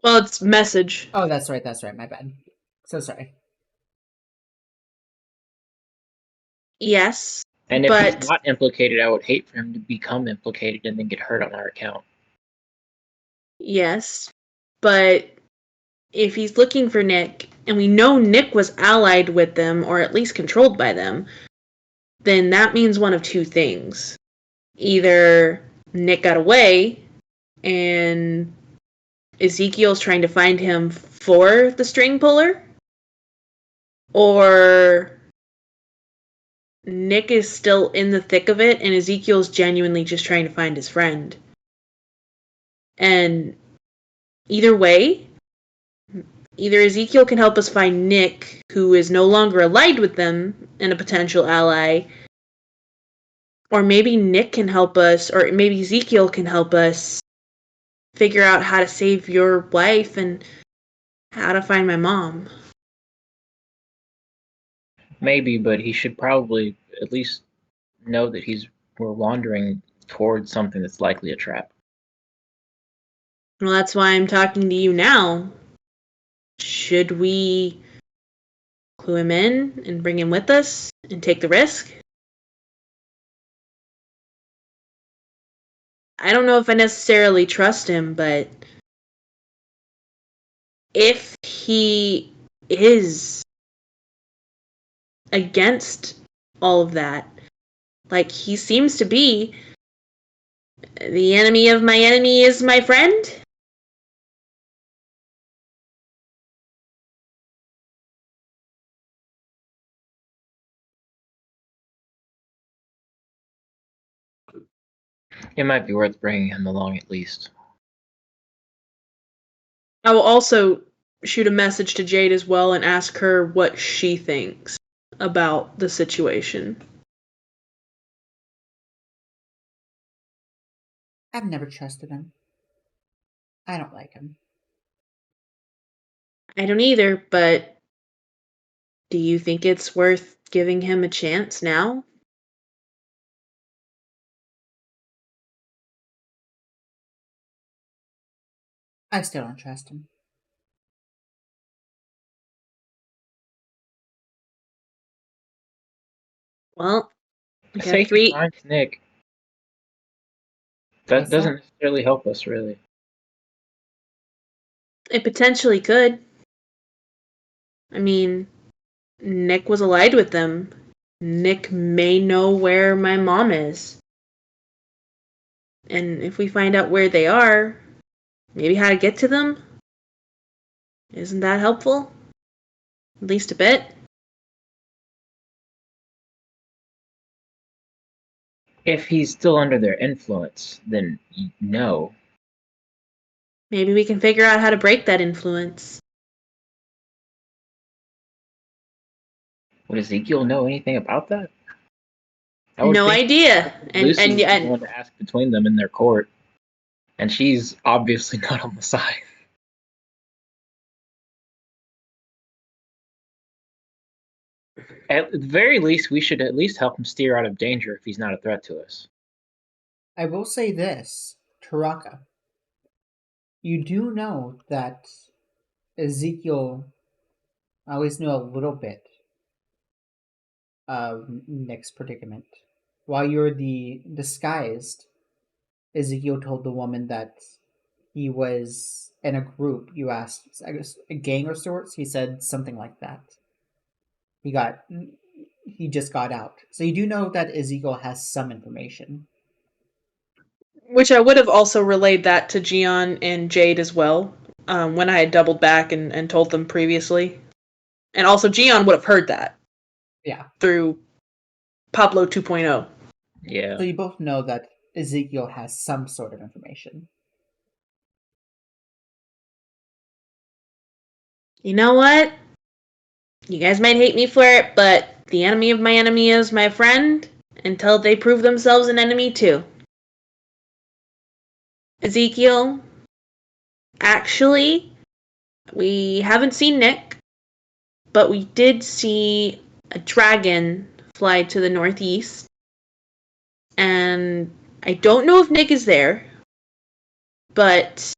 Well, it's message. Oh, that's right, my bad. So sorry. Yes, And if he's but not implicated, I would hate for him to become implicated and then get hurt on our account. yes, but if he's looking for Nick, and we know Nick was allied with them, or at least controlled by them, then that means one of two things. Either Nick got away, and Ezekiel's trying to find him for the string puller, or Nick is still in the thick of it, and Ezekiel's genuinely just trying to find his friend. And either way, either Ezekiel can help us find Nick, who is no longer allied with them and a potential ally, or maybe Nick can help us, or maybe Ezekiel can help us figure out how to save your wife and how to find my mom. Maybe, but he should probably at least know that we're wandering towards something that's likely a trap. Well, that's why I'm talking to you now. Should we clue him in and bring him with us and take the risk? I don't know if I necessarily trust him, but if he is against all of that, like he seems to be, the enemy of my enemy is my friend. It might be worth bringing him along at least. I will also shoot a message to Jade as well and ask her what she thinks about the situation. I've never trusted him. I don't like him. I don't either, but do you think it's worth giving him a chance now? I still don't trust him. Well, we Say got he three. finds Nick. That What's doesn't that? necessarily help us, really. It potentially could. I mean, Nick was allied with them. Nick may know where my mom is. And if we find out where they are, maybe how to get to them, isn't that helpful? At least a bit. If he's still under their influence, then no. Maybe we can figure out how to break that influence. Would Ezekiel know anything about that? I would No think idea. And Lucy and would be the and one to ask between them in their court, and she's obviously not on the side. At the very least, we should at least help him steer out of danger if he's not a threat to us. I will say this, Taraka. You do know that Ezekiel always knew a little bit of Nick's predicament. While you were the disguised, Ezekiel told the woman that he was in a group. You asked, I guess, a gang of sorts. He said something like that. He just got out. So you do know that Ezekiel has some information. which I would have also relayed that to Jiann and Jade as well, when I had doubled back and told them previously. And also Jiann would have heard that. Yeah. Through Pablo 2.0. Yeah. So you both know that Ezekiel has some sort of information. You know what? You guys might hate me for it, but the enemy of my enemy is my friend until they prove themselves an enemy too. Ezekiel, actually, we haven't seen Nick, but we did see a dragon fly to the northeast. And I don't know if Nick is there, but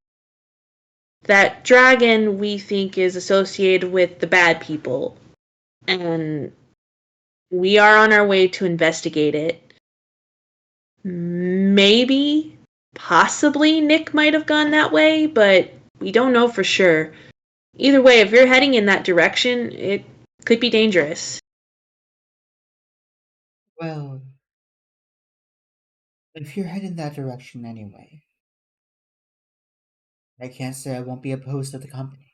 that dragon we think is associated with the bad people. And we are on our way to investigate it. Maybe, possibly Nick might have gone that way, but we don't know for sure. Either way, if you're heading in that direction, it could be dangerous. Well, if you're heading that direction anyway, I can't say I won't be opposed to the company.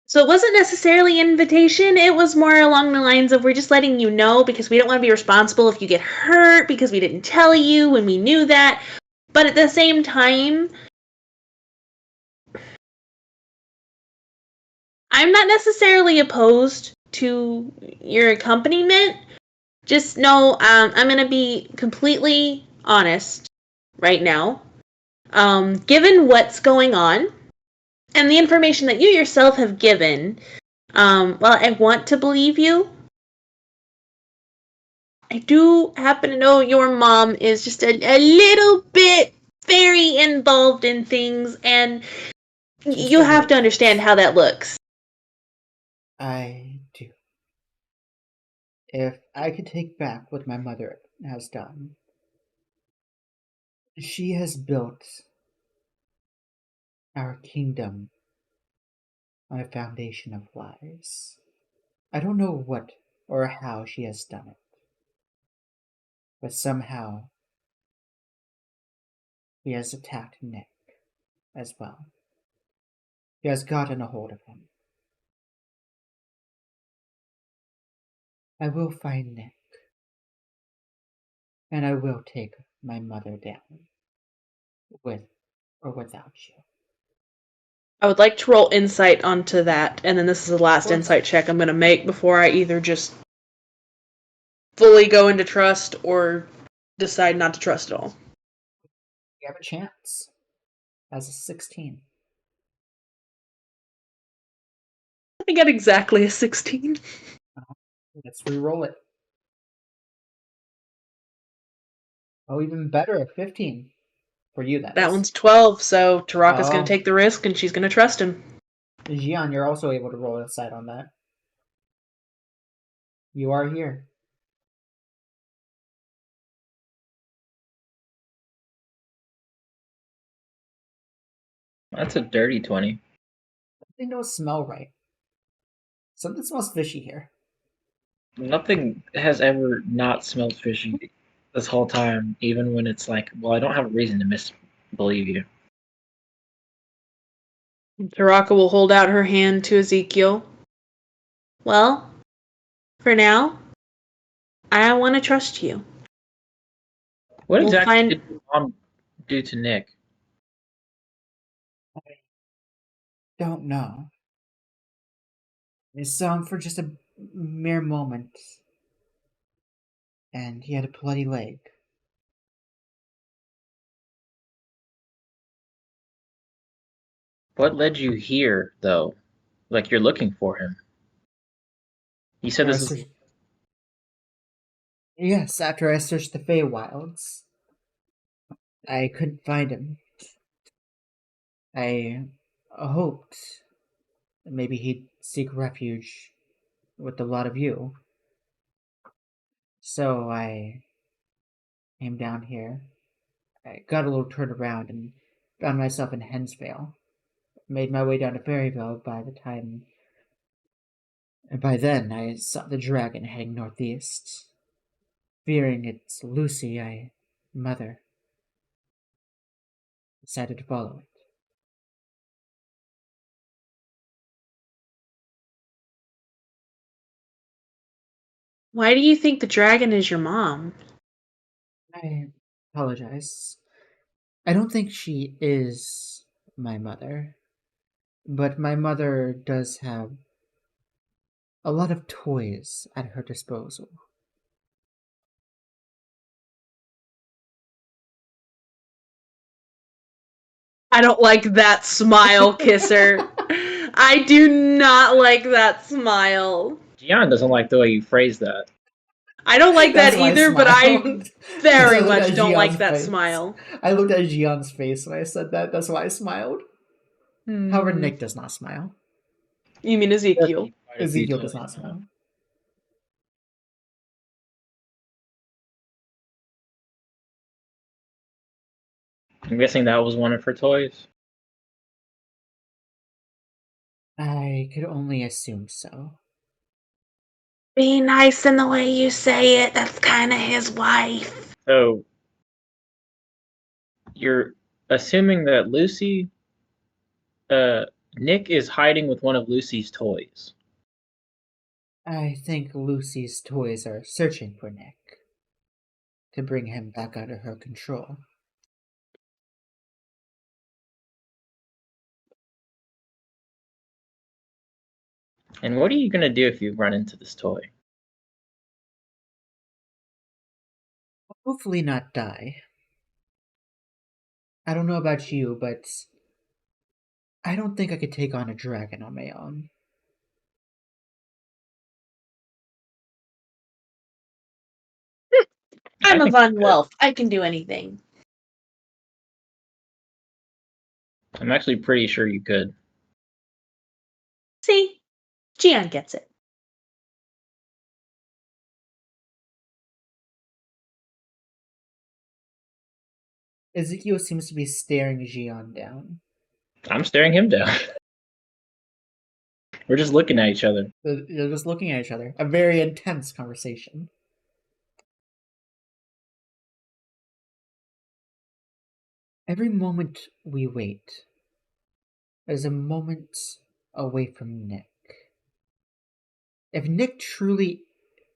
So it wasn't necessarily an invitation. It was more along the lines of we're just letting you know because we don't want to be responsible if you get hurt because we didn't tell you when we knew that. But at the same time, I'm not necessarily opposed to your accompaniment. Just know I'm going to be completely honest right now. Given what's going on and the information that you yourself have given, well, I want to believe you. I do happen to know your mom is just a little bit very involved in things, and you have to understand how that looks. I do. If I could take back what my mother has done, she has built our kingdom on a foundation of lies. I don't know what or how she has done it, but somehow he has attacked Nick as well. He has gotten a hold of him. I will find Nick, and I will take my mother down, with or without you. I would like to roll insight onto that, and then this is the last insight check I'm going to make before I either just fully go into trust or decide not to trust at all. You have a chance. As a 16. I got exactly a 16. Let's re-roll it. Oh, even better, a 15. For you, That one's 12, so Taraka's going Oh. to take the risk, and she's going to trust him. Jiann, you're also able to roll insight on that. You are here. That's a dirty 20. Something don't smell right. Something smells fishy here. Nothing has ever not smelled fishy this whole time, even when it's like, well, I don't have a reason to misbelieve you. Taraka will hold out her hand to Ezekiel. Well, for now, I want to trust you. What exactly did your mom do to Nick? I don't know. I saw him for just a mere moment, and he had a bloody leg. What led you here, though? Like you're looking for him. You said this is. Yes, after I searched the Feywilds, I couldn't find him. I hoped that maybe he'd seek refuge with a lot of you. So I came down here. I got a little turned around and found myself in Hensvale. Made my way down to Fairyvale and by then I saw the dragon heading northeast. Fearing it's Lucy, mother, decided to follow it. Why do you think the dragon is your mom? I apologize. I don't think she is my mother, but my mother does have a lot of toys at her disposal. I don't like that smile, Kisser. I do not like that smile. Jiann doesn't like the way you phrase that. I don't like That's that why either, but I smiled. very I looked much at don't like Gian's that face. smile. I looked at Gian's face when I said that. That's why I smiled. However, Nick does not smile. You mean Ezekiel? Ezekiel does not smile. I'm guessing that was one of her toys. I could only assume so. Be nice in the way you say it. That's kind of his wife. So, you're assuming that Nick is hiding with one of Lucy's toys. I think Lucy's toys are searching for Nick to bring him back under her control. And what are you going to do if you run into this toy? Hopefully not die. I don't know about you, but I don't think I could take on a dragon on my own. I'm I a think Von you could. Welf. I can do anything. I'm actually pretty sure you could. See? Jiann gets it. Ezekiel seems to be staring Gian down. I'm staring him down. We're just looking at each other. They're just looking at each other. A very intense conversation. Every moment we wait is a moment away from Nick. If Nick truly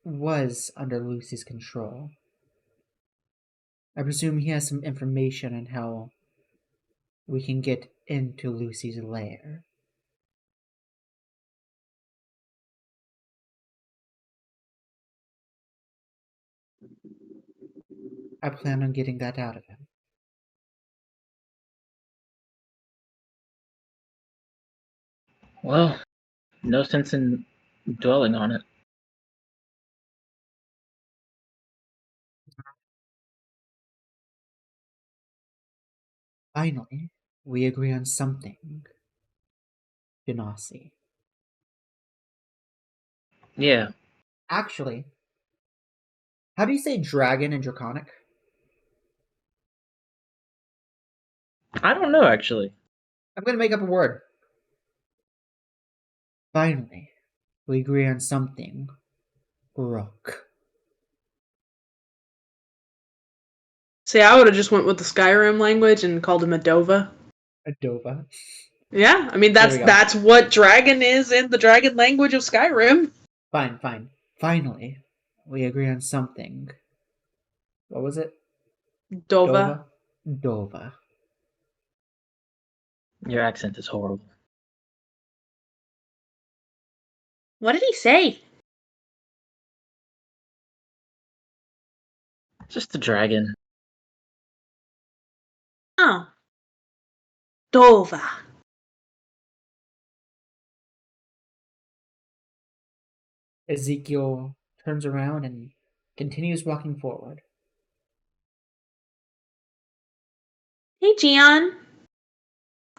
was under Lucy's control, I presume he has some information on how we can get into Lucy's lair. I plan on getting that out of him. Well, no sense in dwelling on it. Finally, we agree on something. Genasi. Yeah. Actually, how do you say dragon in Draconic? I don't know, actually. I'm gonna make up a word. Finally, we agree on something. Rook. See, I would have just went with the Skyrim language and called him a Dova. Adova. Yeah, I mean There we go. that's what dragon is in the dragon language of Skyrim. Fine. Finally, we agree on something. What was it? Dova. Dova. Your accent is horrible. What did he say? Just a dragon. Oh. Dova. Ezekiel turns around and continues walking forward. Hey, Jiann.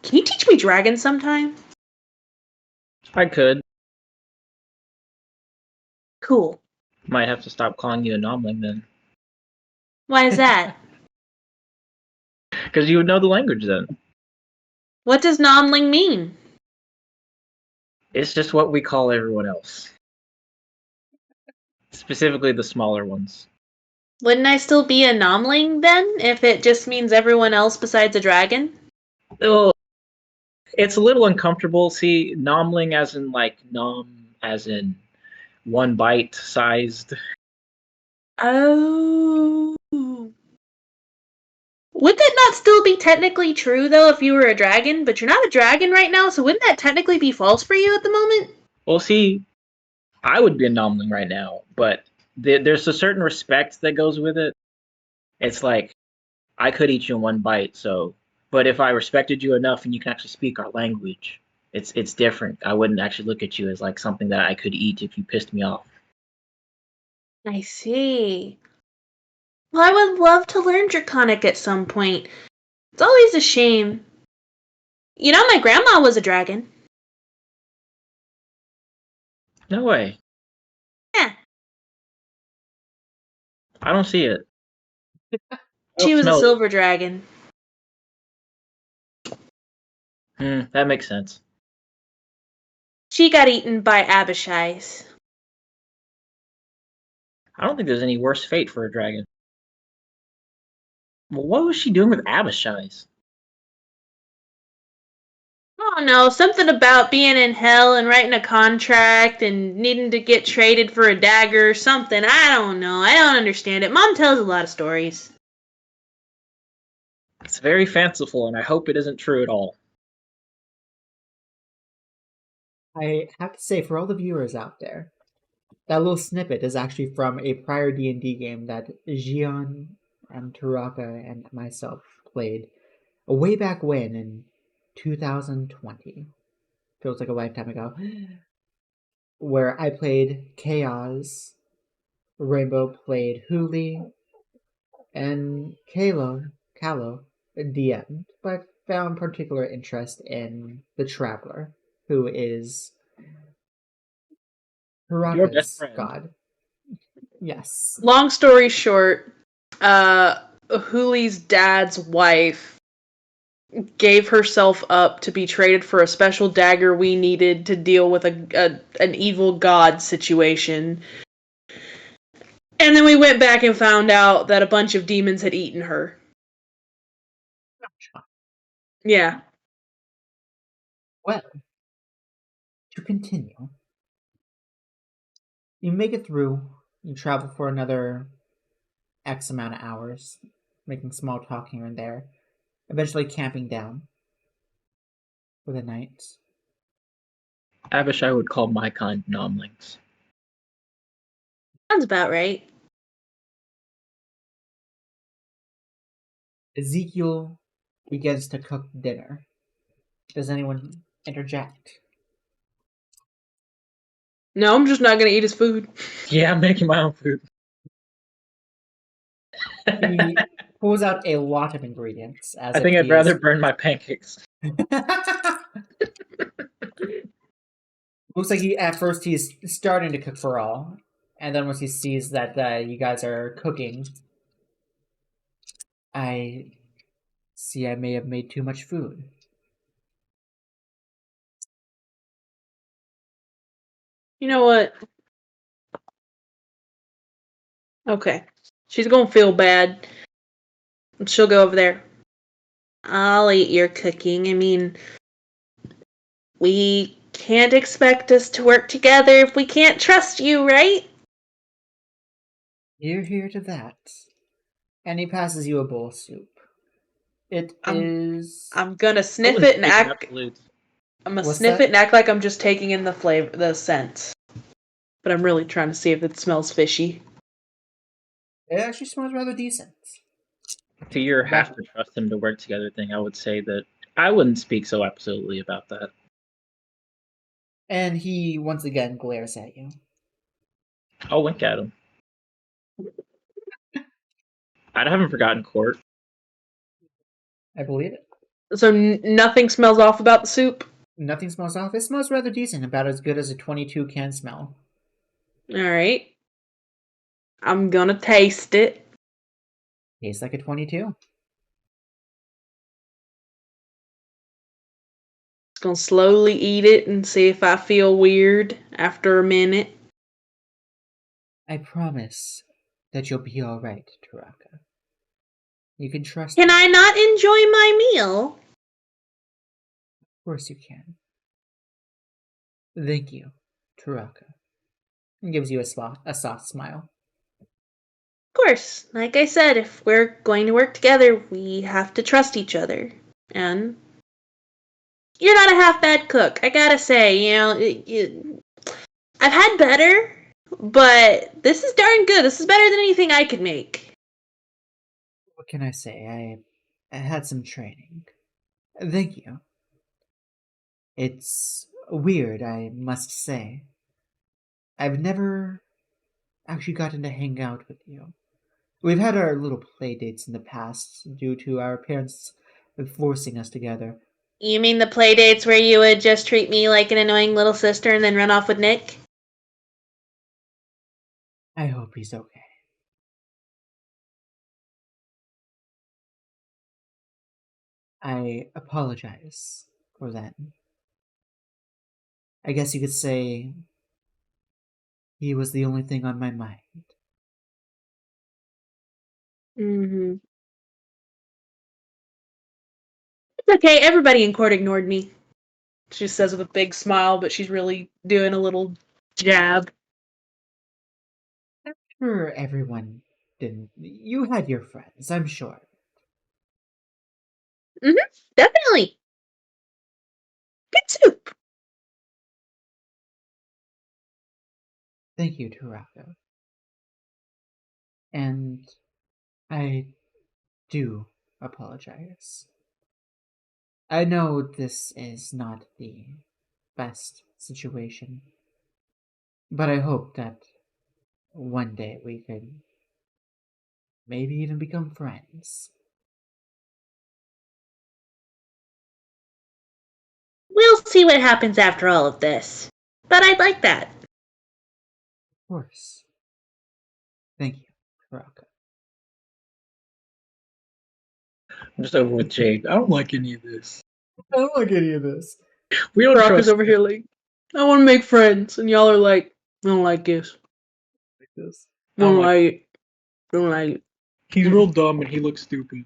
Can you teach me dragon sometime? I could. Cool. Might have to stop calling you a nomling then. Why is that? Because you would know the language then. What does nomling mean? It's just what we call everyone else. Specifically the smaller ones. Wouldn't I still be a nomling then, if it just means everyone else besides a dragon? Well, it's a little uncomfortable. See, nomling as in like nom as in one bite sized. Oh. Would that not still be technically true, though, if you were a dragon? But you're not a dragon right now, so wouldn't that technically be false for you at the moment? Well, see, I would be a nomling right now, but there's a certain respect that goes with it. It's like, I could eat you in one bite, so. But if I respected you enough and you can actually speak our language, It's different. I wouldn't actually look at you as like something that I could eat if you pissed me off. I see. Well, I would love to learn Draconic at some point. It's always a shame. You know, my grandma was a dragon. No way. Yeah, I don't see it. I she don't was a smell silver dragon. it. That makes sense. She got eaten by Abishais. I don't think there's any worse fate for a dragon. Well, what was she doing with Abishai's? Oh no, something about being in hell and writing a contract and needing to get traded for a dagger or something. I don't know. I don't understand it. Mom tells a lot of stories. It's very fanciful, and I hope it isn't true at all. I have to say, for all the viewers out there, that little snippet is actually from a prior D&D game that Jiann and Taraka and myself played way back when in 2020. Feels like a lifetime ago. Where I played Chaos, Rainbow played Huli, and Kalo DM'd, but found particular interest in the Traveler, who is Your best Taraka's friend. god. Yes. Long story short, Huli's dad's wife gave herself up to be traded for a special dagger we needed to deal with an evil god situation. And then we went back and found out that a bunch of demons had eaten her. Yeah. Well, to continue, you make it through. You travel for another X amount of hours, making small talk here and there, eventually camping down for the night. Abishai would call my kind nomlings. Sounds about right. Ezekiel begins to cook dinner. Does anyone interject? No, I'm just not gonna eat his food. Yeah, I'm making my own food. He pulls out a lot of ingredients as I think if I'd rather burn my pancakes. Looks like at first he's starting to cook for all, and then once he sees that you guys are cooking, I see I may have made too much food. You know what? Okay. She's gonna feel bad. She'll go over there. I'll eat your cooking. I mean, we can't expect us to work together if we can't trust you, right? Here to that. And he passes you a bowl of soup. It I'm- is. I'm gonna I sniff wouldn't it and speak in act. absolutes. I'm gonna What's sniff that? it and act like I'm just taking in the flavor, the scent. But I'm really trying to see if it smells fishy. It actually smells rather decent. To your have to trust him to work together thing, I would say that I wouldn't speak so absolutely about that. And he once again glares at you. I'll wink at him. I haven't forgotten court. I believe it. So nothing smells off about the soup? Nothing smells off. It smells rather decent, about as good as a 22 can smell. Alright. I'm gonna taste it. Tastes like a 22. Just gonna slowly eat it and see if I feel weird after a minute. I promise that you'll be alright, Taraka. You can trust Can me. I not enjoy my meal? Of course you can. Thank you, Taraka. And gives you a soft smile. Of course, like I said, if we're going to work together, we have to trust each other. And you're not a half bad cook. I gotta say, I've had better, but this is darn good. This is better than anything I could make. What can I say? I had some training. Thank you. It's weird, I must say. I've never actually gotten to hang out with you. We've had our little play dates in the past due to our parents forcing us together. You mean the play dates where you would just treat me like an annoying little sister and then run off with Nick? I hope he's okay. I apologize for that. I guess you could say he was the only thing on my mind. Mm-hmm. It's okay, everybody in court ignored me. She says with a big smile, but she's really doing a little jab. Sure, everyone didn't. You had your friends, I'm sure. Definitely. Good soup. Thank you, Taraka. And I do apologize. I know this is not the best situation, but I hope that one day we could maybe even become friends. We'll see what happens after all of this. But I'd like that. Of course. Thank you, Taraka. I'm just over with Jade. I don't like any of this. I don't like any of this. We don't Brock trust is over here like, I want to make friends. And y'all are like, I don't like this. Like this. Don't like it. Don't like it. He's real dumb and he looks stupid.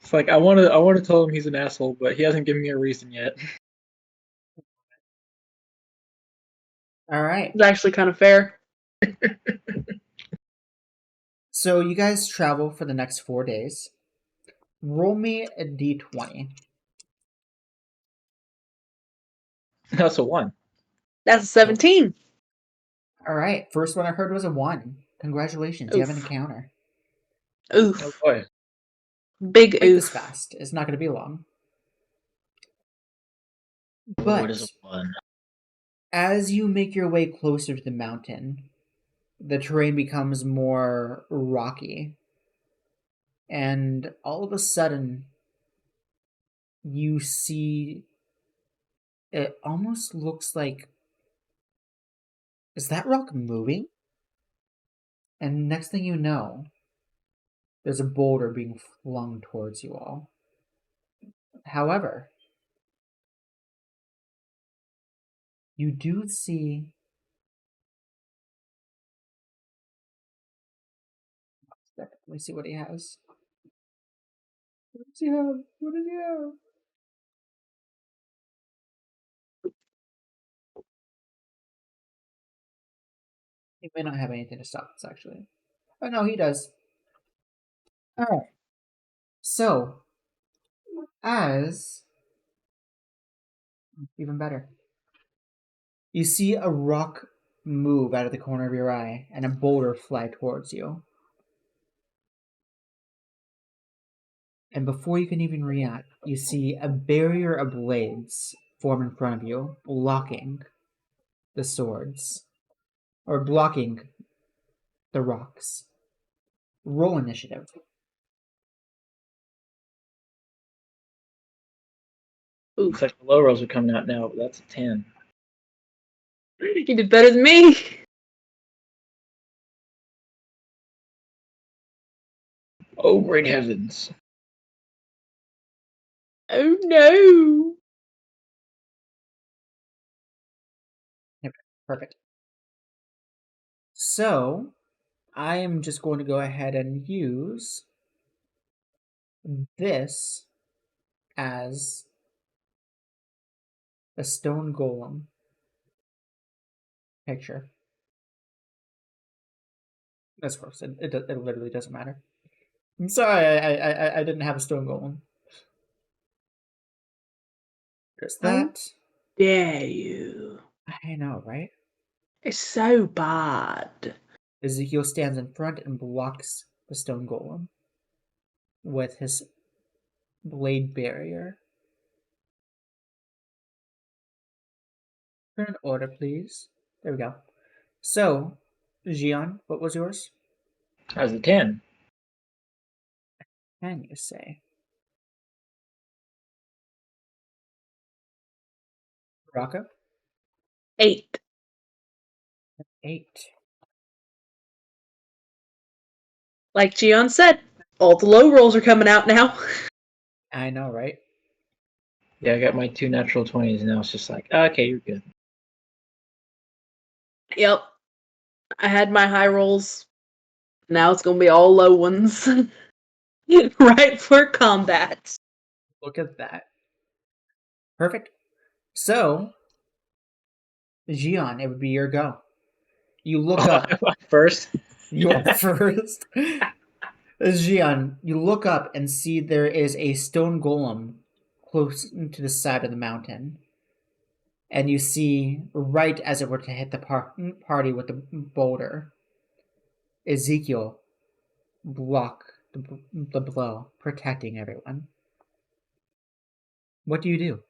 It's like I want to tell him he's an asshole, but he hasn't given me a reason yet. All right. It's actually kind of fair. So you guys travel for the next 4 days. Roll me a d20. That's a 1. That's a 17. All right. First one I heard was a 1. Congratulations. You have an Oof. encounter. Oof. Oh boy. Big Break this oof. fast. It's not going to be long. What is But a 1? as you make your way closer to the mountain, the terrain becomes more rocky. And all of a sudden, you see it almost looks like, is that rock moving? And next thing you know, there's a boulder being flung towards you all. However, you do see let me see what he has. What does he have? What does he have? He may not have anything to stop us, actually. Oh, no, he does. Alright. So, as. Even better. You see a rock move out of the corner of your eye and a boulder fly towards you. And before you can even react, you see a barrier of blades form in front of you, blocking the swords. Or blocking the rocks. Roll initiative. Looks like the low rolls are coming out now, but that's a 10. You did better than me. Oh great heavens. Oh no. Yep, perfect. So, I am just going to go ahead and use this as a stone golem picture. This works. It literally doesn't matter. I'm sorry, I didn't have a stone golem. There's that. Dare you? I know, right? It's so bad. Ezekiel stands in front and blocks the stone golem with his blade barrier. Turn order, please. There we go. So, Jiann, what was yours? How's a 10? Can you say? Raka? 8. 8. Like Jiann said, all the low rolls are coming out now. I know, right? Yeah, I got my 2 natural 20s now. It's just like, okay, you're good. Yep. I had my high rolls. Now it's gonna be all low ones. Right for combat. Look at that. Perfect. So, Jiann, it would be your go. You look up. First? You're first. Jiann, you look up and see there is a stone golem close to the side of the mountain. And you see, right as it were to hit the party with the boulder, Ezekiel block the blow, protecting everyone. What do you do?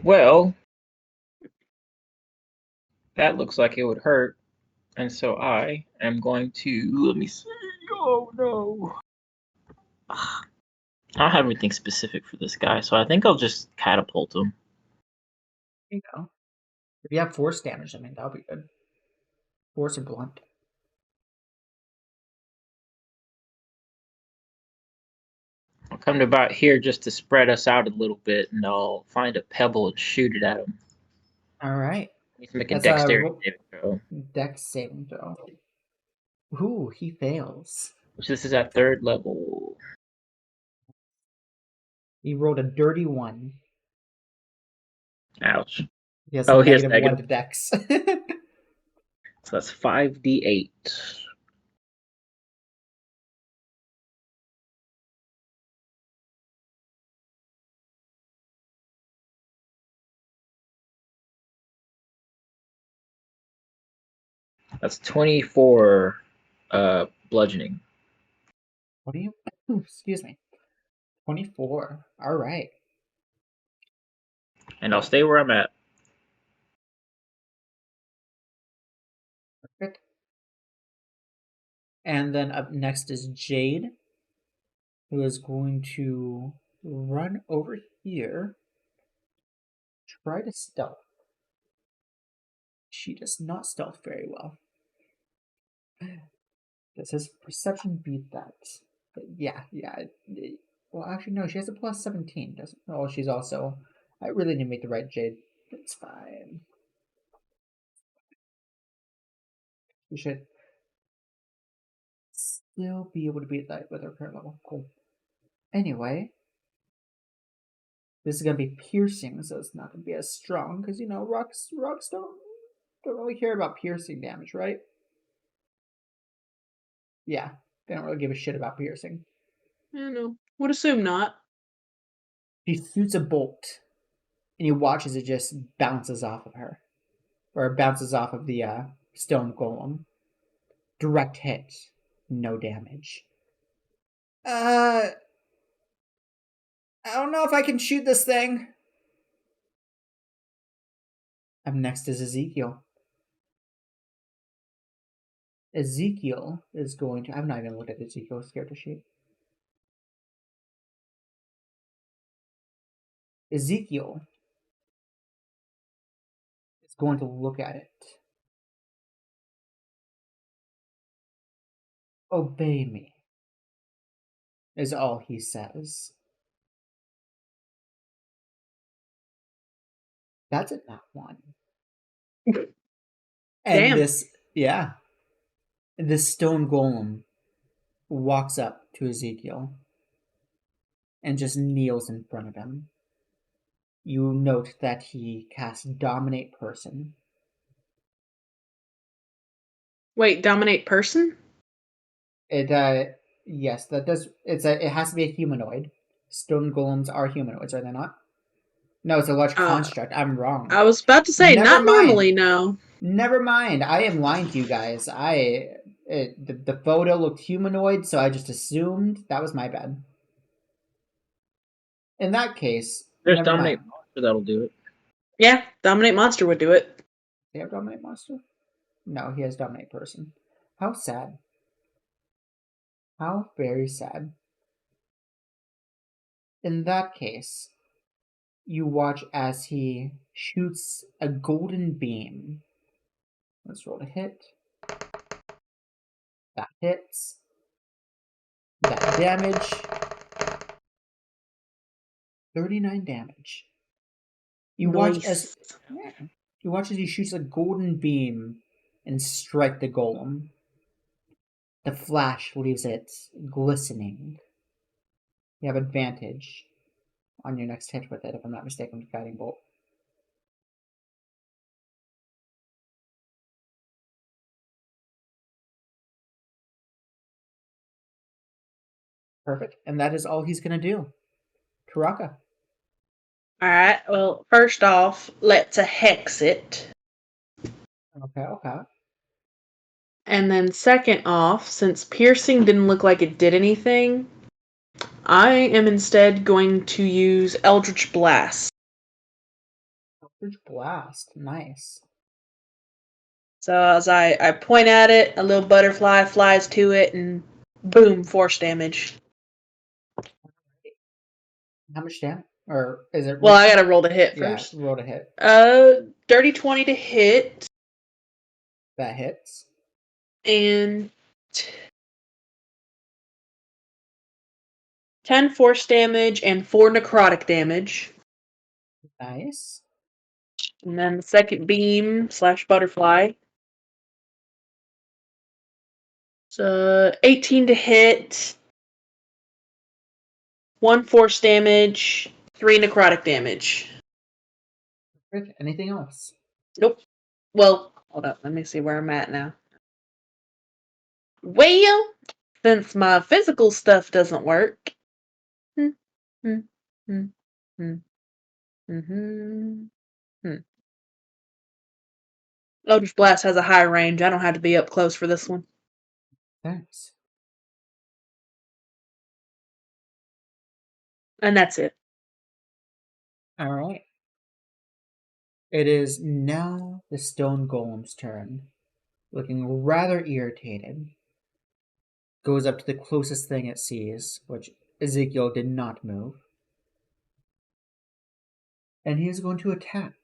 Well, that looks like it would hurt. And so I am going to, let me see. Oh no. I don't have anything specific for this guy, so I think I'll just catapult him. There you go. If you have force damage, I mean, that'll be good. Force or blunt. I'll come to about here just to spread us out a little bit, and I'll find a pebble and shoot it at him. All right. He's make a That's dexterity saving throw. Dex saving throw. Ooh, he fails. Which this is at 3rd level. He rolled a dirty 1. Ouch. He has Oh, a he has negative 1 negative. to Dex. So that's 5d8. That's 24 bludgeoning. What do you? Excuse me. 24. All right. And I'll stay where I'm at. Perfect. And then up next is Jade, who is going to run over here, try to stealth. She does not stealth very well. Does his perception beat that? Yeah. Well, actually, no, she has a plus 17, doesn't? Oh, she's also. I really need to make the right Jade. It's fine. We should still be able to beat that with our current level. Cool. Anyway, this is gonna be piercing, so it's not gonna be as strong because rocks don't really care about piercing damage, right? Yeah, they don't really give a shit about piercing. I don't know. Would assume not. He shoots a bolt, and you watch as it just bounces off of her, or bounces off of the stone golem. Direct hit, no damage. I don't know if I can shoot this thing. Up next is Ezekiel. Ezekiel is going to. I've not even looked at Ezekiel's character sheet. Ezekiel is going to look at it. Obey me, is all he says. That's a not one. And Damn. this stone golem walks up to Ezekiel and just kneels in front of him. You note that he casts Dominate Person. Wait, dominate person? Yes, that does. It has to be a humanoid. Stone golems are humanoids, are they not? No, it's a large construct. I'm wrong. I was about to say, Never not mind. normally, no. Never mind. I am lying to you guys. The photo looked humanoid, so I just assumed. That was my bad. In that case, There's never Dominate mind. Monster that'll do it. Yeah, Dominate Monster would do it. They have Dominate Monster? No, he has Dominate Person. How sad. How very sad. In that case, you watch as he shoots a golden beam. Let's roll to hit. That hits. That damage. 39 damage. You watch as he shoots a golden beam and strike the golem. The flash leaves it glistening. You have advantage on your next hit with it, if I'm not mistaken, with Guiding Bolt. Perfect. And that is all he's going to do. Taraka. Alright, well, first off, let's hex it. Okay. And then second off, since piercing didn't look like it did anything, I am instead going to use Eldritch Blast. Eldritch Blast. Nice. So as I point at it, a little butterfly flies to it, and boom, force damage. How much damage? Or is it... Well, I gotta roll to hit first. Yeah, roll to hit. Dirty 20 to hit. That hits. And 10 force damage and 4 necrotic damage. Nice. And then the second beam / butterfly. So 18 to hit. 1 force damage, 3 necrotic damage. Perfect. Anything else? Nope. Well, hold up. Let me see where I'm at now. Well, since my physical stuff doesn't work. Eldritch Blast has a high range. I don't have to be up close for this one. Thanks. And that's it. All right. It is now the stone golem's turn. Looking rather irritated. Goes up to the closest thing it sees, which Ezekiel did not move. And he is going to attack.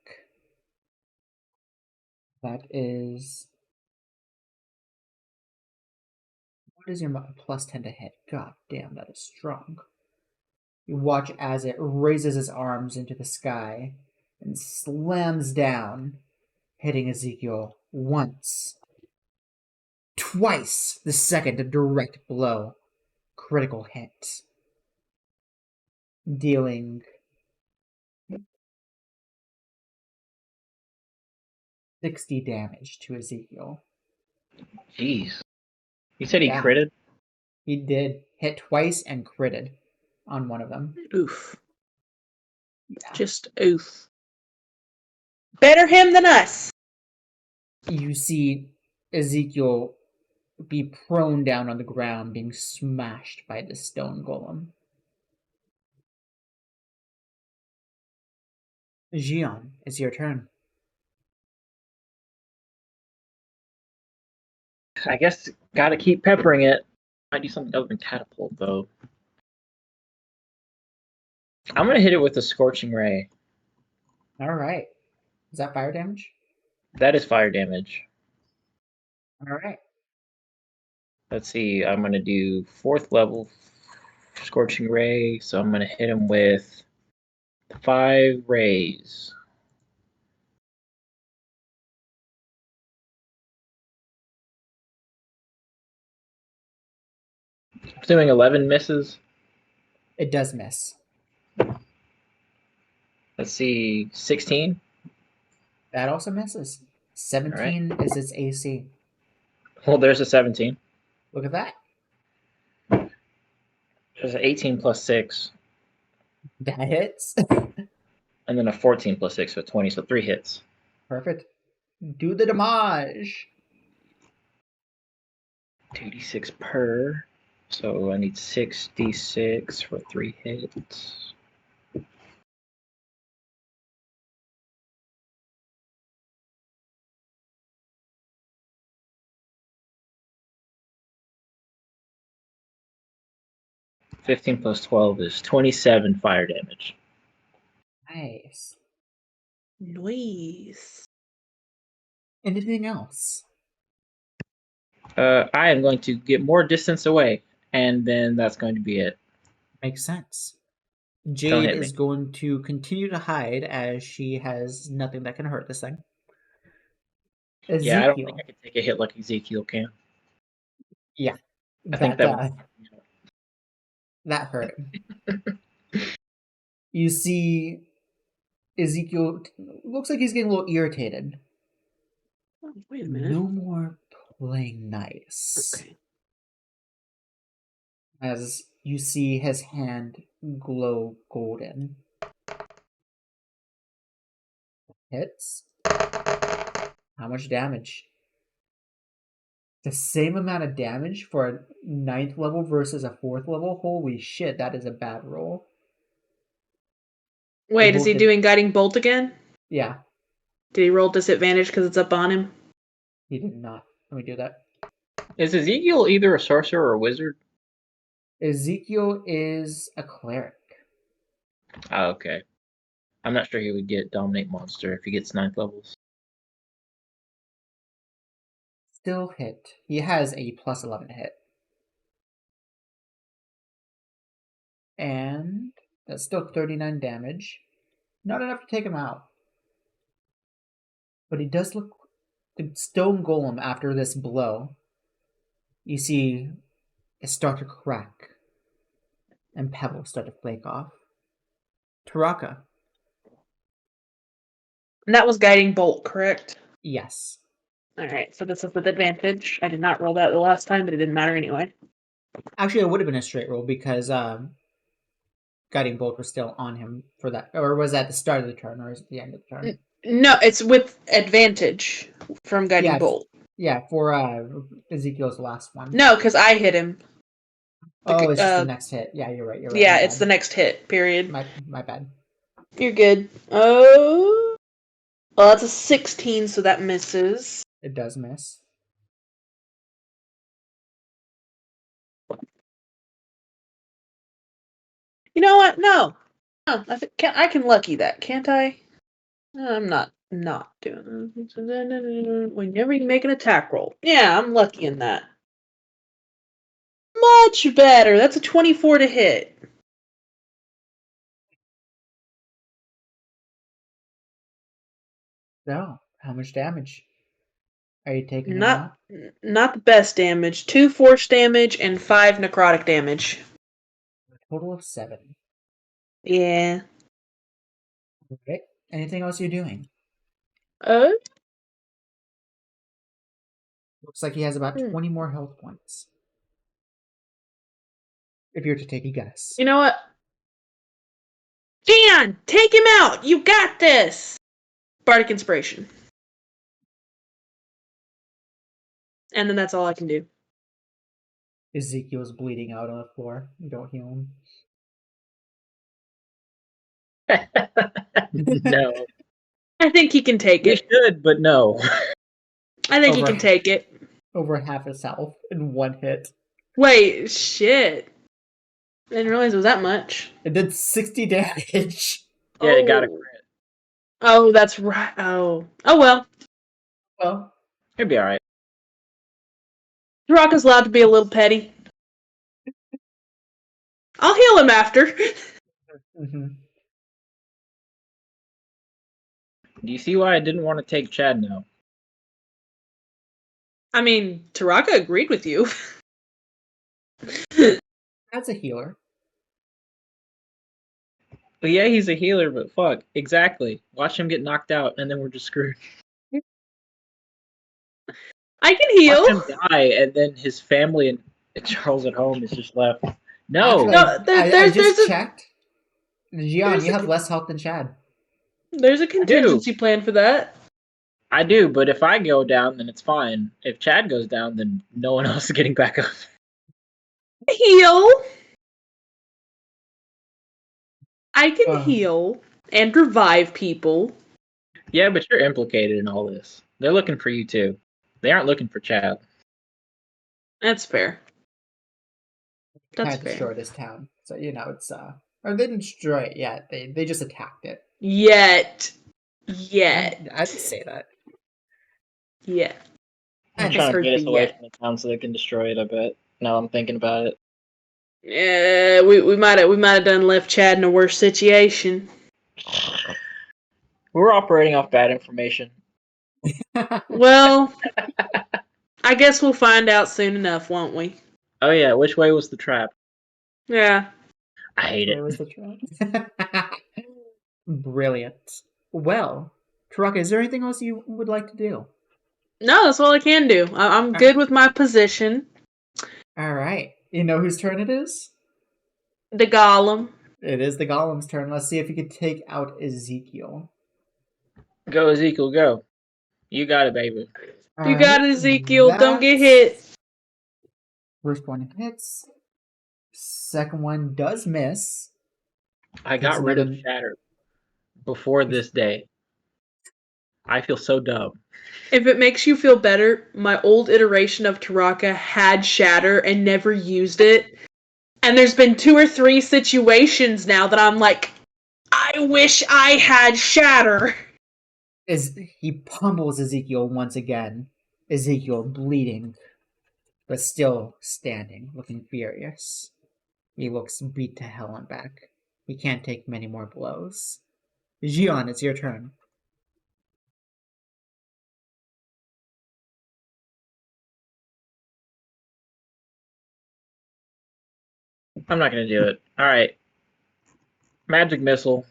That is... What is your plus 10 to hit? God damn, that is strong. You watch as it raises its arms into the sky and slams down, hitting Ezekiel once. Twice! The second, a direct blow. Critical hit. Dealing 60 damage to Ezekiel. Jeez. You said he Yeah. critted? He did. Hit twice and critted on one of them. Oof. Yeah. Just oof. Better him than us. You see Ezekiel be prone down on the ground, being smashed by the stone golem. Jiann, it's your turn. I guess gotta keep peppering it. Might do something other than catapult, though. I'm gonna hit it with a Scorching Ray. Alright. Is that fire damage? That is fire damage. Alright. Let's see, I'm gonna do 4th level Scorching Ray, so I'm gonna hit him with 5 rays. Assuming 11 misses. It does miss. Let's see, 16. That also misses. 17 is its AC. Well, there's a 17. Look at that. There's an 18 plus 6. That hits. And then a 14 plus 6, so 20, so 3 hits. Perfect. Do the damage. 2d6 per. So I need 6d6 for 3 hits. (15 plus 12 is 27 fire damage. Nice. Noise. Anything else? I am going to get more distance away, and then that's going to be it. Makes sense. Don't Jade hit me. is going to continue to hide as she has nothing that can hurt this thing. Yeah, I don't think Ezekiel. I can take a hit like Ezekiel can. Yeah. I think That hurt. You see Ezekiel looks like he's getting a little irritated. Oh, wait a minute. No more playing nice. Okay. As you see his hand glow golden. Hits. How much damage? The same amount of damage for a 9th level versus a 4th level? Holy shit, that is a bad roll. Wait, is he doing Guiding Bolt again? Yeah. Did he roll disadvantage because it's up on him? He did not. Let me do that. Is Ezekiel either a sorcerer or a wizard? Ezekiel is a cleric. Oh, okay. I'm not sure he would get Dominate Monster if he gets 9th levels. Still hit. He has a plus 11 hit. And that's still 39 damage. Not enough to take him out. But he does look... The stone golem, after this blow, you see it start to crack. And pebbles start to flake off. Taraka. And that was Guiding Bolt, correct? Yes. Alright, so this is with advantage. I did not roll that the last time, but it didn't matter anyway. Actually, it would have been a straight roll because Guiding Bolt was still on him for that. Or was that at the start of the turn or is it the end of the turn? No, it's with advantage from Guiding Bolt. Yeah, for Ezekiel's last one. No, because I hit him. It's just the next hit. Yeah, you're right. Yeah, it's the next hit, period. My bad. You're good. Oh. Well, that's a 16, so that misses. It does miss. You know what? No. I can lucky that, can't I? I'm not doing that. Whenever you make an attack roll. Yeah, I'm lucky in that. Much better. That's a 24 to hit. So, how much damage are you taking? Not the best damage. 2 force damage and 5 necrotic damage. A total of 7. Yeah. Okay. Anything else you're doing? Looks like he has about 20 more health points. If you're to take a guess. You know what? Jiann, take him out! You got this! Bardic Inspiration. And then that's all I can do. Ezekiel's bleeding out on the floor. You don't heal him. No. I think he can take it. You should, but no. I think he can take it. Over half his health in one hit. Wait, shit. I didn't realize it was that much. It did 60 damage. Yeah, it got a crit. Oh, that's right. Oh well. Well, It'd be alright. Taraka's allowed to be a little petty. I'll heal him after. mm-hmm. Do you see why I didn't want to take Chad now? I mean, Taraka agreed with you. That's a healer. But yeah, he's a healer, but fuck. Exactly. Watch him get knocked out, and then we're just screwed. I can heal. Watch him die, and then his family and Charles at home is just left. No. Actually, I just checked. Jiann, you have less health than Chad. There's a contingency plan for that. I do, but if I go down, then it's fine. If Chad goes down, then no one else is getting back up. Heal. I can Oh. heal and revive people. Yeah, but you're implicated in all this. They're looking for you too. They aren't looking for Chad. That's fair. That's Kind of fair. destroyed this town. So, it's, or they didn't destroy it yet. They just attacked it. Yet. I'd say that. Yeah. I'm And trying to heard get us the away yet. from the town so they can destroy it, I bet. Now I'm thinking about it. Yeah, we might have done left Chad in a worse situation. We're operating off bad information. Well, I guess we'll find out soon enough, won't we? Oh yeah, which way was the trap? Yeah. I hate Where it. was the trap? Brilliant. Well, Taraka, is there anything else you would like to do? No, that's all I can do. I'm good with my position. All right. You know whose turn it is? The golem. It is the golem's turn. Let's see if he could take out Ezekiel. Go Ezekiel, go. You got it, baby. All You got right, it, Ezekiel. Don't get hit. First one hits. Second one does miss. I Takes got rid of another- Shatter before this day. I feel so dumb. If it makes you feel better, my old iteration of Taraka had Shatter and never used it. And there's been 2 or 3 situations now that I'm like, I wish I had Shatter. He pummels Ezekiel once again. Ezekiel bleeding, but still standing, looking furious. He looks beat to hell and back. He can't take many more blows. Jiann, it's your turn. I'm not gonna do it. Alright. Magic missile.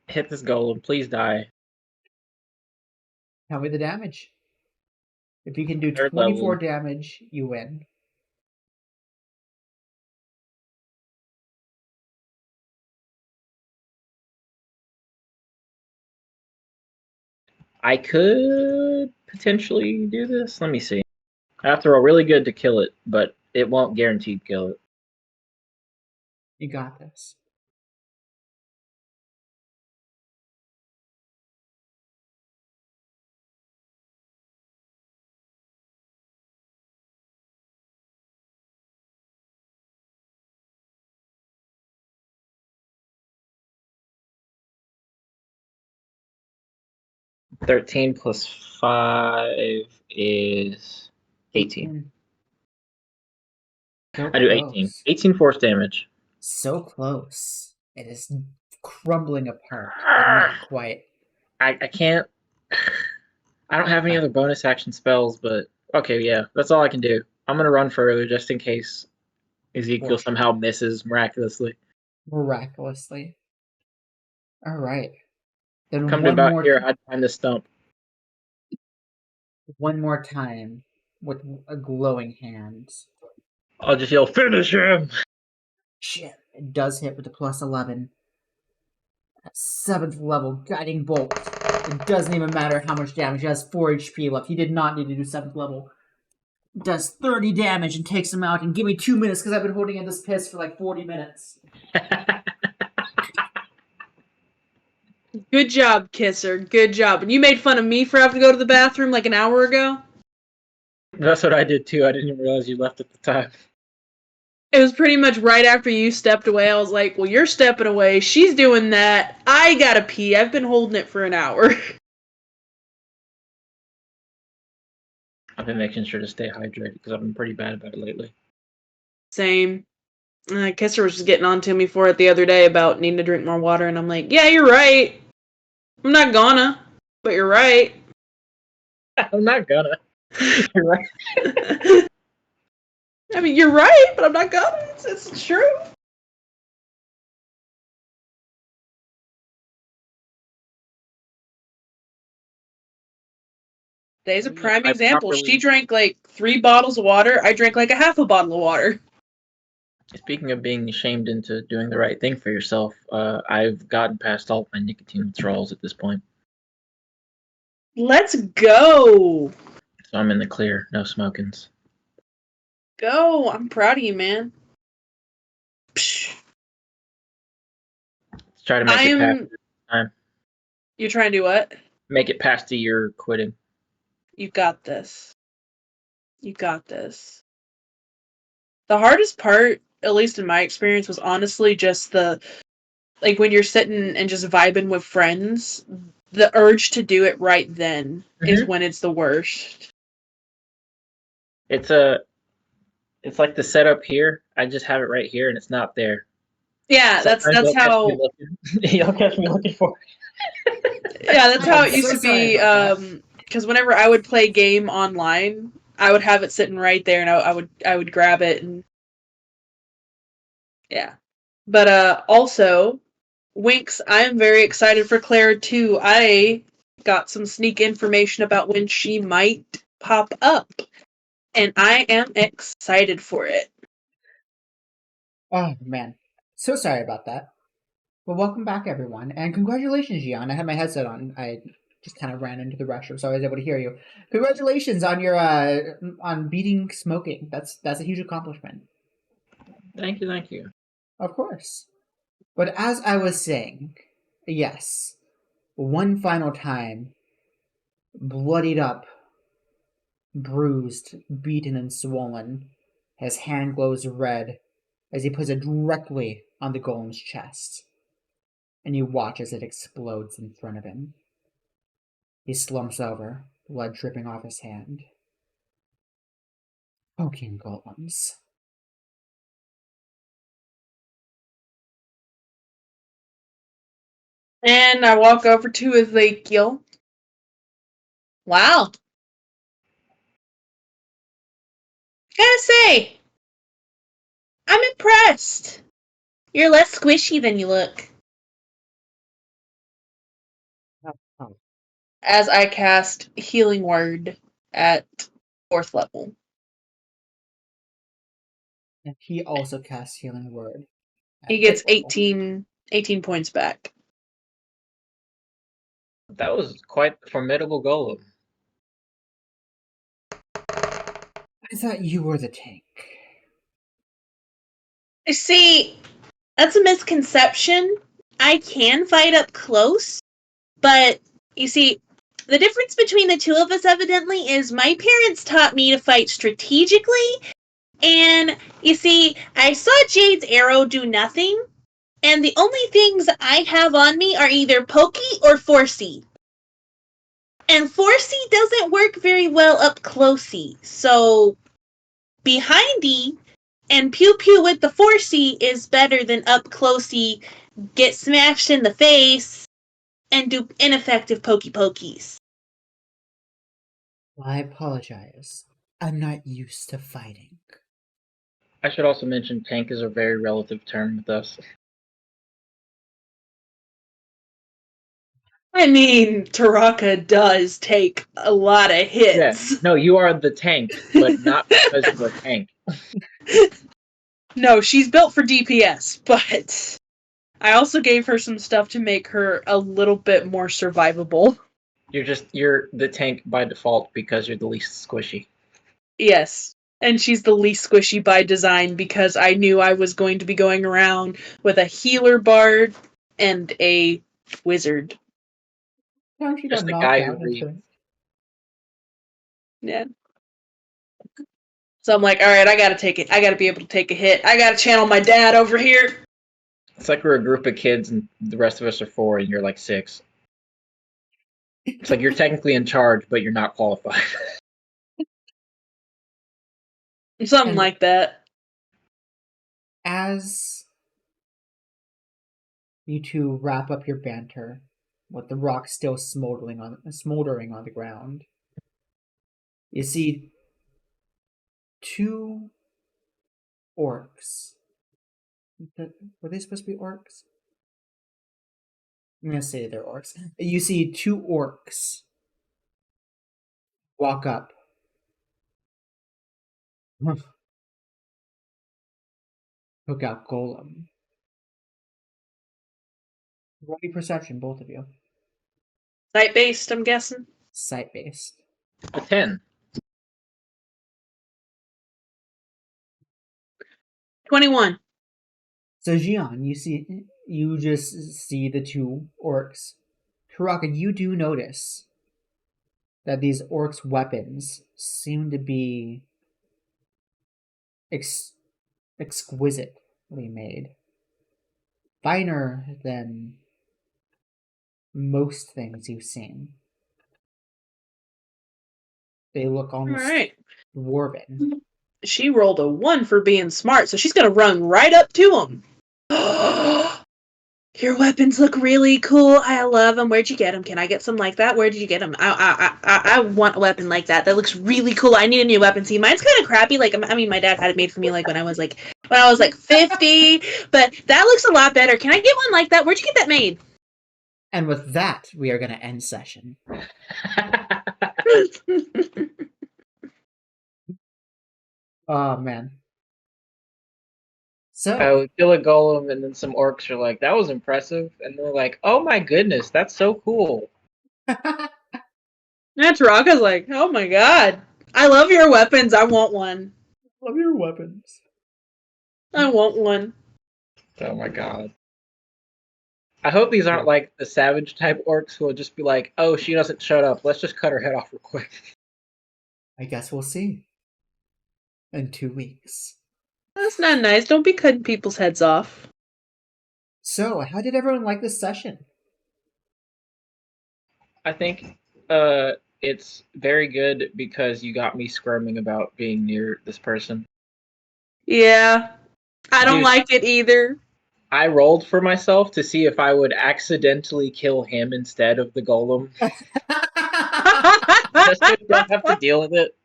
Hit this golem. Please die. Tell me the damage. If you can do Third 24 level. damage, you win. I could potentially do this. Let me see. I have to roll really good to kill it, but it won't guaranteed kill it. You got this. +13 +5 is 18. So I do 18. close. 18 force damage. So close. It is crumbling apart, but not quite. I can't. I don't have any other bonus action spells, but okay, yeah, that's all I can do. I'm gonna run further just in case Ezekiel somehow misses miraculously. Miraculously. All right. Then Come to about here, I'd find the stump. one more time with a glowing hand. I'll just yell, finish him! Shit. It does hit with the +11. 7th level guiding bolt. It doesn't even matter how much damage. He has 4 HP left. He did not need to do 7th level. Does 30 damage and takes him out. And give me 2 minutes because I've been holding in this piss for like 40 minutes. Good job, Kisser. Good job. And you made fun of me for having to go to the bathroom like an hour ago? That's what I did too. I didn't even realize you left at the time. It was pretty much right after you stepped away. I was like, well, you're stepping away. She's doing that. I gotta pee. I've been holding it for an hour. I've been making sure to stay hydrated because I've been pretty bad about it lately. Same. Kisser was just getting on to me for it the other day about needing to drink more water, and I'm like, yeah, you're right. I'm not gonna, but you're right. I'm not gonna. You're right. I mean, you're right, but I'm not gonna. It's true. Today's a prime example. She drank like 3 bottles of water. I drank like a half a bottle of water. Speaking of being shamed into doing the right thing for yourself, I've gotten past all my nicotine withdrawals at this point. Let's go. So I'm in the clear. No smokings. Go. I'm proud of you, man. Psh. Let's try to make it past this time. You're trying to do what? Make it past the year quitting. You got this. You got this. The hardest part, at least in my experience, was honestly just like when you're sitting and just vibing with friends, the urge to do it right then is when it's the worst. It's like the setup here. I just have it right here, and it's not there. Yeah, Sometimes that's how. You'll catch me looking for it. Yeah, that's how I'm it used so to sorry be. about that. Because whenever I would play game online, I would have it sitting right there, and I would grab it and yeah. But also, Winks, I'm very excited for Claire too. I got some sneak information about when she might pop up, and I am excited for it. Oh man, so sorry about that. Well, welcome back, everyone, and congratulations, Gian. I had my headset on. I just kind of ran into the restroom, so I was able to hear you. Congratulations on your on beating smoking. That's a huge accomplishment. Thank you, thank you. Of course. But as I was saying, yes, one final time, bloodied up, bruised, beaten, and swollen, his hand glows red as he puts it directly on the golem's chest, and you watch as it explodes in front of him. He slumps over, blood dripping off his hand. Poking golems. And I walk over to Ezekiel. Wow. Gotta say, I'm impressed. You're less squishy than you look. As I cast Healing Word at 4th level. And he also casts Healing Word. He gets 18 points back. That was quite a formidable golem. I thought you were the tank. See, that's a misconception. I can fight up close, but you see, the difference between the two of us evidently is my parents taught me to fight strategically, and you see, I saw Jade's arrow do nothing, and the only things I have on me are either pokey or forcey. And forcey doesn't work very well up closey, so behindy and pew pew with the forcey is better than up closey, get smashed in the face, and do ineffective pokey pokies. I apologize. I'm not used to fighting. I should also mention tank is a very relative term with us. I mean, Taraka does take a lot of hits. Yeah. No, you are the tank, but not because you're a tank. No, she's built for DPS, but I also gave her some stuff to make her a little bit more survivable. You're the tank by default because you're the least squishy. Yes. And she's the least squishy by design because I knew I was going to be going around with a healer bard and a wizard. Now she Just got a knocked guy who out. reads. Yeah. So I'm like, alright, I gotta take it. I gotta be able to take a hit. I gotta channel my dad over here. It's like we're a group of kids and the rest of us are 4 and you're like 6. It's like you're technically in charge, but you're not qualified. Something And like that. as you two wrap up your banter, with the rock still smoldering on the ground, you see two orcs. Were they supposed to be orcs? I'm gonna say they're orcs. You see two orcs walk up. Hook out Golem. Roll me perception, both of you. Sight based, I'm guessing. Sight-based. A 10. 21. So Jiann, you just see the two orcs. Taraka, you do notice that these orcs' weapons seem to be exquisitely made. Finer than most things you've seen. They look almost Alright. dwarven. She rolled a 1 for being smart, so she's gonna run right up to him. Your weapons look really cool. I love them. Where'd you get them? Can I get some like that? Where did you get them? I want a weapon like that. That looks really cool. I need a new weapon. See, mine's kind of crappy. Like, I mean, my dad had it made for me like when I was like 50. But that looks a lot better. Can I get one like that? Where'd you get that made? And with that, we are going to end session. Oh, man. So, I would kill a golem, and then some orcs are like, that was impressive. And they're like, oh my goodness, that's so cool. And Taraka's like, oh my god. I love your weapons. I want one. love your weapons. I want one. Oh my god. I hope these aren't like the savage type orcs who will just be like, oh, she doesn't shut up. Let's just cut her head off real quick. I guess we'll see. In 2 weeks. That's not nice. Don't be cutting people's heads off. So, how did everyone like this session? I think it's very good because you got me squirming about being near this person. Yeah. I don't Dude. like it either. I rolled for myself to see if I would accidentally kill him instead of the golem. Just so you don't have to deal with it.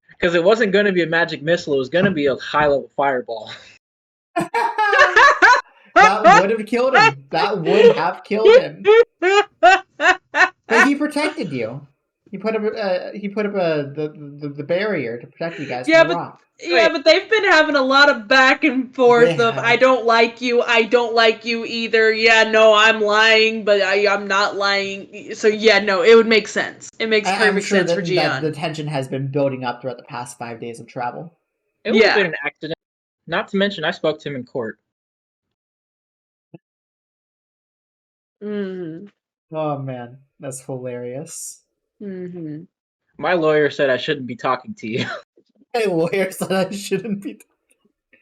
Because it wasn't going to be a magic missile, it was going to be a high-level fireball. That would have killed him. That would have killed him. But he protected you. He put up the barrier to protect you guys from the rock. Yeah, but they've been having a lot of back and forth of I don't like you either. Yeah, no, I'm lying, but I'm not lying. So yeah, no, it would make sense. It makes perfect sense for Jiann. The tension has been building up throughout the past 5 days of travel. It would have been an accident. Not to mention, I spoke to him in court. Mm-hmm. Oh man, that's hilarious. Mm-hmm. My lawyer said I shouldn't be talking to you. My lawyer said I shouldn't be.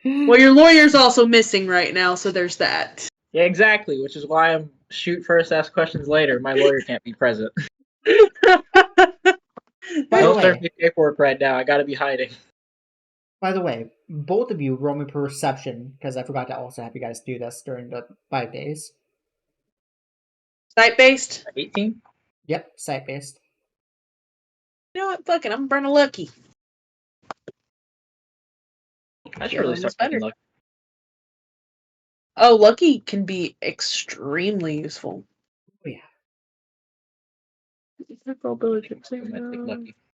Well, your lawyer's also missing right now, so there's that. Yeah, exactly, which is why I'm shoot first, ask questions later. My lawyer can't be present. Don't serve me paperwork right now. I gotta be hiding. By the way, both of you roll me perception, because I forgot to also have you guys do this during the 5 days. Sight-based? 18? Yep, sight-based. You know what? Fucking, I'm burning lucky. I should really start getting lucky. Oh, lucky can be extremely useful. Oh, yeah.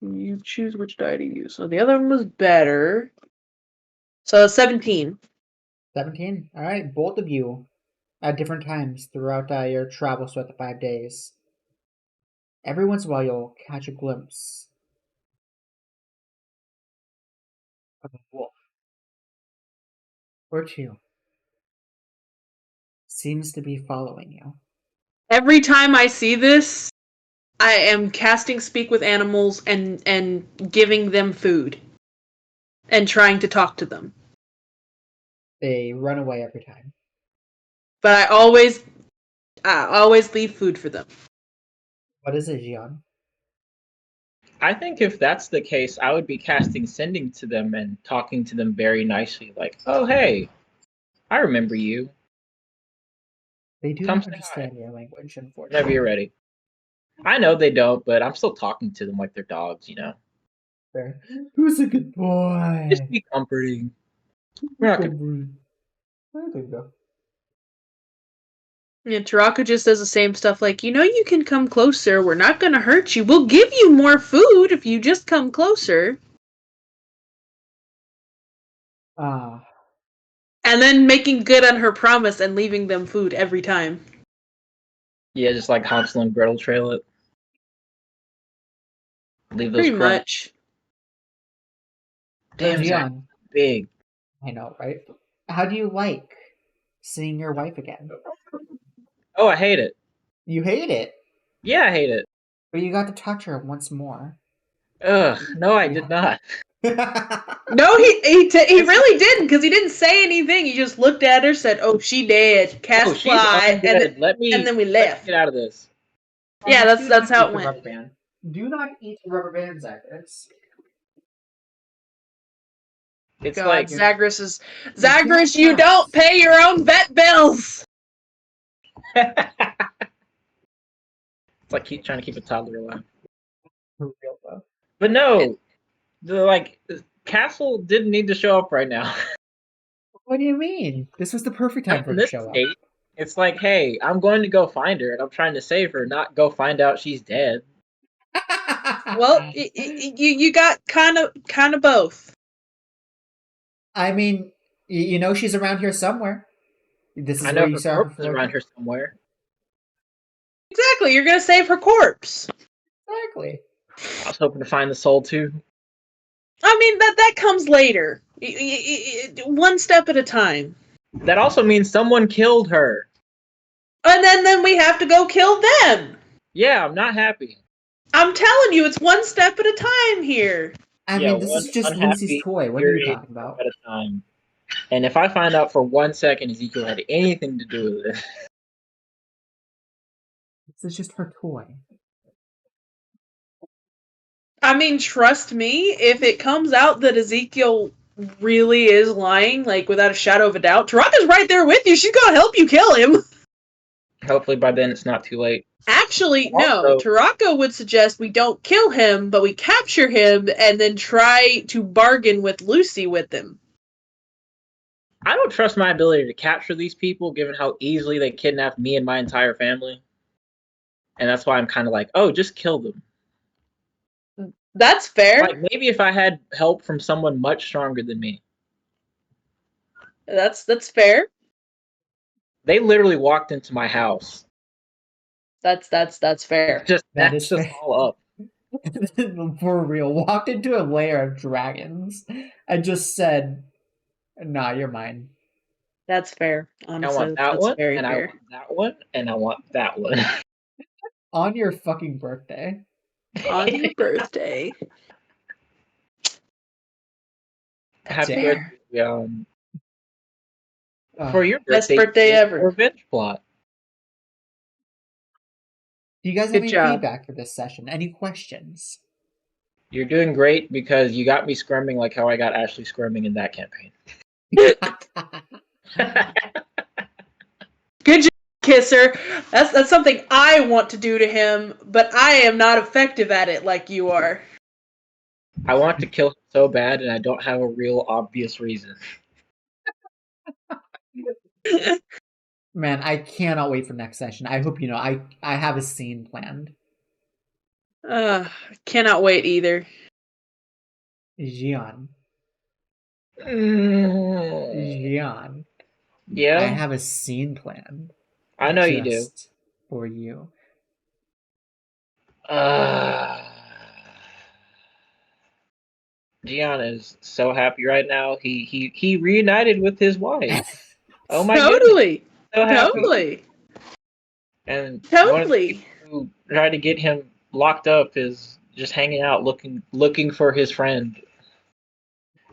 You choose which die to use. So the other one was better. So 17. 17? Alright, both of you at different times throughout your travels throughout the 5 days. Every once in a while you'll catch a glimpse of a wolf or two. Seems to be following you. Every time I see this, I am casting Speak with Animals and giving them food. And trying to talk to them. They run away every time. But I always leave food for them. What is it, Jiann? I think if that's the case, I would be casting Sending to them and talking to them very nicely, like, oh, hey, I remember you. They do not understand your language, unfortunately. Whenever you're ready. I know they don't, but I'm still talking to them like they're dogs, you know? Fair. Who's a good boy? Just be comforting. We're not gonna... There you go. Yeah, Taraka just does the same stuff like, you know you can come closer, we're not gonna hurt you, we'll give you more food if you just come closer. And then making good on her promise and leaving them food every time. Yeah, just like Hansel and Gretel trail it. Leave those Pretty crumbs. much. Damn, Zach, Gian, big. I know, right? How do you like seeing your wife again? Oh, I hate it. You hate it, Yeah, I hate it. but you got to touch her once more. Ugh, no, I did not. No, he really didn't, because he didn't say anything. He just looked at her, said, "Oh, she dead." Cast Oh, she's fly, undead. Let and me then we let me left. get out of this. Yeah, Do that's not how eat it the went. rubber band. Do not eat the rubber band, Zachary. It's God, like Zagreus, you don't pay your own vet bills. it's like trying to keep a toddler alive. For real though. But no, the Castle didn't need to show up right now. What do you mean? This was the perfect time Like for in her to this show up. state, it's like, hey, I'm going to go find her, and I'm trying to save her, not go find out she's dead. Well, you got kind of both. I mean, you know she's around here somewhere. This I is know where you her saw her corpse is before. around here somewhere. Exactly, you're gonna save her corpse. Exactly. I was hoping to find the soul too. I mean that comes later. One step at a time. That also means someone killed her. And then we have to go kill them. Yeah, I'm not happy. I'm telling you, it's one step at a time here. I Yeah, mean, this one is just Lucy's unhappy, toy. What are you infuriated talking step about? at a time. And if I find out for 1 second Ezekiel had anything to do with it, This is just her toy. I mean, trust me, if it comes out that Ezekiel really is lying, like without a shadow of a doubt, Taraka's right there with you. She's gonna help you kill him. hopefully by then it's not too late. Actually, no. Also, Taraka would suggest we don't kill him, but we capture him and then try to bargain with Lucy with him. I don't trust my ability to capture these people given how easily they kidnapped me and my entire family. And that's why I'm kind of like, oh, just kill them. That's fair. Like maybe if I had help from someone much stronger than me. That's fair. They literally walked into my house. That's fair. Just That that's is just fair. all up. For real. Walked into a lair of dragons and just said, "Nah, you're mine." That's fair. Honestly, I want that that's one, very and fair. I want that one, and I want that one. On your fucking birthday. On your birthday. Happy Fair. birthday. Oh. For your Best birthday, birthday ever. Revenge plot. Do you guys have Good any job. feedback for this session? Any questions? You're doing great because you got me squirming like how I got Ashley squirming in that campaign. Good job, Kisser. That's something I want to do to him, but I am not effective at it like you are. I want to kill him so bad, and I don't have a real obvious reason. Man, I cannot wait for next session. I hope you know I have a scene planned. Cannot wait either. Jiann. Mm, Jiann. I yeah, have a scene planned. I know you do. Just for you. Gian is so happy right now. He reunited with his wife. Oh my goodness, Totally. so happy. Totally. And one of the Totally. people who tried to get him locked up is just hanging out looking for his friend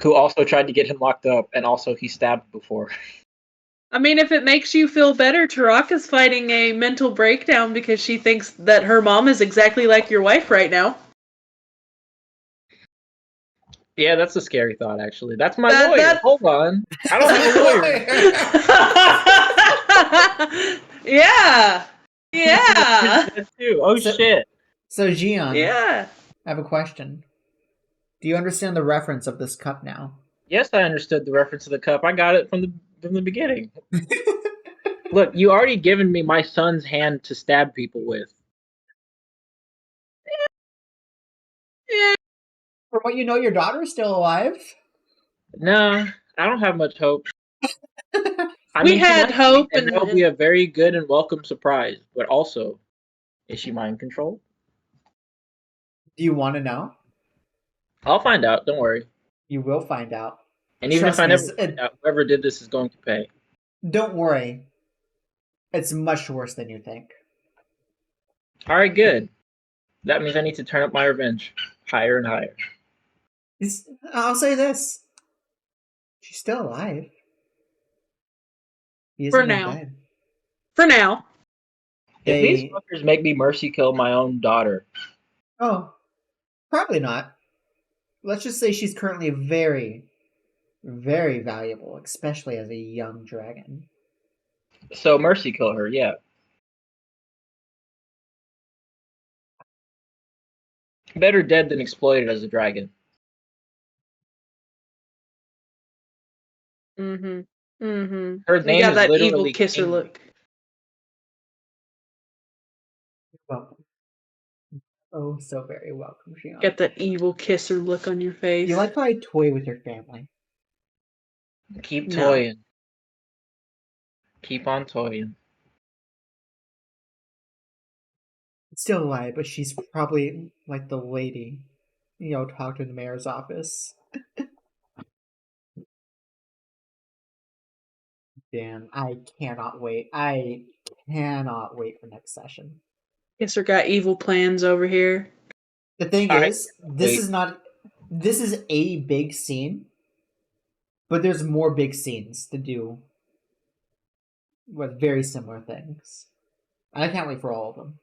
who also tried to get him locked up and also he stabbed before. I mean, if it makes you feel better, Taraka's fighting a mental breakdown because she thinks that her mom is exactly like your wife right now. Yeah, that's a scary thought actually. That's my lawyer. Hold on. I don't have a lawyer. Yeah. Yeah. Too. Oh shit. So Jiann, Yeah. I have a question. Do you understand the reference of this cup now? Yes, I understood the reference to the cup. I got it from the beginning. Look, you already given me my son's hand to stab people with. Yeah. From what you know, your daughter is still alive. No, I don't have much hope. I We mean, she had might be, hope and that will be a very good and welcome surprise. But also, is she mind controlled? Do you want to know? I'll find out. Don't worry. You will find out. And even if Trust I me. never find out, whoever did this is going to pay. Don't worry. It's much worse than you think. All right, good. That means I need to turn up my revenge higher and higher. I'll say this. She's still alive. He For isn't in now. bed. For now. If these They... fuckers make me mercy kill my own daughter, Oh, probably not. Let's just say she's currently very, very valuable, especially as a young dragon. so mercy kill her, yeah. Better dead than exploited as a dragon. Mm-hmm. Her You name got is that evil literally kisser King. look. Welcome. Oh, so very welcome, Jiann. Got that evil kisser look on your face. You like how I toy with your family? Keep No. toying. Keep on toying. Still alive, but she's probably like the lady, talk to the mayor's office. Damn, I cannot wait. I cannot wait for next session. Kisser got evil plans over here. The thing All right, is, this is a big scene, but there's more big scenes to do with very similar things. I can't wait for all of them.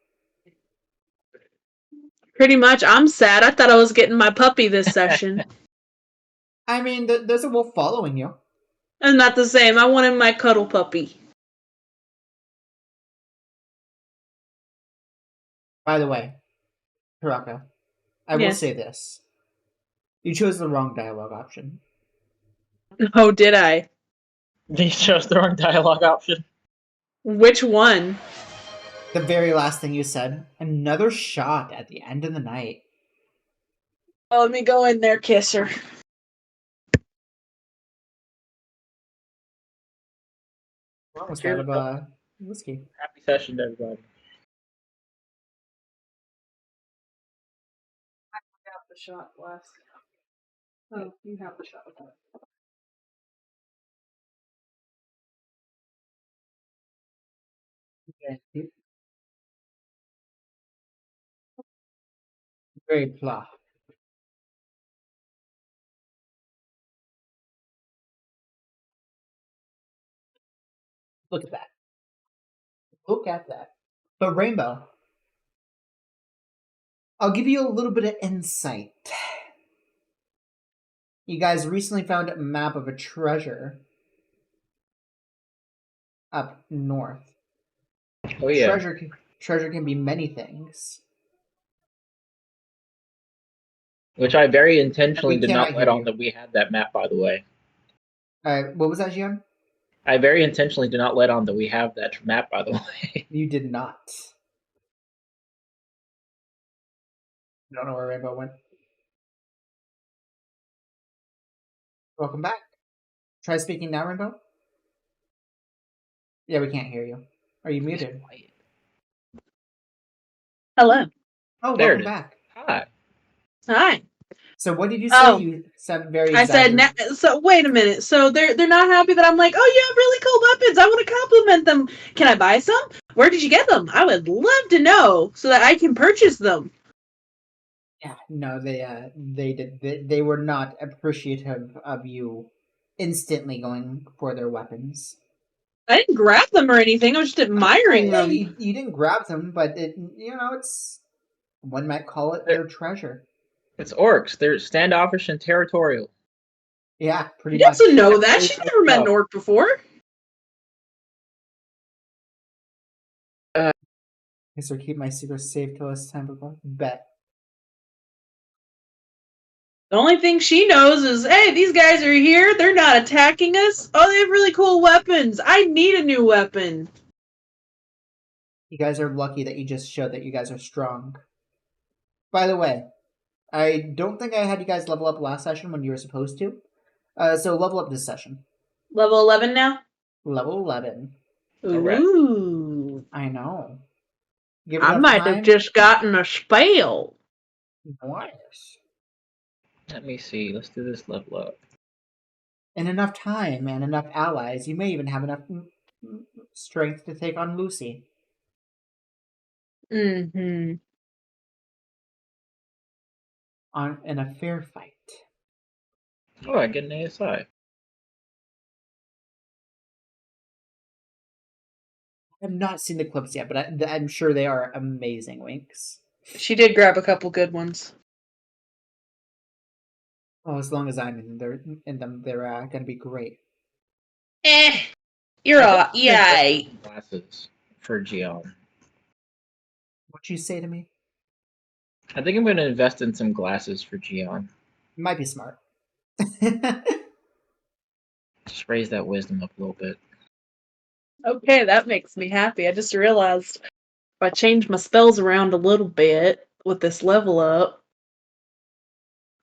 Pretty much, I'm sad. I thought I was getting my puppy this session. I mean, there's a wolf following you. I'm not the same. I wanted my cuddle puppy. By the way, Taraka, I will Yes. say this. You chose the wrong dialogue option. Oh, did I? You chose the wrong dialogue option. Which one? The very last thing you said. Another shot at the end of the night. Oh, let me go in there, Kisser. Almost Cheers, out of whiskey. Happy session, everybody. Have the shot last. Oh, you have the shot. Okay. Very plot. Look at that. Look at that. But Rainbow, I'll give you a little bit of insight. You guys recently found a map of a treasure up north. Oh yeah. Treasure can be many things. Which I very intentionally We did cannot not let hear on you. that we had that map, by the way. What was that, Jiann? I very intentionally did not let on that we have that map, by the way. You did not. I don't know where Rainbow went. Welcome back. Try speaking now, Rainbow. Yeah, we can't hear you. Are you muted? Hello. Oh, There welcome it is. back. Hi. Hi. So what did you say? Oh. You said very I said, so wait a minute. So they're not happy that I'm like, oh, you have really cool weapons. I want to compliment them. Can I buy some? Where did you get them? I would love to know so that I can purchase them. Yeah, no, they were not appreciative of you instantly going for their weapons. I didn't grab them or anything. I was just admiring them. You didn't grab them, but it's one might call it their treasure. It's orcs. They're standoffish and territorial. Yeah, pretty She much. doesn't know that. She's never met an orc before. So keep my secret safe till it's time to go. Bet. The only thing she knows is, hey, these guys are here. They're not attacking us. Oh, they have really cool weapons. I need a new weapon. You guys are lucky that you just showed that you guys are strong. By the way, I don't think I had you guys level up last session when you were supposed to. So level up this session. Level 11 now? Level 11. Alright. Ooh. I know. Give it I enough might have time. just gotten a spell. Nice. Let me see. Let's do this level up. And enough time and enough allies. You may even have enough strength to take on Lucy Mm-hmm. in a fair fight. Oh, I get an ASI. I have not seen the clips yet, but I'm sure they are amazing, Winks. She did grab a couple good ones. Oh, as long as I'm in them, they're gonna be great. You're I all, think I'm gonna invest yay. in glasses for Jiann. What'd you say to me? I think I'm going to invest in some glasses for Jiann. Might be smart. Just raise that wisdom up a little bit. Okay, that makes me happy. I just realized if I change my spells around a little bit with this level up,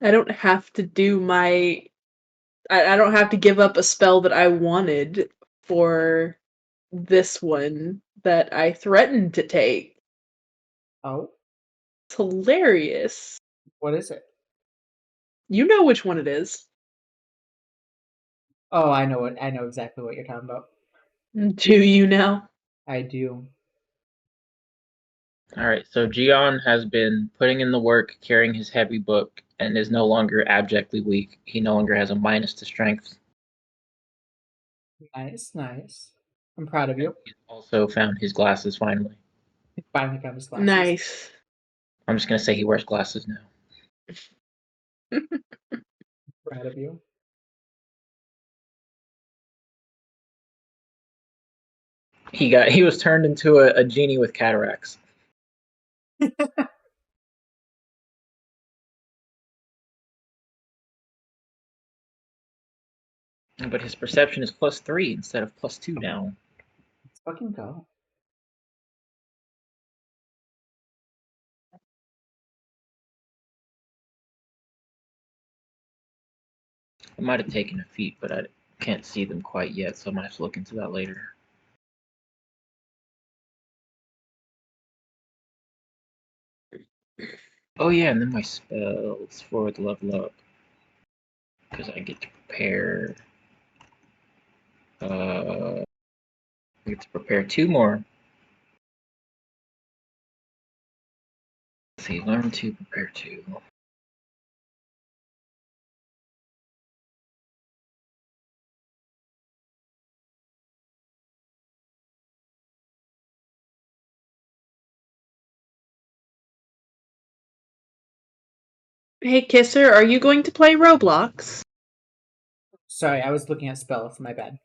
I don't have to do my. I don't have to give up a spell that I wanted for this one that I threatened to take. Oh, It's hilarious. what is it? You know which one it is. Oh, I know exactly what you're talking about. Do you now? I do. Alright, so Jiann has been putting in the work, carrying his heavy book, and is no longer abjectly weak. He no longer has a minus to strength. Nice, nice. I'm proud of you. He's also found his glasses finally. He finally found his glasses. Nice. I'm just going to say he wears glasses now. Proud of you. He was turned into a genie with cataracts. But his perception is +3 instead of +2 now. Let's fucking go. I might have taken a feat, but I can't see them quite yet, so I might have to look into that later. Oh yeah, and then my spells for the level up. Because I get to prepare... I get to prepare 2 more. Let's see, learn 2, prepare 2. Hey, Kisser, are you going to play Roblox? Sorry, I was looking at spells. My bad.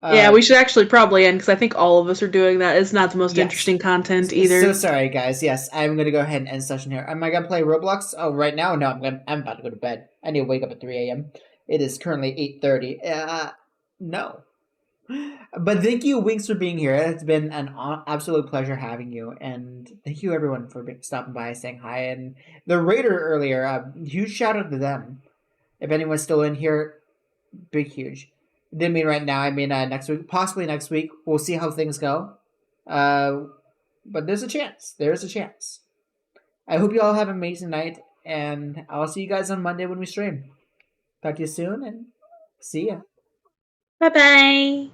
Yeah, we should actually probably end because I think all of us are doing that. It's not the most Yes. interesting content So either. sorry, guys. Yes, I'm gonna go ahead and end session here. Am I gonna play Roblox? Oh, right now? No, I'm about to go to bed. I need to wake up at 3 a.m. It is currently 8:30. No. But thank you, Winks, for being here. It's been an absolute pleasure having you, and thank you everyone for stopping by, saying hi, and the Raider earlier. Huge shout out to them. If anyone's still in here, big huge. Didn't mean right now. I mean next week, possibly next week. We'll see how things go. But there's a chance. There's a chance. I hope you all have an amazing night, and I'll see you guys on Monday when we stream. Talk to you soon, and see ya. Bye bye.